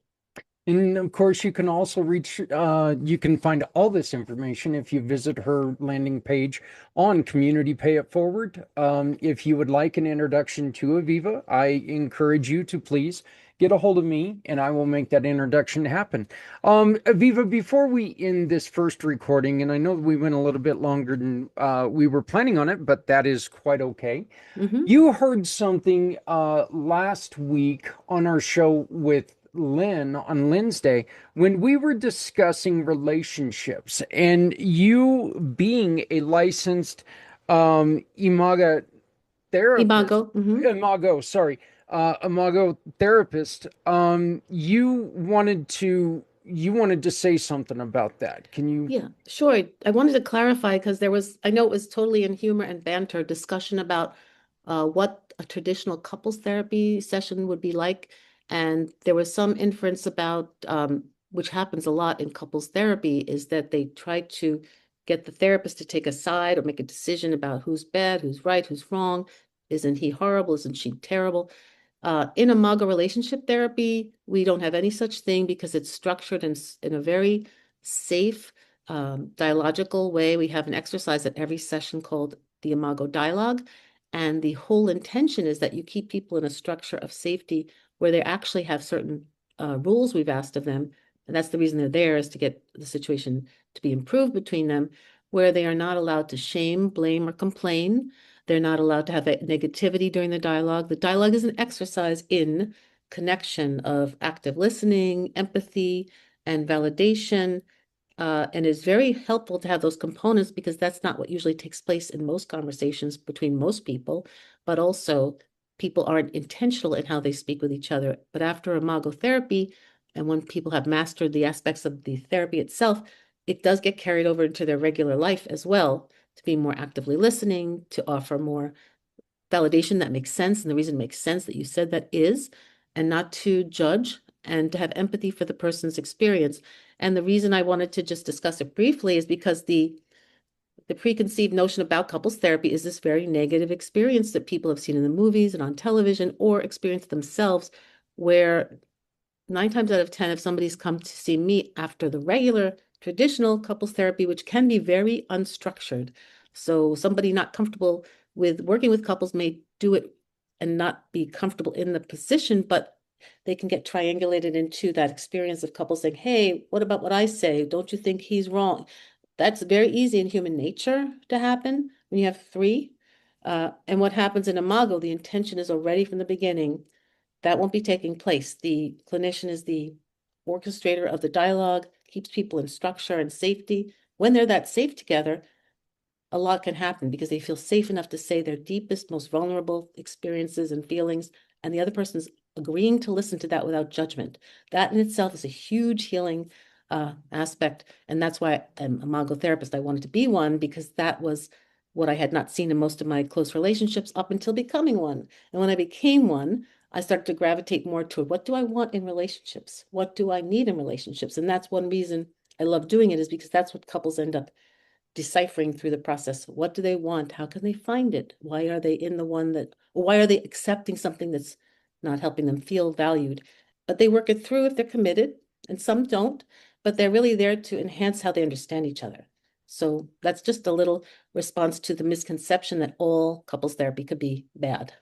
And of course, you can also you can find all this information if you visit her landing page on Community Pay It Forward. If you would like an introduction to Aviva, I encourage you to please get a hold of me and I will make that introduction happen. Aviva, before we end this first recording, and I know we went a little bit longer than we were planning on it, but that is quite okay. You heard something last week on our show with Lynn on Lynn's Day when we were discussing relationships, and you being a licensed imago therapist, imago therapist, you wanted to say something about that. Can you? Yeah, sure. I wanted to clarify because I know it was totally in humor and banter discussion about what a traditional couples therapy session would be like. And there was some inference about, which happens a lot in couples therapy, is that they try to get the therapist to take a side or make a decision about who's bad, who's right, who's wrong. Isn't he horrible? Isn't she terrible? In imago relationship therapy, we don't have any such thing because it's structured in a very safe, dialogical way. We have an exercise at every session called the Imago Dialogue. And the whole intention is that you keep people in a structure of safety where they actually have certain rules we've asked of them. And that's the reason they're there, is to get the situation to be improved between them, where they are not allowed to shame, blame, or complain. They're not allowed to have negativity during the dialogue. The dialogue is an exercise in connection of active listening, empathy, and validation. And it's very helpful to have those components because that's not what usually takes place in most conversations between most people, but also people aren't intentional in how they speak with each other. But after imago therapy, and when people have mastered the aspects of the therapy itself, it does get carried over into their regular life as well, to be more actively listening, to offer more validation that makes sense. And the reason it makes sense that you said that is, and not to judge and to have empathy for the person's experience. And the reason I wanted to just discuss it briefly is because the preconceived notion about couples therapy is this very negative experience that people have seen in the movies and on television or experienced themselves, where 9 times out of 10, if somebody's come to see me after the regular traditional couples therapy, which can be very unstructured. So somebody not comfortable with working with couples may do it and not be comfortable in the position, but they can get triangulated into that experience of couples saying, hey, what about what I say? Don't you think he's wrong? That's very easy in human nature to happen when you have three. And what happens in imago, the intention is already from the beginning. That won't be taking place. The clinician is the orchestrator of the dialogue, keeps people in structure and safety. When they're that safe together, a lot can happen because they feel safe enough to say their deepest, most vulnerable experiences and feelings, and the other person's agreeing to listen to that without judgment. That in itself is a huge healing aspect, and that's why I'm a imago therapist. I wanted to be one because that was what I had not seen in most of my close relationships up until becoming one. And when I became one, I started to gravitate more toward what do I want in relationships? What do I need in relationships? And that's one reason I love doing it, is because that's what couples end up deciphering through the process. What do they want? How can they find it? Why are they in the one that, or why are they accepting something that's not helping them feel valued? But they work it through if they're committed, and some don't, but they're really there to enhance how they understand each other. So that's just a little response to the misconception that all couples therapy could be bad.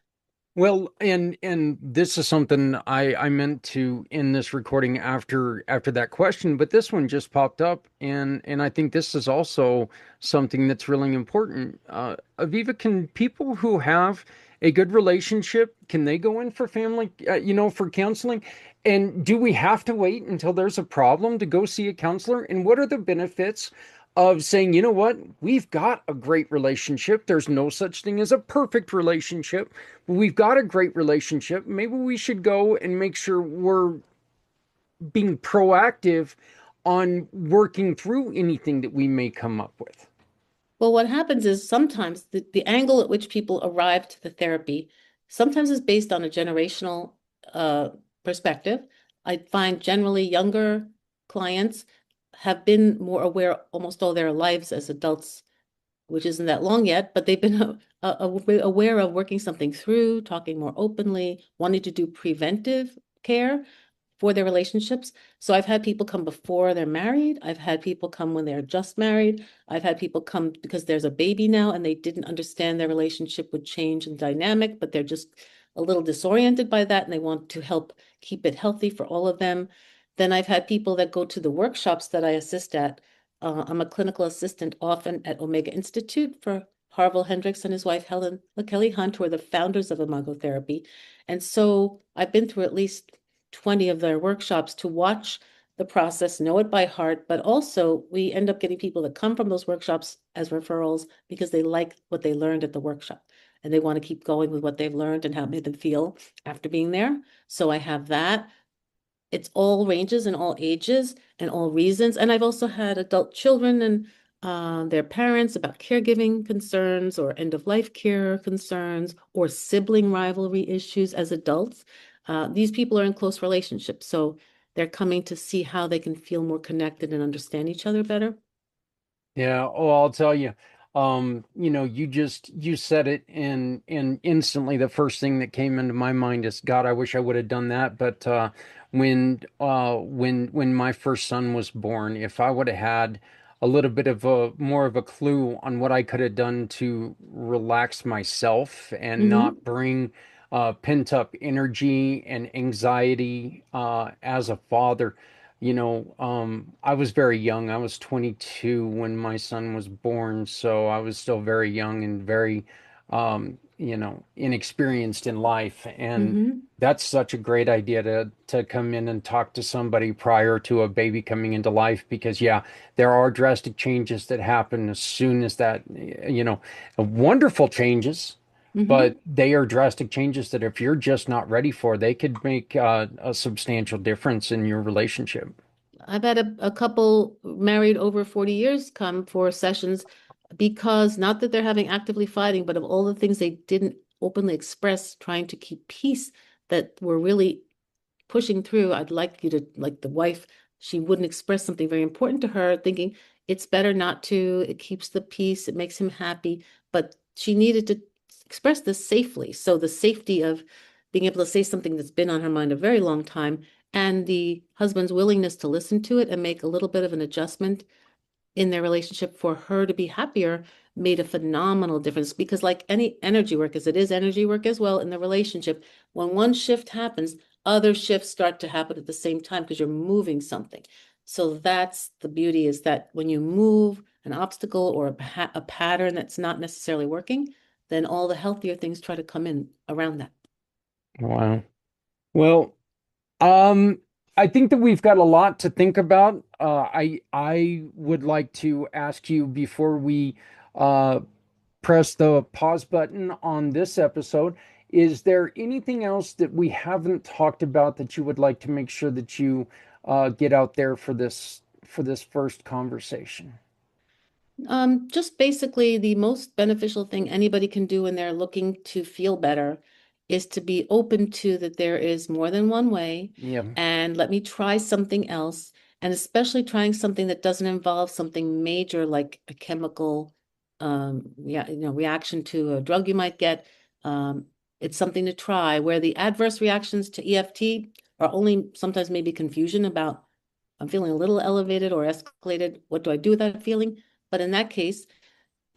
Well, and this is something I meant to end this recording after that question, but this one just popped up, and I think this is also something that's really important. Aviva, can people who have a good relationship, can they go in for family, for counseling? And do we have to wait until there's a problem to go see a counselor? And what are the benefits of saying, you know what, we've got a great relationship. There's no such thing as a perfect relationship. But we've got a great relationship. Maybe we should go and make sure we're being proactive on working through anything that we may come up with. Well, what happens is sometimes the angle at which people arrive to the therapy sometimes is based on a generational perspective. I find generally younger clients have been more aware almost all their lives as adults, which isn't that long yet, but they've been aware of working something through, talking more openly, wanting to do preventive care for their relationships. So I've had people come before they're married. I've had people come when they're just married. I've had people come because there's a baby now and they didn't understand their relationship would change and dynamic, but they're just a little disoriented by that and they want to help keep it healthy for all of them. Then I've had people that go to the workshops that I assist at. I'm a clinical assistant often at Omega Institute for Harville Hendricks and his wife, Helen LaKelly Hunt, who are the founders of imago therapy. And so I've been through at least 20 of their workshops to watch the process, know it by heart, but also we end up getting people that come from those workshops as referrals because they like what they learned at the workshop and they want to keep going with what they've learned and how it made them feel after being there. So I have that. It's all ranges and all ages and all reasons. And I've also had adult children and their parents about caregiving concerns or end-of-life care concerns or sibling rivalry issues as adults. These people are in close relationships, so they're coming to see how they can feel more connected and understand each other better. Yeah, oh, I'll tell you. You said it, and instantly the first thing that came into my mind is, God, I wish I would have done that. But when my first son was born, if I would have had a little bit of a more of a clue on what I could have done to relax myself and not bring pent up energy and anxiety as a father. I was very young. I was 22 when my son was born, so I was still very young and very inexperienced in life. And that's such a great idea to come in and talk to somebody prior to a baby coming into life, because yeah, there are drastic changes that happen as soon as that, wonderful changes, but they are drastic changes that if you're just not ready for, they could make a substantial difference in your relationship. I've had a couple married over 40 years come for sessions because not that they're having actively fighting, but of all the things they didn't openly express, trying to keep peace, that were really pushing through. I'd like you to, like the wife, she wouldn't express something very important to her, thinking it's better not to, it keeps the peace, it makes him happy, but she needed to express this safely. So the safety of being able to say something that's been on her mind a very long time, and the husband's willingness to listen to it and make a little bit of an adjustment in their relationship for her to be happier, made a phenomenal difference. Because like any energy work, as it is energy work as well in the relationship, when one shift happens, other shifts start to happen at the same time because you're moving something. So that's the beauty, is that when you move an obstacle or a pattern that's not necessarily working, then all the healthier things try to come in around that. Wow. Well, Um, I think that we've got a lot to think about. I would like to ask you, before we uh, press the pause button on this episode, is there anything else that we haven't talked about that you would like to make sure that you get out there for this first conversation? Just basically the most beneficial thing anybody can do when they're looking to feel better is to be open to that there is more than one way, Yeah. and let me try something else, and especially trying something that doesn't involve something major like a chemical reaction to a drug you might get. It's something to try, where the adverse reactions to EFT are only sometimes maybe confusion about, I'm feeling a little elevated or escalated, what do I do with that feeling? But in that case,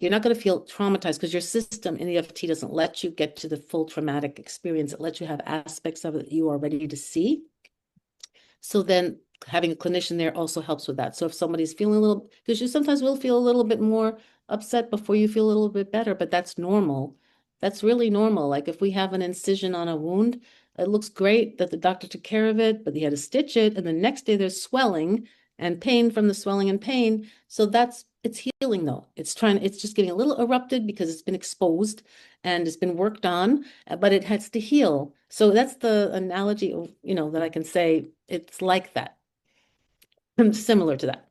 you're not going to feel traumatized because your system in EFT doesn't let you get to the full traumatic experience. It lets you have aspects of it that you are ready to see. So then having a clinician there also helps with that. So if somebody's feeling a little, because you sometimes will feel a little bit more upset before you feel a little bit better, but that's normal. That's really normal. Like if we have an incision on a wound, it looks great that the doctor took care of it, but he had to stitch it. And the next day there's swelling and pain from the swelling and pain. So it's healing though. It's just getting a little erupted because it's been exposed and it's been worked on, but it has to heal. So that's the analogy of, that I can say it's like that. Similar to that.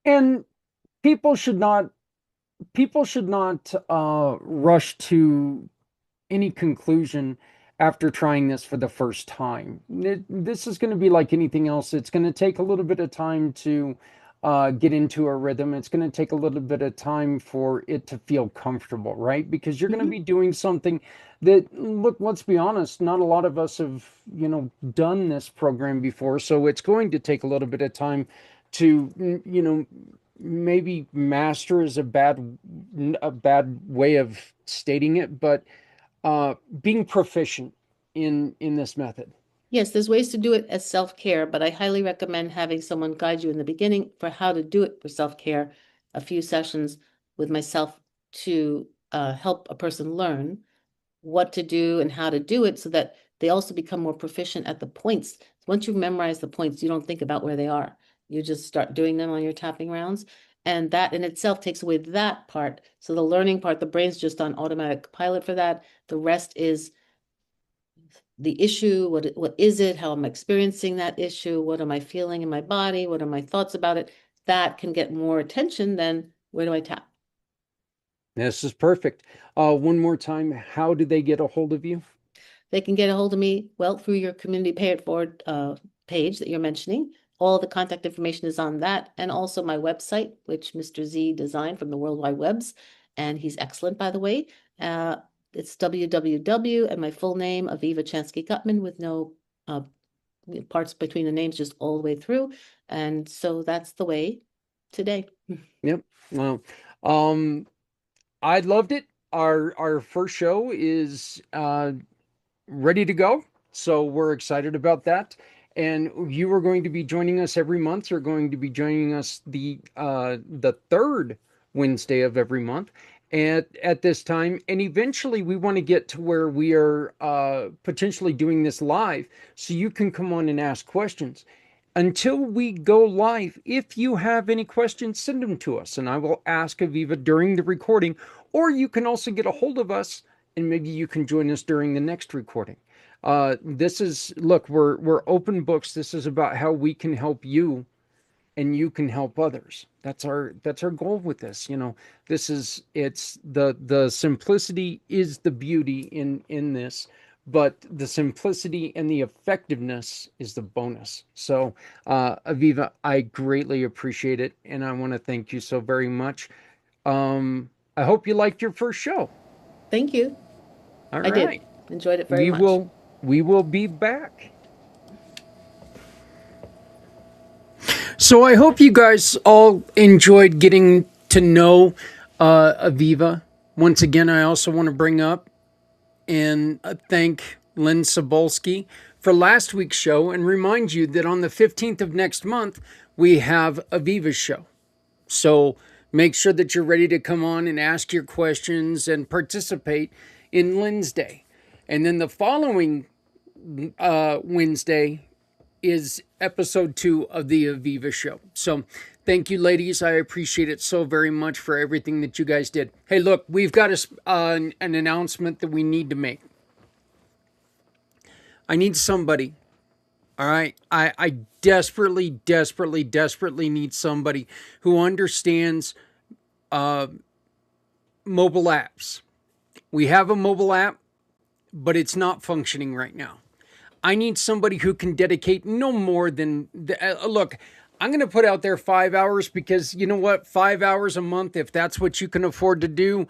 And people should not rush to any conclusion after trying this for the first time. This is going to be like anything else. It's going to take a little bit of time to get into a rhythm. It's going to take a little bit of time for it to feel comfortable, right? Because you're going to be doing something that, look, let's be honest, not a lot of us have, done this program before. So it's going to take a little bit of time to, maybe master is a bad way of stating it, but being proficient in this method. Yes, there's ways to do it as self-care, but I highly recommend having someone guide you in the beginning for how to do it for self-care, a few sessions with myself to help a person learn what to do and how to do it so that they also become more proficient at the points. Once you memorize the points, you don't think about where they are. You just start doing them on your tapping rounds. And that in itself takes away that part. So the learning part, the brain's just on automatic pilot for that. The rest is the issue. What is it? How am I experiencing that issue? What am I feeling in my body? What are my thoughts about it? That can get more attention than where do I tap? This is perfect. One more time, how do they get a hold of you? They can get a hold of me, well, through your community pay it forward page that you're mentioning. All the contact information is on that, and also my website, which Mr. Z designed from the World Wide Webs, and he's excellent, by the way. It's www, and my full name, Aviva Chansky Guttman, with no parts between the names, just all the way through. And so that's the way today. Yep. Well, I loved it. Our first show is ready to go, so we're excited about that. And you are going to be joining us every month. You're going to be joining us the third Wednesday of every month. at this time. And eventually we want to get to where we are potentially doing this live so you can come on and ask questions. Until we go live, if you have any questions, send them to us and I will ask Aviva during the recording, or you can also get a hold of us and maybe you can join us during the next recording. This is, look, we're open books. This is about how we can help you and you can help others. That's our goal with this. You know, it's the simplicity is the beauty in this, but the simplicity and the effectiveness is the bonus. So, Aviva, I greatly appreciate it, and I want to thank you so very much. I hope you liked your first show. Thank you. All I right. did. Enjoyed it very much. We will be back. So I hope you guys all enjoyed getting to know Aviva. Once again, I also want to bring up and thank Lin Sibulski for last week's show and remind you that on the 15th of next month, we have Aviva's show. So make sure that you're ready to come on and ask your questions and participate in Lynn's Day. And then the following Wednesday is episode 2 of the Aviva show. So thank you, ladies. I appreciate it so very much for everything that you guys did. Hey, look, we've got an announcement that we need to make. I need somebody. All right. I desperately need somebody who understands mobile apps. We have a mobile app, but it's not functioning right now. I need somebody who can dedicate no more than, look, I'm going to put out there 5 hours because you know what? 5 hours a month, if that's what you can afford to do,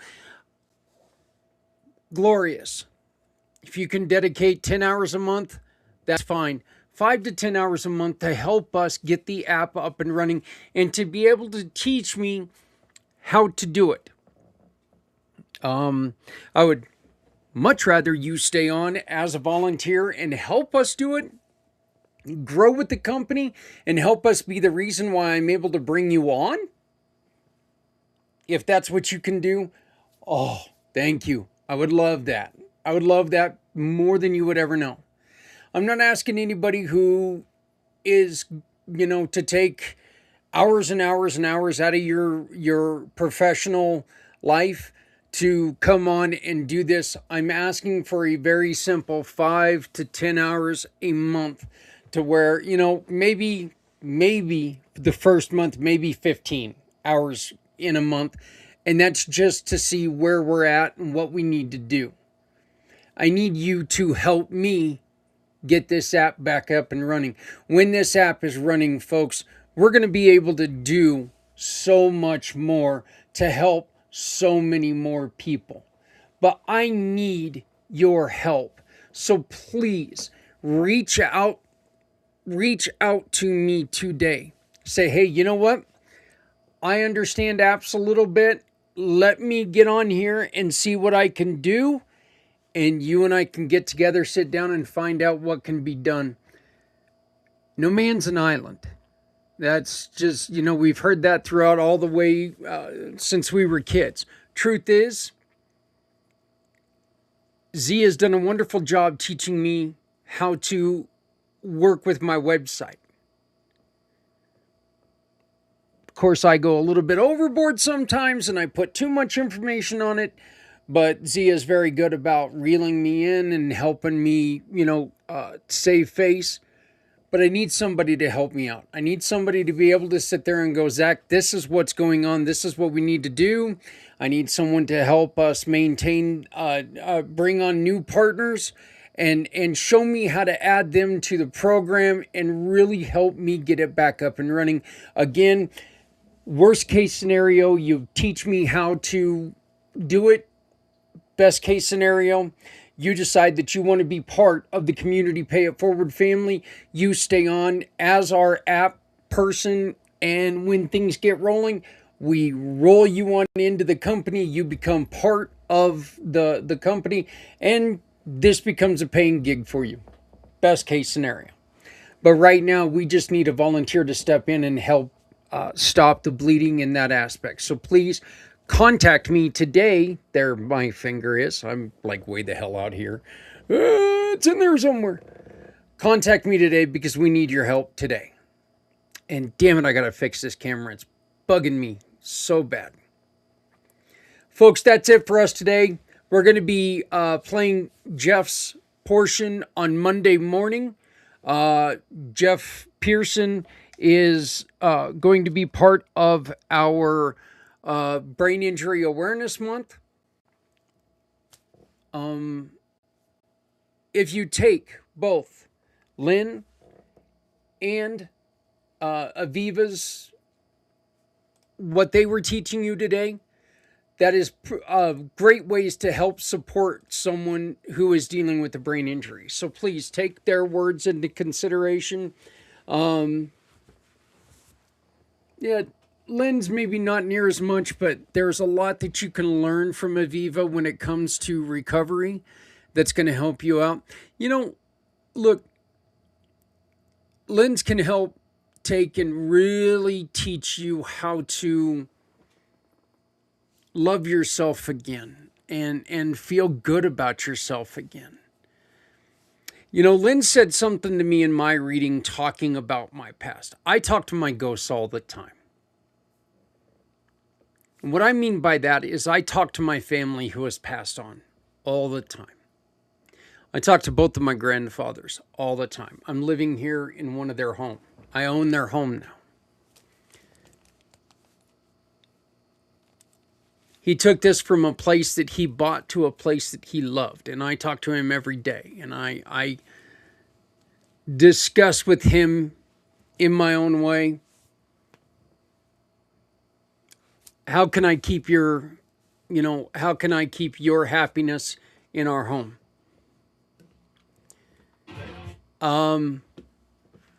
glorious. If you can dedicate 10 hours a month, that's fine. 5 to 10 hours a month to help us get the app up and running and to be able to teach me how to do it. I would much rather you stay on as a volunteer and help us do it, grow with the company, and help us be the reason why I'm able to bring you on. If that's what you can do, oh, thank you. I would love that. I would love that more than you would ever know. I'm not asking anybody who is, to take hours and hours and hours out of your professional life to come on and do this. I'm asking for a very simple 5 to 10 hours a month to where, maybe the first month, maybe 15 hours in a month. And that's just to see where we're at and what we need to do. I need you to help me get this app back up and running. When this app is running, folks, we're going to be able to do so much more to help so many more people. But I need your help. So please reach out to me today. Say, hey, you know what? I understand apps a little bit. Let me get on here and see what I can do. And you and I can get together, sit down and find out what can be done. No man's an island. That's just, we've heard that throughout all the way since we were kids. Truth is, Z has done a wonderful job teaching me how to work with my website. Of course, I go a little bit overboard sometimes and I put too much information on it, but Z is very good about reeling me in and helping me, save face. But I need somebody to help me out. I need somebody to be able to sit there and go, Zach, this is what's going on. This is what we need to do. I need someone to help us maintain, bring on new partners and show me how to add them to the program and really help me get it back up and running. Again, worst case scenario, you teach me how to do it. Best case scenario, you decide that you want to be part of the Community Pay It Forward family. You stay on as our app person. And when things get rolling, we roll you on into the company. You become part of the company. And this becomes a paying gig for you. Best case scenario. But right now, we just need a volunteer to step in and help stop the bleeding in that aspect. So please contact me today. There my finger is. I'm like way the hell out here. It's in there somewhere. Contact me today because we need your help today. And damn it, I gotta fix this camera. It's bugging me so bad. Folks, that's it for us today. We're going to be playing Jeff's portion on Monday morning. Jeff Pearson is going to be part of our Brain Injury Awareness Month. If you take both Lynn and Aviva's, what they were teaching you today, that is great ways to help support someone who is dealing with a brain injury. So please take their words into consideration. Yeah, Lynn's maybe not near as much, but there's a lot that you can learn from Aviva when it comes to recovery that's going to help you out. You know, look, Lynn's can help take and really teach you how to love yourself again and feel good about yourself again. You know, Lynn said something to me in my reading talking about my past. I talk to my ghosts all the time. And what I mean by that is I talk to my family who has passed on all the time. I talk to both of my grandfathers all the time. I'm living here in one of their homes. I own their home now. He took this from a place that he bought to a place that he loved. And I talk to him every day. And I discuss with him in my own way, how can I keep your happiness in our home?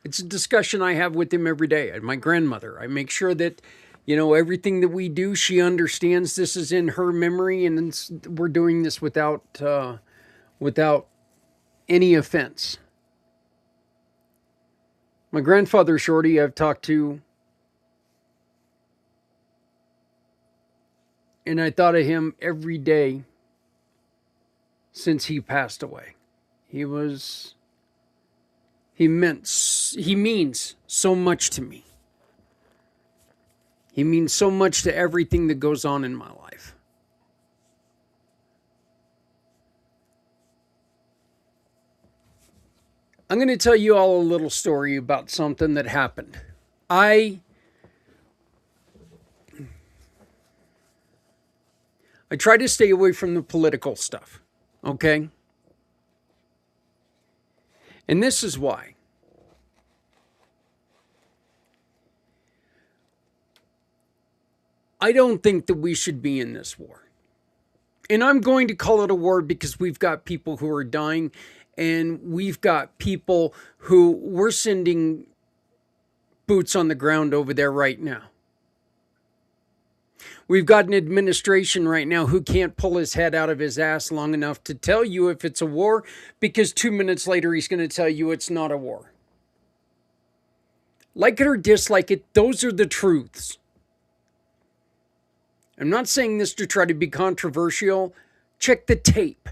It's a discussion I have with him every day. And my grandmother, I make sure that, you know, everything that we do, she understands this is in her memory, and we're doing this without any offense. My grandfather, Shorty, I've talked to, and I thought of him every day since he passed away. He means so much to me. He means so much to everything that goes on in my life. I'm going to tell you all a little story about something that happened. I try to stay away from the political stuff, okay? And this is why. I don't think that we should be in this war. And I'm going to call it a war because we've got people who are dying, and we've got people who we're sending boots on the ground over there right now. We've got an administration right now who can't pull his head out of his ass long enough to tell you if it's a war, because 2 minutes later he's going to tell you it's not a war. Like it or dislike it, those are the truths. I'm not saying this to try to be controversial. Check the tape.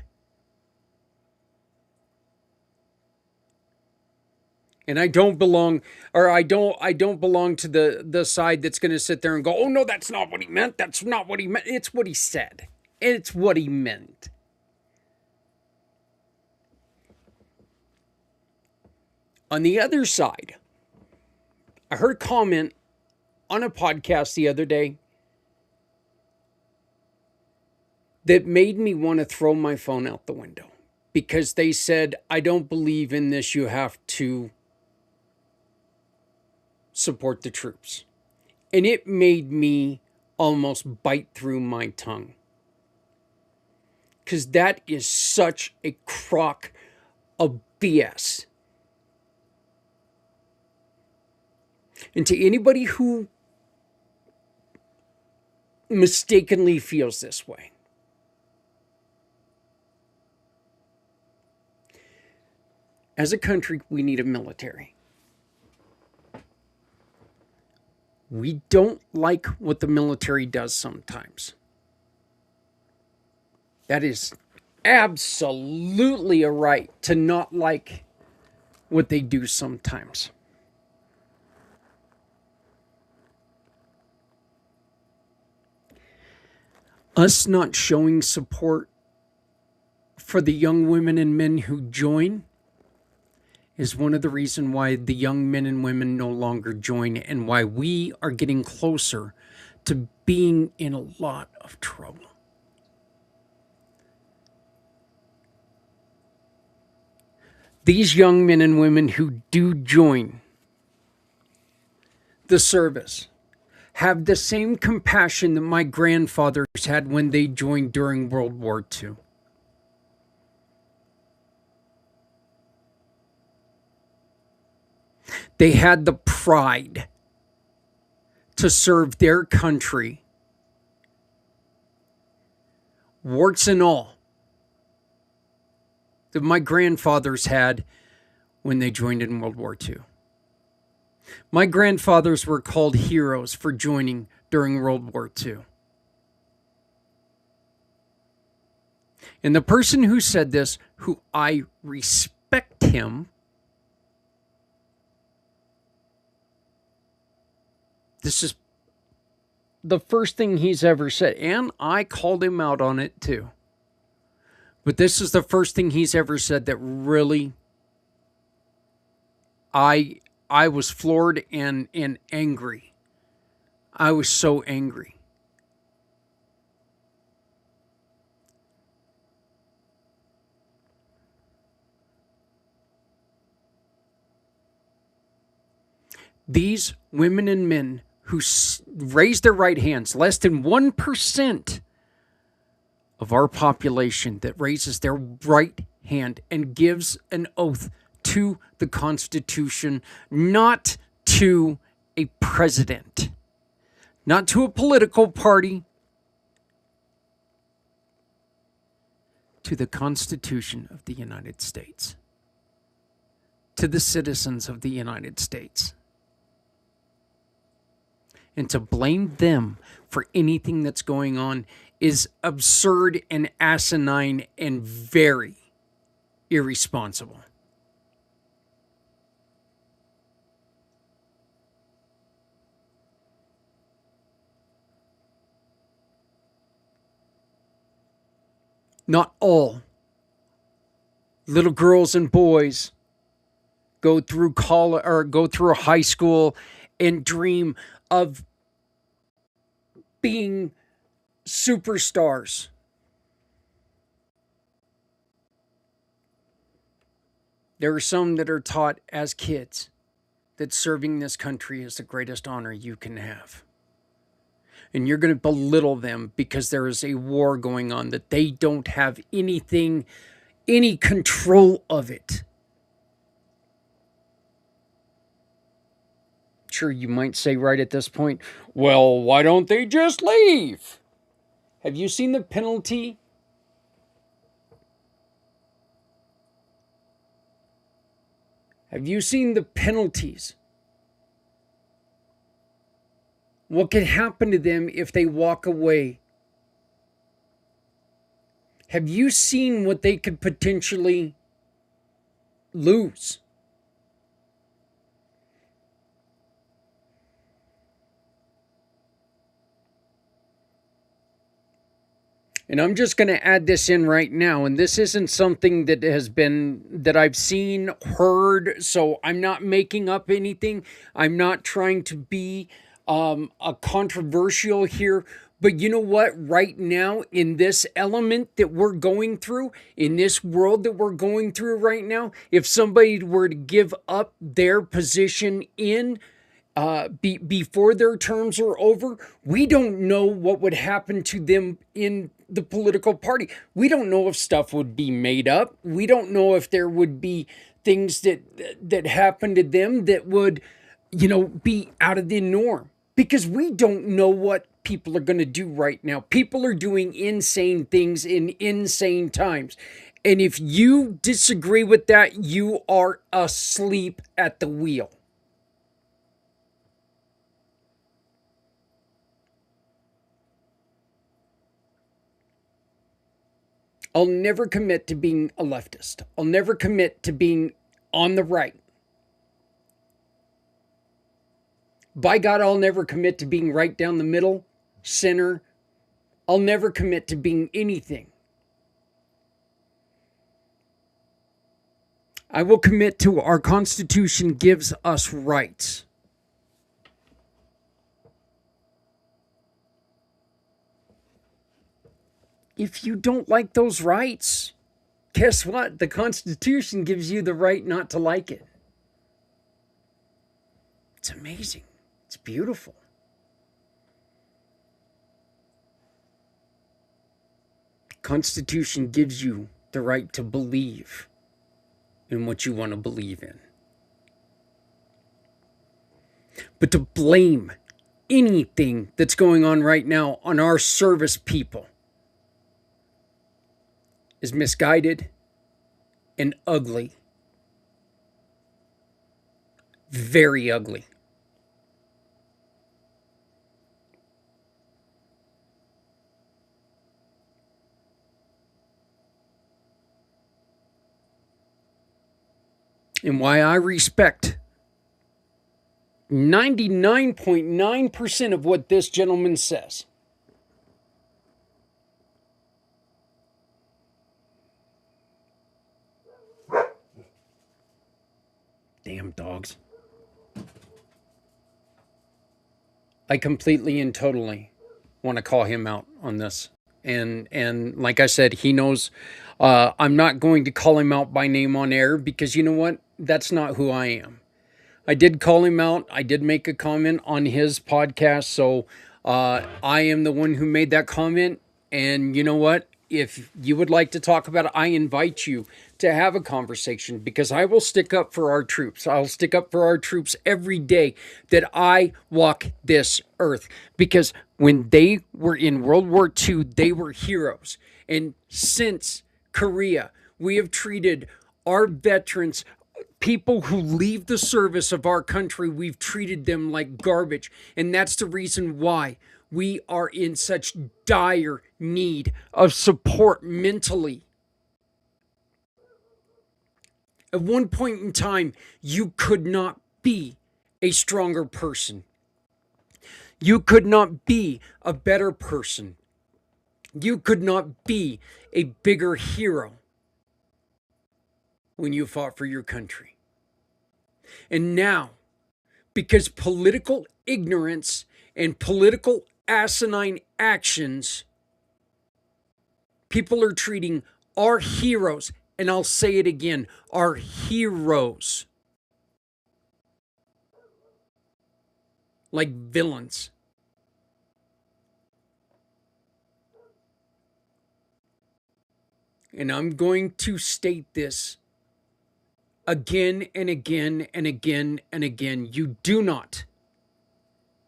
And I don't belong to the side that's going to sit there and go, oh no, that's not what he meant. That's not what he meant. It's what he said. It's what he meant. On the other side, I heard a comment on a podcast the other day that made me want to throw my phone out the window, because they said, I don't believe in this. You have to support the troops. And it made me almost bite through my tongue, because that is such a crock of BS. And to anybody who mistakenly feels this way, as a country, we need a military. We don't like what the military does sometimes. That is absolutely a right to not like what they do sometimes. Us not showing support for the young women and men who join is one of the reasons why the young men and women no longer join, and why we are getting closer to being in a lot of trouble. These young men and women who do join the service have the same compassion that my grandfathers had when they joined during World War II. They had the pride to serve their country, warts and all, that my grandfathers had when they joined in World War II. My grandfathers were called heroes for joining during World War II. And the person who said this, who I respect him, this is the first thing he's ever said, and I called him out on it too. But this is the first thing he's ever said that really I was floored and angry. I was so angry. These women and men who raise their right hands, less than 1% of our population that raises their right hand and gives an oath to the Constitution, not to a president, not to a political party, to the Constitution of the United States, to the citizens of the United States. And to blame them for anything that's going on is absurd and asinine and very irresponsible. Not all little girls and boys go through college or go through high school and dream of being superstars. There are some that are taught as kids that serving this country is the greatest honor you can have. And you're going to belittle them because there is a war going on that they don't have any control of it. Sure, you might say right at this point, well, why don't they just leave? Have you seen the penalty? Have you seen the penalties? What could happen to them if they walk away? Have you seen what they could potentially lose? And I'm just going to add this in right now. And this isn't something that I've seen, heard. So I'm not making up anything. I'm not trying to be a controversial here. But you know what? Right now, in this element that we're going through, in this world that we're going through right now, if somebody were to give up their position in before their terms are over, we don't know what would happen to them in the political party. We don't know if stuff would be made up. We don't know if there would be things that happen to them that would, be out of the norm, because we don't know what people are going to do right now. People are doing insane things in insane times. And if you disagree with that, you are asleep at the wheel. I'll never commit to being a leftist. I'll never commit to being on the right. By God, I'll never commit to being right down the middle, center. I'll never commit to being anything. I will commit to our Constitution gives us rights. If you don't like those rights, guess what? The Constitution gives you the right not to like it. It's amazing. It's beautiful. The Constitution gives you the right to believe in what you want to believe in. But to blame anything that's going on right now on our service people is misguided and ugly. Very ugly. And why I respect 99.9% of what this gentleman says. Damn dogs. I completely and totally want to call him out on this. And like I said, he knows I'm not going to call him out by name on air because you know what? That's not who I am. I did call him out. I did make a comment on his podcast. So I am the one who made that comment. And you know what? If you would like to talk about it, I invite you to have a conversation because I will stick up for our troops. I'll stick up for our troops every day that I walk this earth. Because when they were in World War II, they were heroes. And since Korea, we have treated our veterans, people who leave the service of our country, we've treated them like garbage. And that's the reason why we are in such dire need of support mentally. At one point in time, you could not be a stronger person. You could not be a better person. You could not be a bigger hero when you fought for your country. And now, because political ignorance and political asinine actions, people are treating our heroes, and I'll say it again, our heroes, like villains. And I'm going to state this again and again and again and again. You do not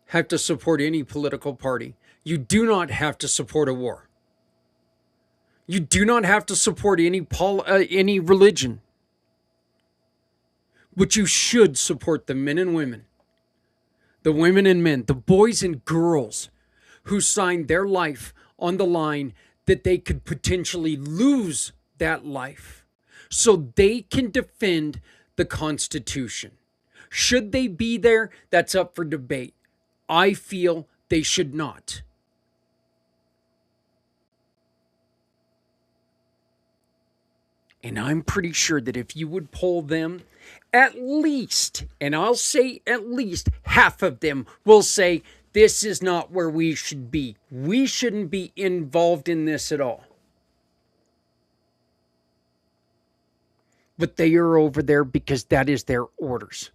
have to support any political party. You do not have to support a war. You do not have to support any religion. But you should support the men and women, the women and men, the boys and girls who signed their life on the line that they could potentially lose that life so they can defend the Constitution. Should they be there? That's up for debate. I feel they should not. And I'm pretty sure that if you would poll them, at least, and I'll say at least half of them will say, this is not where we should be. We shouldn't be involved in this at all. But they are over there because that is their orders.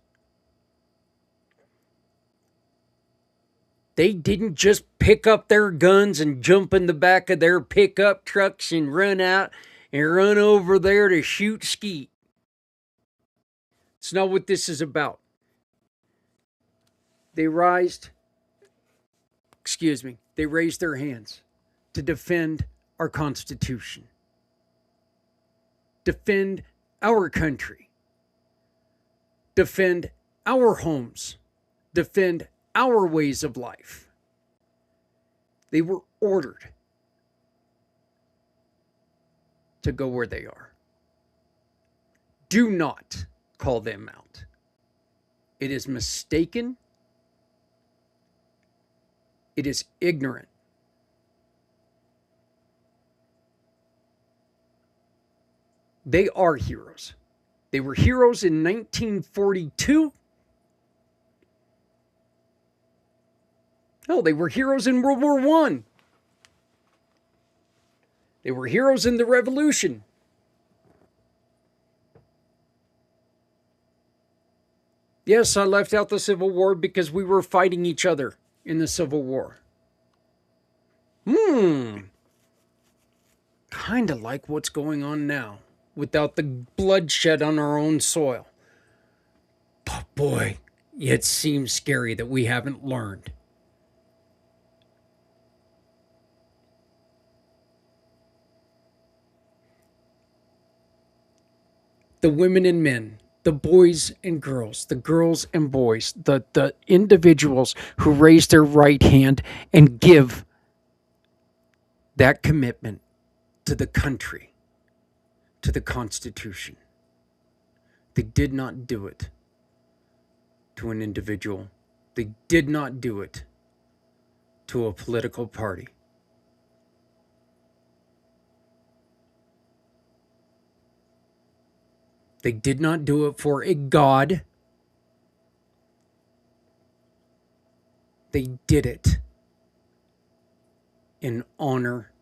They didn't just pick up their guns and jump in the back of their pickup trucks and run out and run over there to shoot skeet. It's not what this is about. They raised their hands to defend our Constitution. Defend our country. Defend our homes. Defend our ways of life. They were ordered. to go where they are. Do not call them out. It is mistaken. It is ignorant. They are heroes. They were heroes in 1942. Hell, they were heroes in World War I. They were heroes in the Revolution. Yes, I left out the Civil War because we were fighting each other in the Civil War. Kind of like what's going on now, without the bloodshed on our own soil. But boy, it seems scary that we haven't learned. The women and men, the boys and girls, the girls and boys, the individuals who raise their right hand and give that commitment to the country, to the Constitution. They did not do it to an individual. They did not do it to a political party. They did not do it for a god. They did it in honor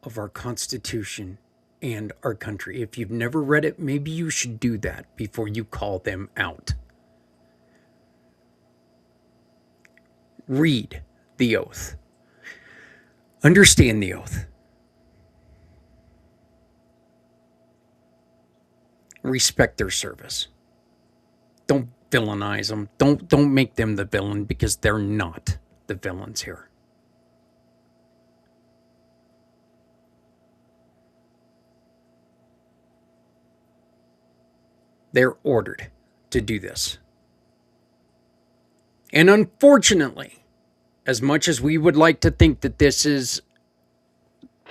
of our Constitution and our country. If you've never read it, maybe you should do that before you call them out. Read the oath. Understand the oath. Respect their service. Don't villainize them. Don't make them the villain, because they're not the villains here. They're ordered to do this. And unfortunately, as much as we would like to think that this is,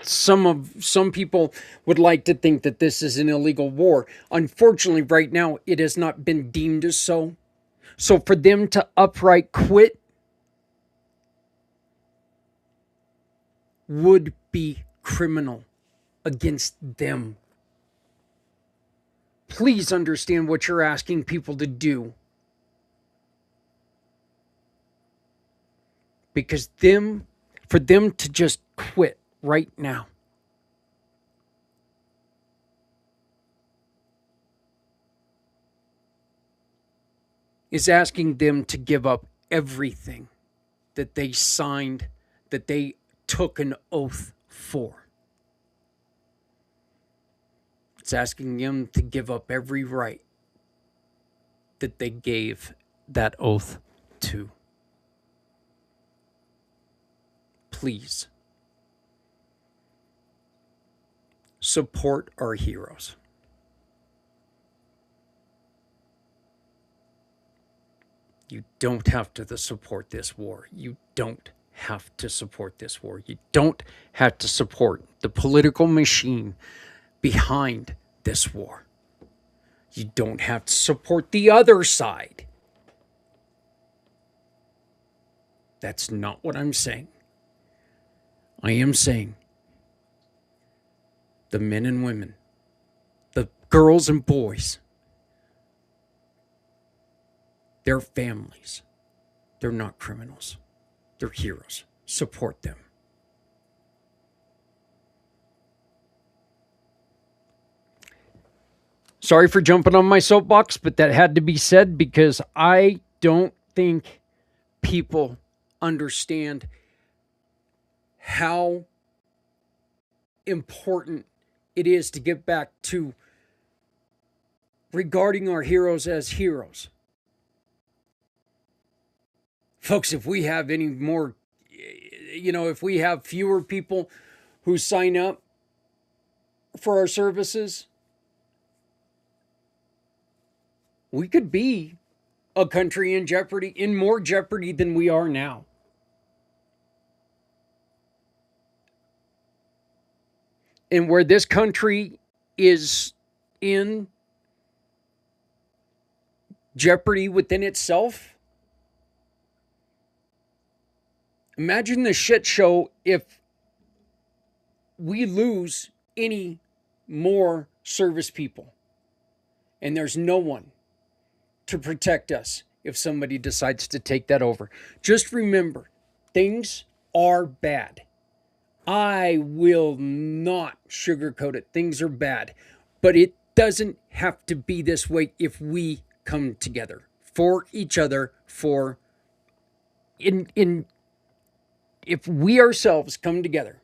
some people would like to think that this is an illegal war. Unfortunately, right now, it has not been deemed as so. So for them to outright quit would be criminal against them. Please understand what you're asking people to do. Because for them to just quit right now is asking them to give up everything that they signed, that they took an oath for. It's asking them to give up every right that they gave that oath to. Please support our heroes. You don't have to support this war. You don't have to support this war. You don't have to support the political machine behind this war. You don't have to support the other side. That's not what I'm saying. I am saying the men and women, the girls and boys, their families, they're not criminals. They're heroes. Support them. Sorry for jumping on my soapbox, but that had to be said because I don't think people understand how important it is to get back to regarding our heroes as heroes. Folks, if we have any more, if we have fewer people who sign up for our services, we could be a country in jeopardy, in more jeopardy than we are now. And where this country is in jeopardy within itself. Imagine the shit show if we lose any more service people and there's no one to protect us if somebody decides to take that over. Just remember, things are bad. I will not sugarcoat it. Things are bad, but it doesn't have to be this way if we come together for each other, if we ourselves come together.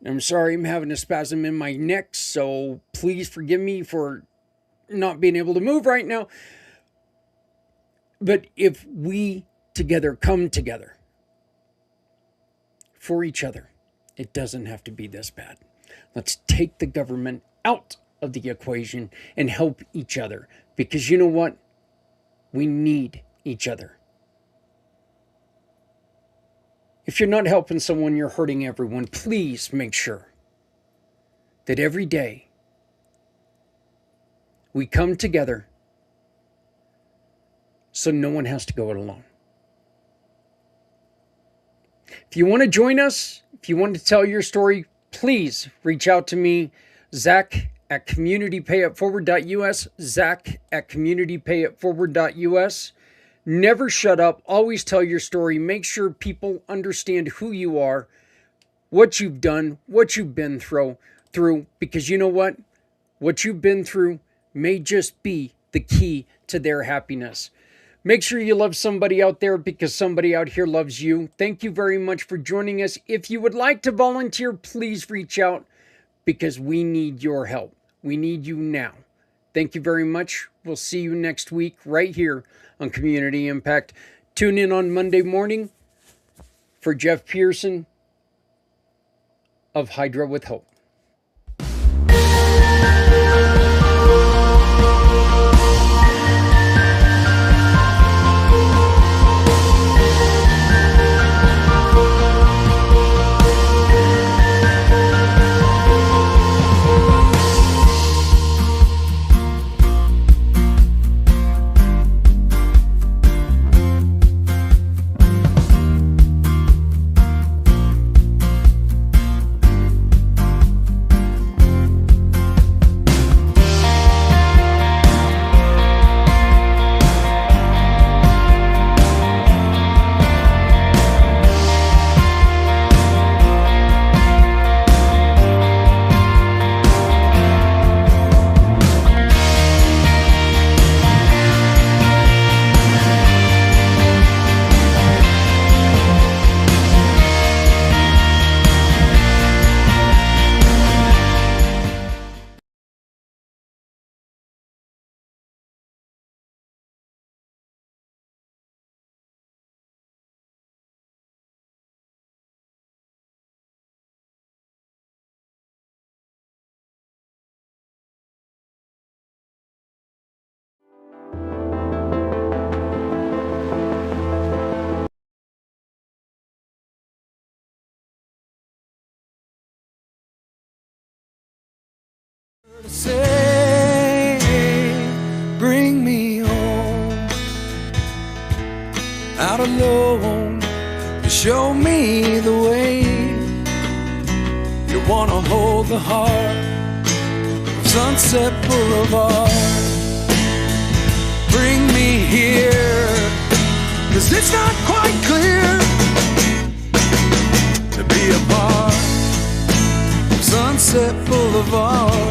I'm sorry, I'm having a spasm in my neck, so please forgive me for not being able to move right now. But if we together come together for each other, it doesn't have to be this bad. Let's take the government out of the equation and help each other. Because you know what? We need each other. If you're not helping someone, you're hurting everyone. Please make sure that every day we come together so no one has to go it alone. If you want to join us, if you want to tell your story, please reach out to me, Zach at communitypayitforward.us, Zach at communitypayitforward.us. Never shut up. Always tell your story. Make sure people understand who you are, what you've done, what you've been through, because you know what? What you've been through may just be the key to their happiness. Make sure you love somebody out there because somebody out here loves you. Thank you very much for joining us. If you would like to volunteer, please reach out because we need your help. We need you now. Thank you very much. We'll see you next week right here on Community Impact. Tune in on Monday morning for Jeff Pearson of Hydra with Hope. Say, bring me home, out alone, to show me the way. You wanna hold the heart of Sunset Boulevard. Bring me here, 'cause it's not quite clear to be a part of Sunset Boulevard.